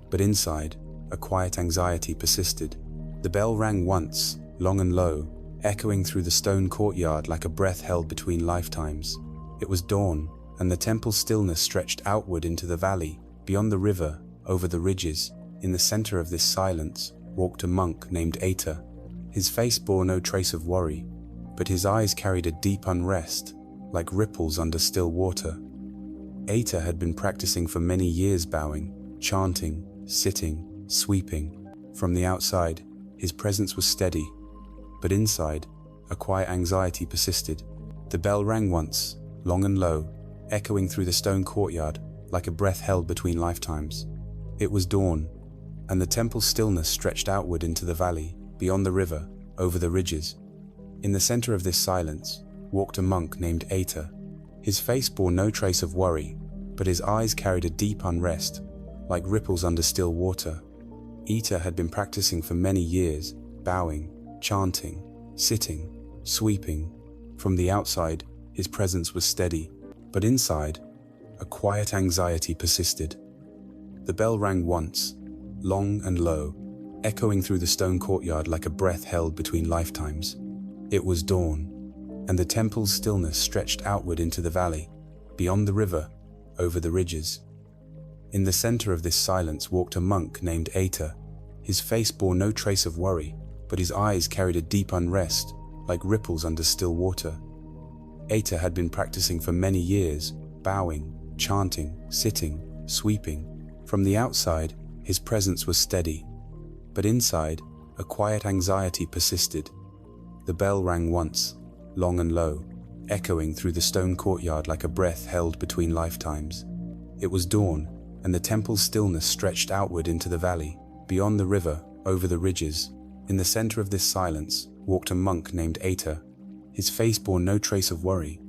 but inside, a quiet anxiety persisted. The bell rang once, long and low, echoing through the stone courtyard like a breath held between lifetimes. It was dawn, and the temple's stillness stretched outward into the valley, beyond the river, over the ridges. In the center of this silence walked a monk named Ater. His face bore no trace of worry, but his eyes carried a deep unrest, like ripples under still water. Ater had been practicing for many years, bowing, chanting, sitting, sweeping. From the outside, his presence was steady, but inside, a quiet anxiety persisted. The bell rang once, long and low, echoing through the stone courtyard like a breath held between lifetimes. It was dawn, and the temple's stillness stretched outward into the valley, beyond the river, over the ridges. In the center of this silence walked a monk named Ater. His face bore no trace of worry, but his eyes carried a deep unrest, like ripples under still water. Ater had been practicing for many years, bowing, chanting, sitting, sweeping. From the outside, his presence was steady, but inside, a quiet anxiety persisted. The bell rang once, long and low, echoing through the stone courtyard like a breath held between lifetimes. It was dawn, and the temple's stillness stretched outward into the valley, beyond the river, over the ridges. In the center of this silence walked a monk named Ater. His face bore no trace of worry, but his eyes carried a deep unrest, like ripples under still water. Ater had been practicing for many years, bowing, chanting, sitting, sweeping. From the outside, his presence was steady, but inside, a quiet anxiety persisted. The bell rang once, long and low, echoing through the stone courtyard like a breath held between lifetimes. It was dawn, and the temple's stillness stretched outward into the valley, beyond the river, over the ridges. In the center of this silence walked a monk named Ater. His face bore no trace of worry,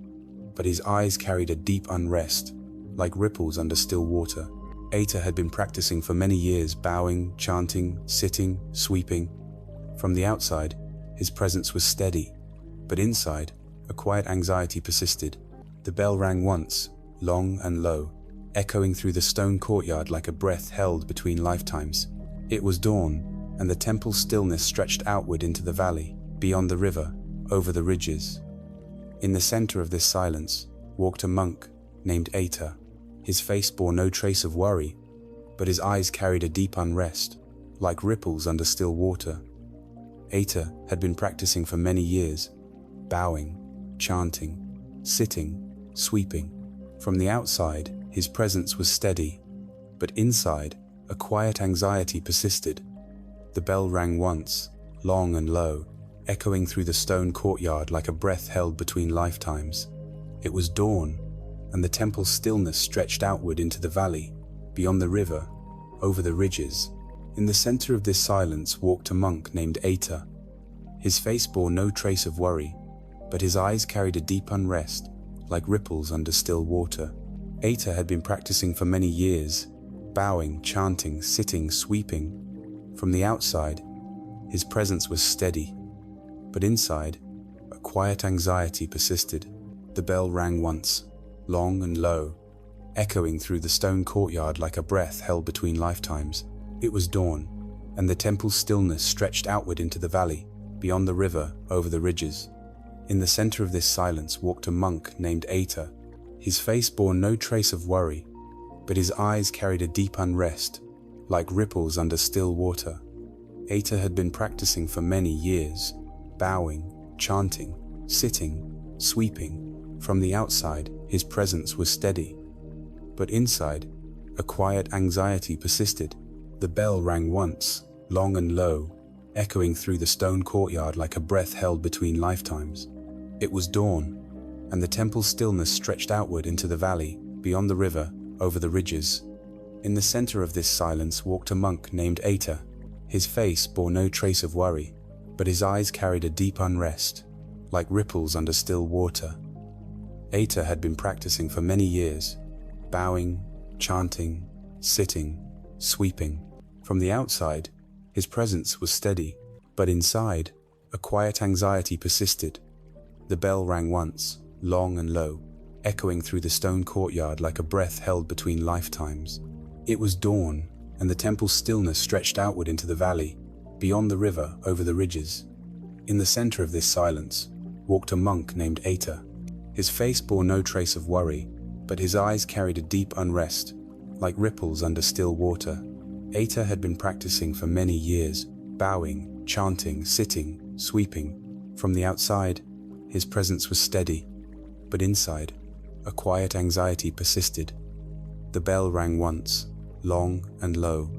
but his eyes carried a deep unrest, like ripples under still water. Ater had been practicing for many years, bowing, chanting, sitting, sweeping. From the outside, his presence was steady, but inside, a quiet anxiety persisted. The bell rang once, long and low, echoing through the stone courtyard like a breath held between lifetimes. It was dawn, and the temple's stillness stretched outward into the valley, beyond the river, over the ridges. In the center of this silence walked a monk named Ater. His face bore no trace of worry, but his eyes carried a deep unrest, like ripples under still water. Ater had been practicing for many years, bowing, chanting, sitting, sweeping. From the outside, his presence was steady, but inside, a quiet anxiety persisted. The bell rang once, long and low, echoing through the stone courtyard like a breath held between lifetimes. It was dawn, and the temple's stillness stretched outward into the valley, beyond the river, over the ridges. In the center of this silence walked a monk named Ater. His face bore no trace of worry, but his eyes carried a deep unrest, like ripples under still water. Ater had been practicing for many years, bowing, chanting, sitting, sweeping. From the outside, his presence was steady, but inside, a quiet anxiety persisted. The bell rang once, long and low, echoing through the stone courtyard like a breath held between lifetimes. It was dawn, and the temple's stillness stretched outward into the valley, beyond the river, over the ridges. In the center of this silence walked a monk named Ater. His face bore no trace of worry, but his eyes carried a deep unrest, like ripples under still water. Ater had been practicing for many years, bowing, chanting, sitting, sweeping. From the outside, his presence was steady, but inside, a quiet anxiety persisted. The bell rang once, long and low, echoing through the stone courtyard like a breath held between lifetimes. It was dawn, and the temple's stillness stretched outward into the valley, beyond the river, over the ridges. In the center of this silence walked a monk named Ater. His face bore no trace of worry, but his eyes carried a deep unrest, like ripples under still water. Aita had been practicing for many years, bowing, chanting, sitting, sweeping. From the outside, his presence was steady, but inside, a quiet anxiety persisted. The bell rang once, long and low, echoing through the stone courtyard like a breath held between lifetimes. It was dawn, and the temple's stillness stretched outward into the valley, beyond the river, over the ridges. In the center of this silence walked a monk named Aita. His face bore no trace of worry, but his eyes carried a deep unrest, like ripples under still water. Aita had been practicing for many years, bowing, chanting, sitting, sweeping. From the outside, his presence was steady, but inside, a quiet anxiety persisted. The bell rang once, long and low,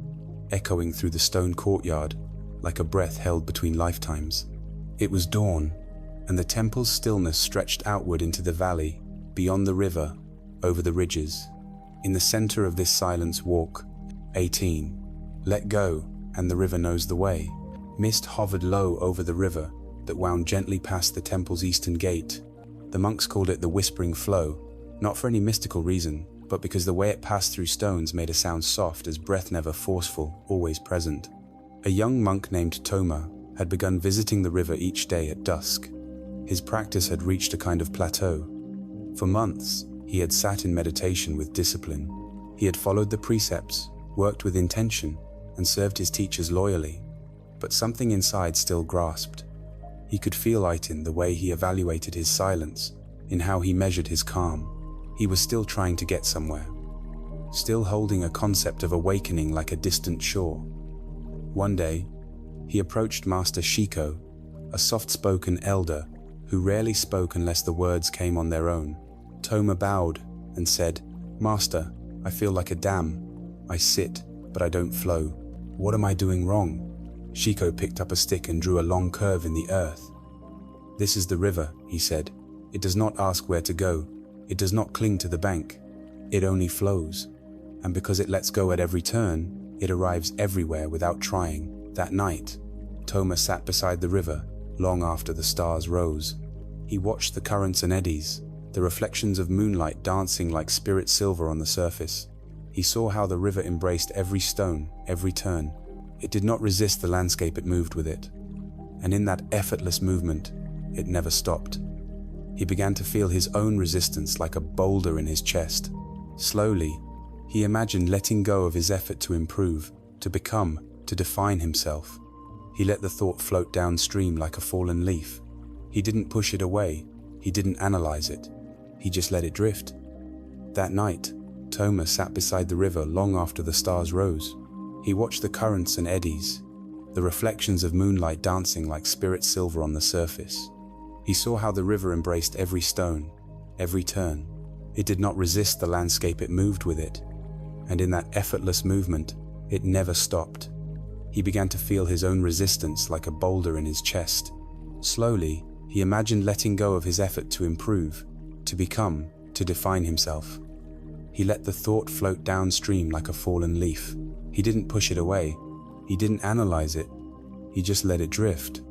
echoing through the stone courtyard like a breath held between lifetimes. It was dawn, and the temple's stillness stretched outward into the valley, beyond the river, over the ridges. In the center of this silence walk, 18. Let go, and the river knows the way. Mist hovered low over the river that wound gently past the temple's eastern gate. The monks called it the Whispering Flow, not for any mystical reason, but because the way it passed through stones made a sound soft as breath, never forceful, always present. A young monk named Toma had begun visiting the river each day at dusk. His practice had reached a kind of plateau. For months, he had sat in meditation with discipline. He had followed the precepts, worked with intention, and served his teachers loyally. But something inside still grasped. He could feel it in the way he evaluated his silence, in how he measured his calm. He was still trying to get somewhere, still holding a concept of awakening like a distant shore. One day, he approached Master Shiko, a soft-spoken elder who rarely spoke unless the words came on their own. Toma bowed and said, "Master, I feel like a dam. I sit, but I don't flow. What am I doing wrong?" Shiko picked up a stick and drew a long curve in the earth. "This is the river," he said. "It does not ask where to go. It does not cling to the bank. It only flows. And because it lets go at every turn, it arrives everywhere without trying." That night, Toma sat beside the river long after the stars rose. He watched the currents and eddies, the reflections of moonlight dancing like spirit silver on the surface. He saw how the river embraced every stone, every turn. It did not resist the landscape, it moved with it. And in that effortless movement, it never stopped. He began to feel his own resistance like a boulder in his chest. Slowly, he imagined letting go of his effort to improve, to become, to define himself. He let the thought float downstream like a fallen leaf. He didn't push it away. He didn't analyze it. He just let it drift. That night, Toma sat beside the river long after the stars rose. He watched the currents and eddies, the reflections of moonlight dancing like spirit silver on the surface. He saw how the river embraced every stone, every turn. It did not resist the landscape, it moved with it. And in that effortless movement, it never stopped. He began to feel his own resistance like a boulder in his chest. Slowly, he imagined letting go of his effort to improve, to become, to define himself. He let the thought float downstream like a fallen leaf. He didn't push it away. He didn't analyze it. He just let it drift.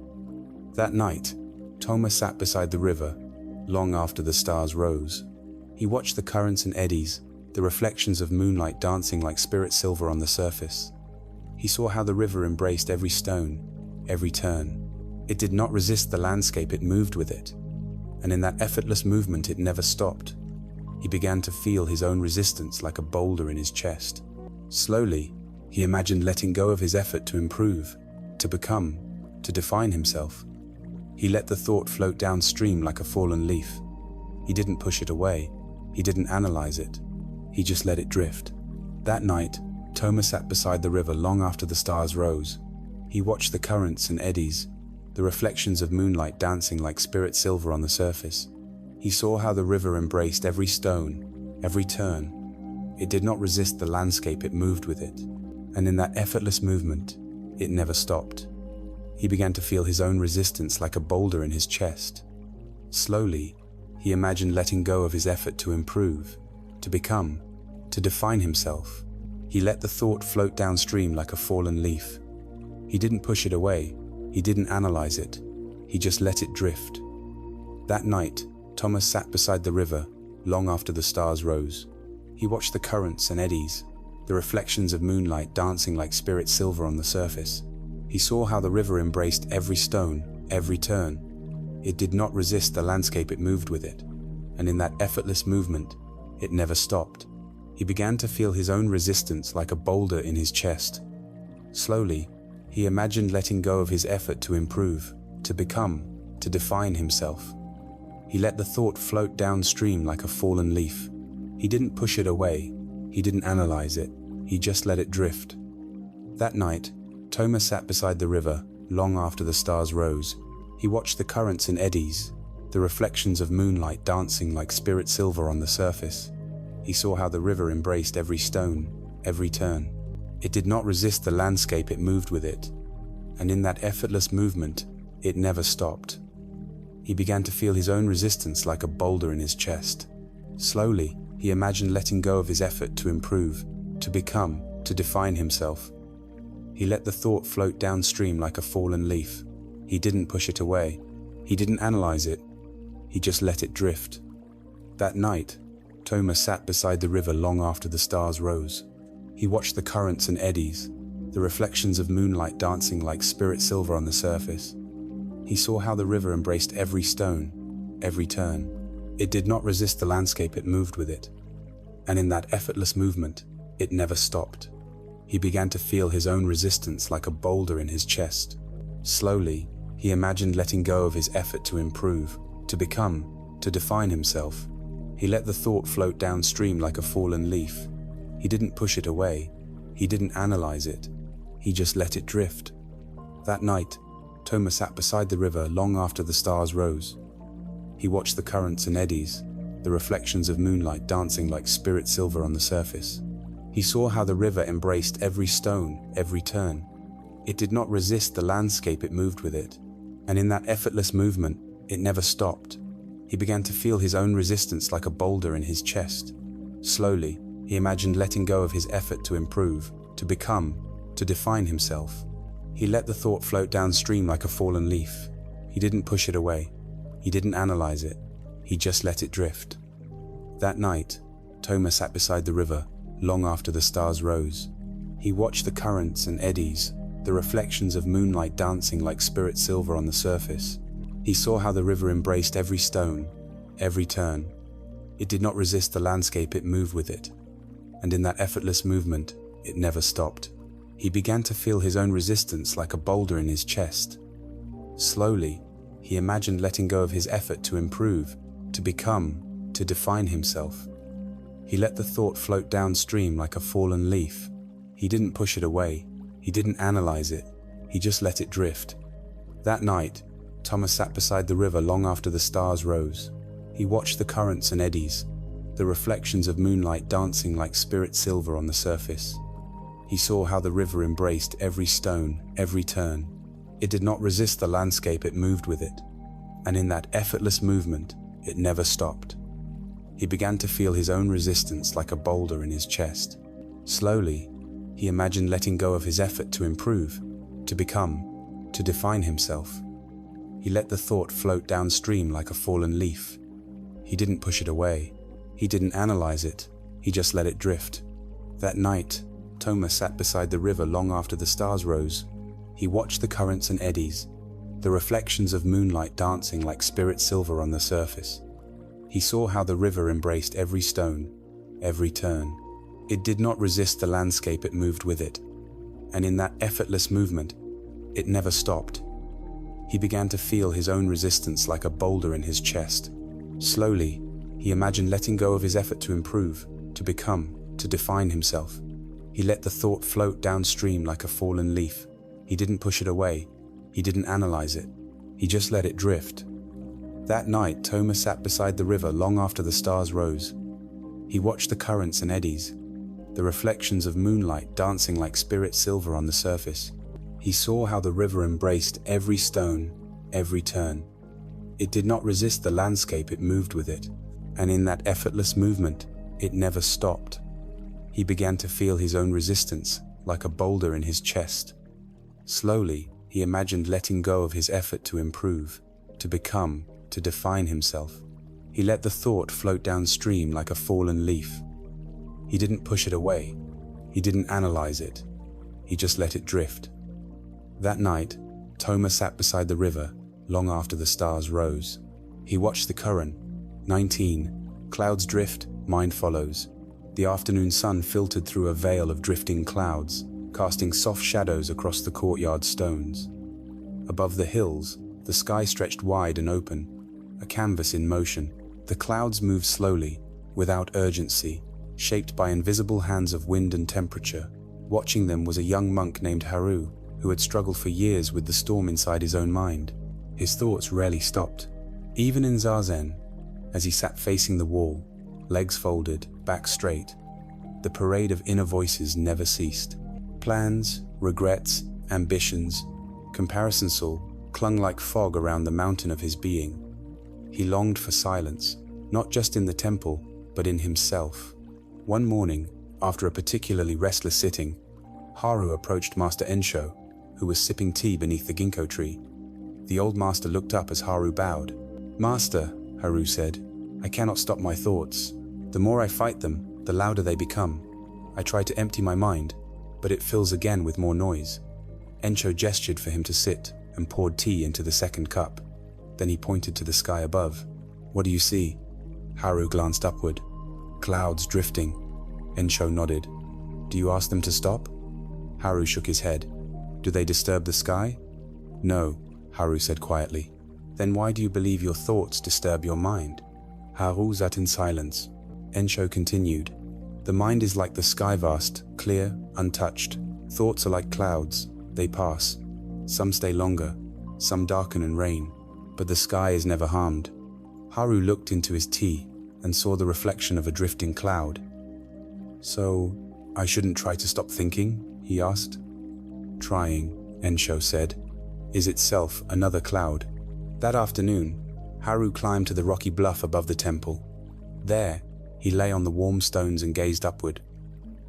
That night, Toma sat beside the river, long after the stars rose. He watched the currents and eddies, the reflections of moonlight dancing like spirit silver on the surface. He saw how the river embraced every stone, every turn. It did not resist the landscape, it moved with it. And in that effortless movement, it never stopped. He began to feel his own resistance like a boulder in his chest. Slowly, he imagined letting go of his effort to improve, to become, to define himself. He let the thought float downstream like a fallen leaf. He didn't push it away. He didn't analyze it. He just let it drift. That night, Toma sat beside the river long after the stars rose. He watched the currents and eddies, the reflections of moonlight dancing like spirit silver on the surface. He saw how the river embraced every stone, every turn. It did not resist the landscape, it moved with it. And in that effortless movement, it never stopped. He began to feel his own resistance like a boulder in his chest. Slowly, he imagined letting go of his effort to improve, to become, to define himself. He let the thought float downstream like a fallen leaf. He didn't push it away. He didn't analyze it. He just let it drift. That night, Thomas sat beside the river long after the stars rose. He watched the currents and eddies, the reflections of moonlight dancing like spirit silver on the surface. He saw how the river embraced every stone, every turn. It did not resist the landscape it moved with it, and in that effortless movement, it never stopped. He began to feel his own resistance like a boulder in his chest. Slowly, he imagined letting go of his effort to improve, to become, to define himself. He let the thought float downstream like a fallen leaf. He didn't push it away, he didn't analyze it, he just let it drift. That night, Thomas sat beside the river long after the stars rose. He watched the currents and eddies, the reflections of moonlight dancing like spirit silver on the surface. He saw how the river embraced every stone, every turn. It did not resist the landscape it moved with it, and in that effortless movement, it never stopped. He began to feel his own resistance like a boulder in his chest. Slowly, he imagined letting go of his effort to improve, to become, to define himself. He let the thought float downstream like a fallen leaf. He didn't push it away. He didn't analyze it. He just let it drift. That night, Thomas sat beside the river long after the stars rose. He watched the currents and eddies, the reflections of moonlight dancing like spirit silver on the surface. He saw how the river embraced every stone, every turn. It did not resist the landscape it moved with it, and in that effortless movement, it never stopped. He began to feel his own resistance like a boulder in his chest. Slowly, he imagined letting go of his effort to improve, to become, to define himself. He let the thought float downstream like a fallen leaf. He didn't push it away. He didn't analyze it. He just let it drift. That night, Thomas sat beside the river long after the stars rose. He watched the currents and eddies, the reflections of moonlight dancing like spirit silver on the surface. He saw how the river embraced every stone, every turn. It did not resist the landscape it moved with it, and in that effortless movement, it never stopped. He began to feel his own resistance like a boulder in his chest. Slowly, he imagined letting go of his effort to improve, to become, to define himself. He let the thought float downstream like a fallen leaf. He didn't push it away. He didn't analyze it. He just let it drift. That night, Thomas sat beside the river long after the stars rose. He watched the currents and eddies, the reflections of moonlight dancing like spirit silver on the surface. He saw how the river embraced every stone, every turn. It did not resist the landscape it moved with it, and in that effortless movement, it never stopped. He began to feel his own resistance like a boulder in his chest. Slowly, he imagined letting go of his effort to improve, to become, to define himself. He let the thought float downstream like a fallen leaf. He didn't push it away. He didn't analyze it. He just let it drift. That night, Thomas sat beside the river long after the stars rose. He watched the currents and eddies, the reflections of moonlight dancing like spirit silver on the surface. He saw how the river embraced every stone, every turn. It did not resist the landscape it moved with it, and in that effortless movement, it never stopped. He began to feel his own resistance like a boulder in his chest. Slowly, he imagined letting go of his effort to improve, to become, to define himself. He let the thought float downstream like a fallen leaf. He didn't push it away. He didn't analyze it. He just let it drift. That night, Thomas sat beside the river long after the stars rose. He watched the currents and eddies, the reflections of moonlight dancing like spirit silver on the surface. He saw how the river embraced every stone, every turn. It did not resist the landscape it moved with it, and in that effortless movement, it never stopped. He began to feel his own resistance like a boulder in his chest. Slowly, he imagined letting go of his effort to improve, to become, to define himself. He let the thought float downstream like a fallen leaf. He didn't push it away. He didn't analyze it. He just let it drift. That night, Thomas sat beside the river long after the stars rose. He watched the currents and eddies, the reflections of moonlight dancing like spirit silver on the surface. He saw how the river embraced every stone, every turn. It did not resist the landscape it moved with it, and in that effortless movement, it never stopped. He began to feel his own resistance like a boulder in his chest. Slowly, he imagined letting go of his effort to improve, to become, to define himself. He let the thought float downstream like a fallen leaf. He didn't push it away. He didn't analyze it. He just let it drift. That night, Toma sat beside the river long after the stars rose. He watched the current. 19. Clouds drift, mind follows. The afternoon sun filtered through a veil of drifting clouds, casting soft shadows across the courtyard stones. Above the hills, the sky stretched wide and open, a canvas in motion. The clouds moved slowly, without urgency, shaped by invisible hands of wind and temperature. Watching them was a young monk named Haru, who had struggled for years with the storm inside his own mind. His thoughts rarely stopped. Even in Zazen, as he sat facing the wall, legs folded, back straight, the parade of inner voices never ceased. Plans, regrets, ambitions, comparisons all clung like fog around the mountain of his being. He longed for silence, not just in the temple, but in himself. One morning, after a particularly restless sitting, Haru approached Master Ensho, who was sipping tea beneath the ginkgo tree. The old master looked up as Haru bowed. "Master," Haru said, "I cannot stop my thoughts. The more I fight them, the louder they become. I try to empty my mind, but it fills again with more noise." Ensho gestured for him to sit and poured tea into the second cup. Then he pointed to the sky above. "What do you see?" Haru glanced upward. "Clouds drifting." Ensho nodded. "Do you ask them to stop?" Haru shook his head. "Do they disturb the sky?" "No," Haru said quietly. "Then why do you believe your thoughts disturb your mind?" Haru sat in silence. Ensho continued. "The mind is like the sky, vast, clear, untouched. Thoughts are like clouds. They pass. Some stay longer, some darken and rain, but the sky is never harmed." Haru looked into his tea and saw the reflection of a drifting cloud. "So, I shouldn't try to stop thinking?" he asked. "Trying," Ensho said, "is itself another cloud." That afternoon, Haru climbed to the rocky bluff above the temple. There, he lay on the warm stones and gazed upward.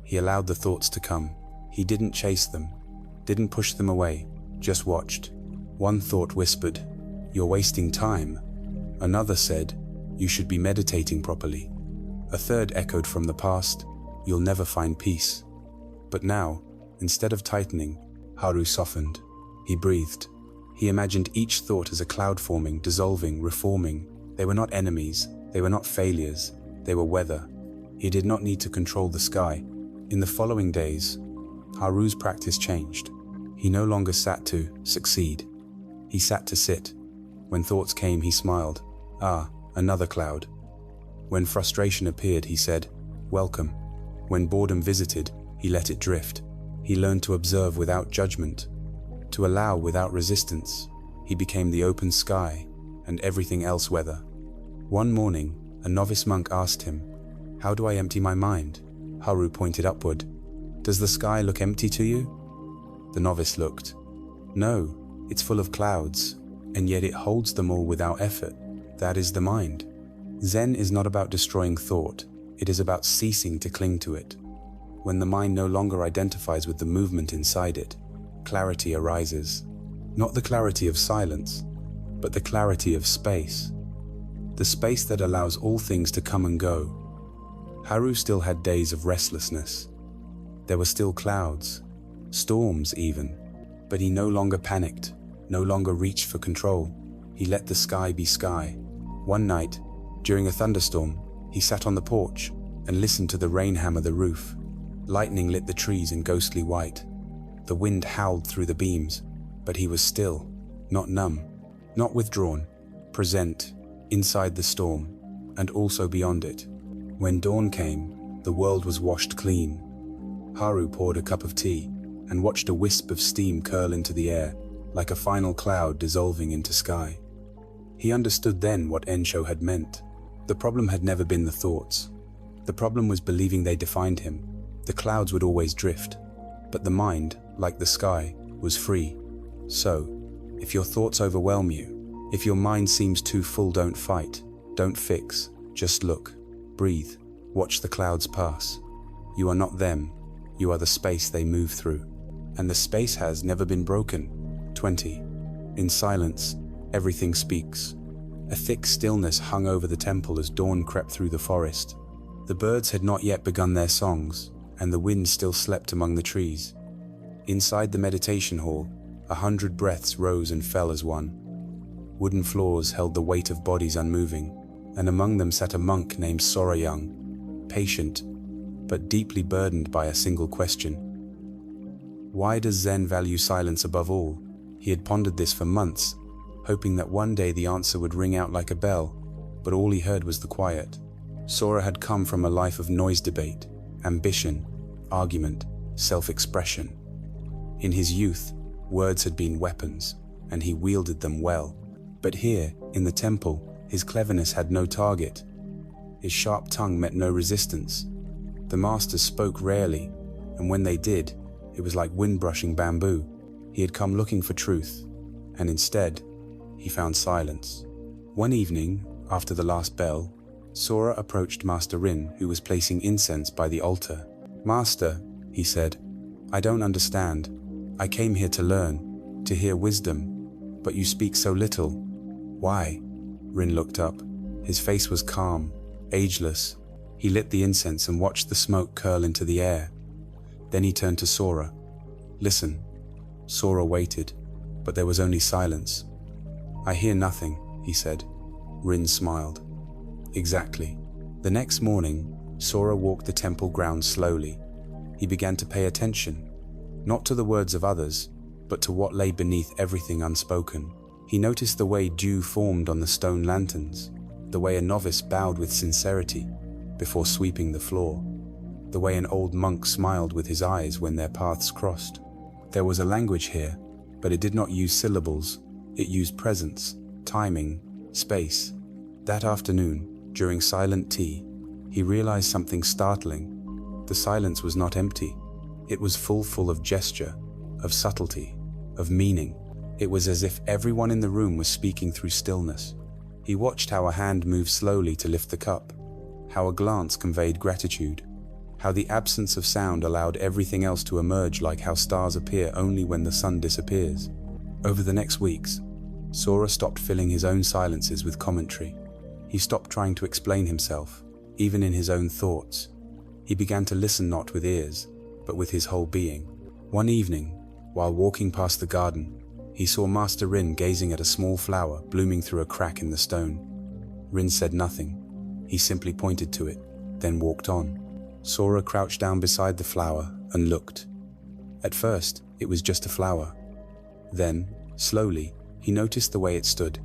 He allowed the thoughts to come. He didn't chase them, didn't push them away, just watched. One thought whispered, "You're wasting time." Another said, "You should be meditating properly." A third echoed from the past, "You'll never find peace." But now, instead of tightening, Haru softened. He breathed. He imagined each thought as a cloud forming, dissolving, reforming. They were not enemies, they were not failures, they were weather. He did not need to control the sky. In the following days, Haru's practice changed. He no longer sat to succeed. He sat to sit. When thoughts came, he smiled. "Ah, another cloud." When frustration appeared, he said, "Welcome." When boredom visited, he let it drift. He learned to observe without judgment, to allow without resistance. He became the open sky, and everything else weather. One morning, a novice monk asked him, "How do I empty my mind?" Haru pointed upward. "Does the sky look empty to you?" The novice looked. "No, it's full of clouds, and yet it holds them all without effort. That is the mind." Zen is not about destroying thought, it is about ceasing to cling to it. When the mind no longer identifies with the movement inside it, clarity arises. Not the clarity of silence, but the clarity of space. The space that allows all things to come and go. Haru still had days of restlessness. There were still clouds, storms even, but he no longer panicked, no longer reached for control. He let the sky be sky. One night, during a thunderstorm, he sat on the porch and listened to the rain hammer the roof. Lightning lit the trees in ghostly white. The wind howled through the beams, but he was still, not numb, not withdrawn, present, inside the storm, and also beyond it. When dawn came, the world was washed clean. Haru poured a cup of tea and watched a wisp of steam curl into the air, like a final cloud dissolving into sky. He understood then what Ensho had meant. The problem had never been the thoughts. The problem was believing they defined him. The clouds would always drift, but the mind, like the sky, was free. So, if your thoughts overwhelm you, if your mind seems too full, don't fight, don't fix, just look, breathe, watch the clouds pass. You are not them, you are the space they move through. And the space has never been broken. 20. In silence, everything speaks. A thick stillness hung over the temple as dawn crept through the forest. The birds had not yet begun their songs, and the wind still slept among the trees. Inside the meditation hall, 100 breaths rose and fell as one. Wooden floors held the weight of bodies unmoving, and among them sat a monk named Sorayang, patient, but deeply burdened by a single question. Why does Zen value silence above all? He had pondered this for months, hoping that one day the answer would ring out like a bell, but all he heard was the quiet. Sora had come from a life of noise, debate, ambition, argument, self-expression. In his youth, words had been weapons, and he wielded them well. But here, in the temple, his cleverness had no target. His sharp tongue met no resistance. The masters spoke rarely, and when they did, it was like wind brushing bamboo. He had come looking for truth, and instead, he found silence. One evening, after the last bell, Sora approached Master Rin, who was placing incense by the altar. "Master," he said, "I don't understand. I came here to learn, to hear wisdom, but you speak so little. Why?" Rin looked up. His face was calm, ageless. He lit the incense and watched the smoke curl into the air. Then he turned to Sora. "Listen." Sora waited, but there was only silence. "I hear nothing," he said. Rin smiled. "Exactly." The next morning, Sora walked the temple grounds slowly. He began to pay attention, not to the words of others, but to what lay beneath everything unspoken. He noticed the way dew formed on the stone lanterns, the way a novice bowed with sincerity before sweeping the floor, the way an old monk smiled with his eyes when their paths crossed. There was a language here, but it did not use syllables. It used presence, timing, space. That afternoon, during silent tea, he realized something startling. The silence was not empty. It was full of gesture, of subtlety, of meaning. It was as if everyone in the room was speaking through stillness. He watched how a hand moved slowly to lift the cup, how a glance conveyed gratitude, how the absence of sound allowed everything else to emerge, like how stars appear only when the sun disappears. Over the next weeks, Sora stopped filling his own silences with commentary. He stopped trying to explain himself, even in his own thoughts. He began to listen not with ears, but with his whole being. One evening, while walking past the garden, he saw Master Rin gazing at a small flower blooming through a crack in the stone. Rin said nothing. He simply pointed to it, then walked on. Sora crouched down beside the flower and looked. At first, it was just a flower. Then, slowly, he noticed the way it stood,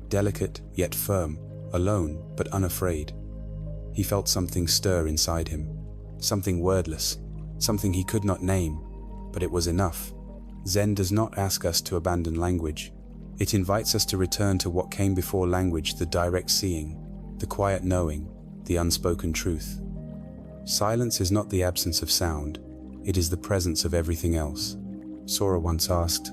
delicate yet firm, alone but unafraid. He felt something stir inside him, something wordless, something he could not name, but it was enough. Zen does not ask us to abandon language. It invites us to return to what came before language, the direct seeing, the quiet knowing, the unspoken truth. Silence is not the absence of sound, it is the presence of everything else. Sora once asked,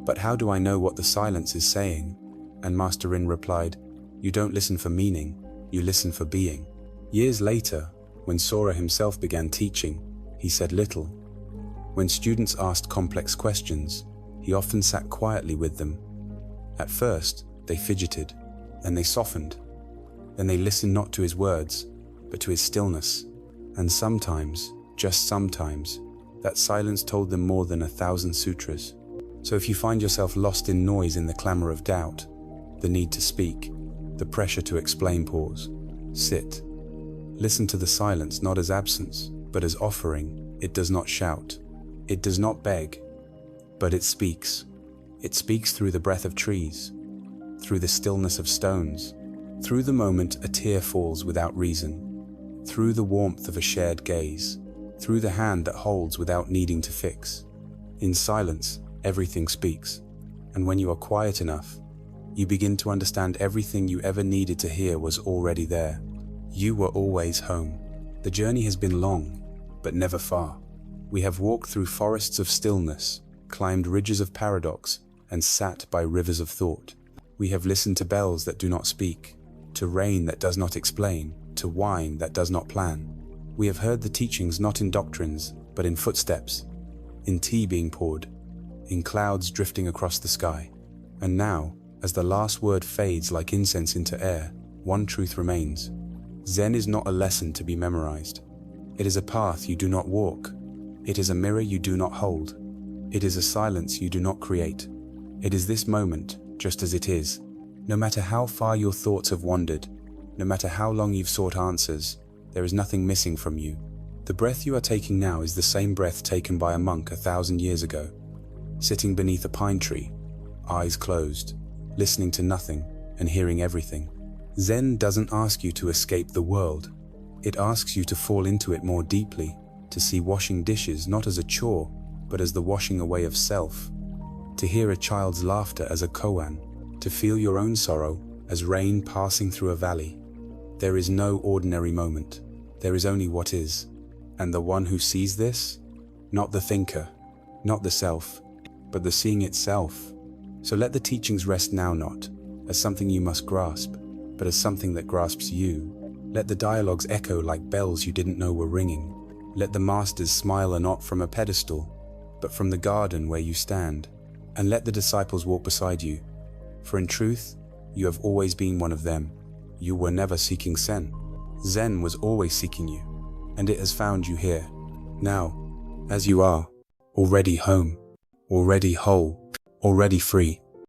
"But how do I know what the silence is saying?" And Master Rin replied, "You don't listen for meaning, you listen for being." Years later, when Sora himself began teaching, he said little. When students asked complex questions, he often sat quietly with them. At first, they fidgeted, then they softened. Then they listened not to his words, but to his stillness. And sometimes, just sometimes, that silence told them more than 1,000 sutras. So if you find yourself lost in noise, in the clamor of doubt, the need to speak, the pressure to explain, pause, sit. Listen to the silence not as absence, but as offering. It does not shout. It does not beg, but it speaks. It speaks through the breath of trees, through the stillness of stones, through the moment a tear falls without reason, through the warmth of a shared gaze, through the hand that holds without needing to fix. In silence, everything speaks, and when you are quiet enough, you begin to understand everything you ever needed to hear was already there. You were always home. The journey has been long, but never far. We have walked through forests of stillness, climbed ridges of paradox, and sat by rivers of thought. We have listened to bells that do not speak, to rain that does not explain, to wine that does not plan. We have heard the teachings not in doctrines, but in footsteps, in tea being poured, in clouds drifting across the sky. And now, As the last word fades like incense into air, one truth remains. Zen is not a lesson to be memorized. It is a path you do not walk. It is a mirror you do not hold. It is a silence you do not create. It is this moment, just as it is. No matter how far your thoughts have wandered, no matter how long you've sought answers, there is nothing missing from you. The breath you are taking now is the same breath taken by a monk 1,000 years ago, sitting beneath a pine tree, eyes closed, listening to nothing and hearing everything. Zen doesn't ask you to escape the world. It asks you to fall into it more deeply, to see washing dishes not as a chore, but as the washing away of self, to hear a child's laughter as a koan, to feel your own sorrow as rain passing through a valley. There is no ordinary moment. There is only what is. And the one who sees this, not the thinker, not the self, but the seeing itself. So let the teachings rest now not as something you must grasp, but as something that grasps you. Let the dialogues echo like bells you didn't know were ringing. Let the masters smile not from a pedestal, but from the garden where you stand. And let the disciples walk beside you. For in truth, you have always been one of them. You were never seeking Zen. Zen was always seeking you, and it has found you here. Now, as you are, already home, already whole, already free.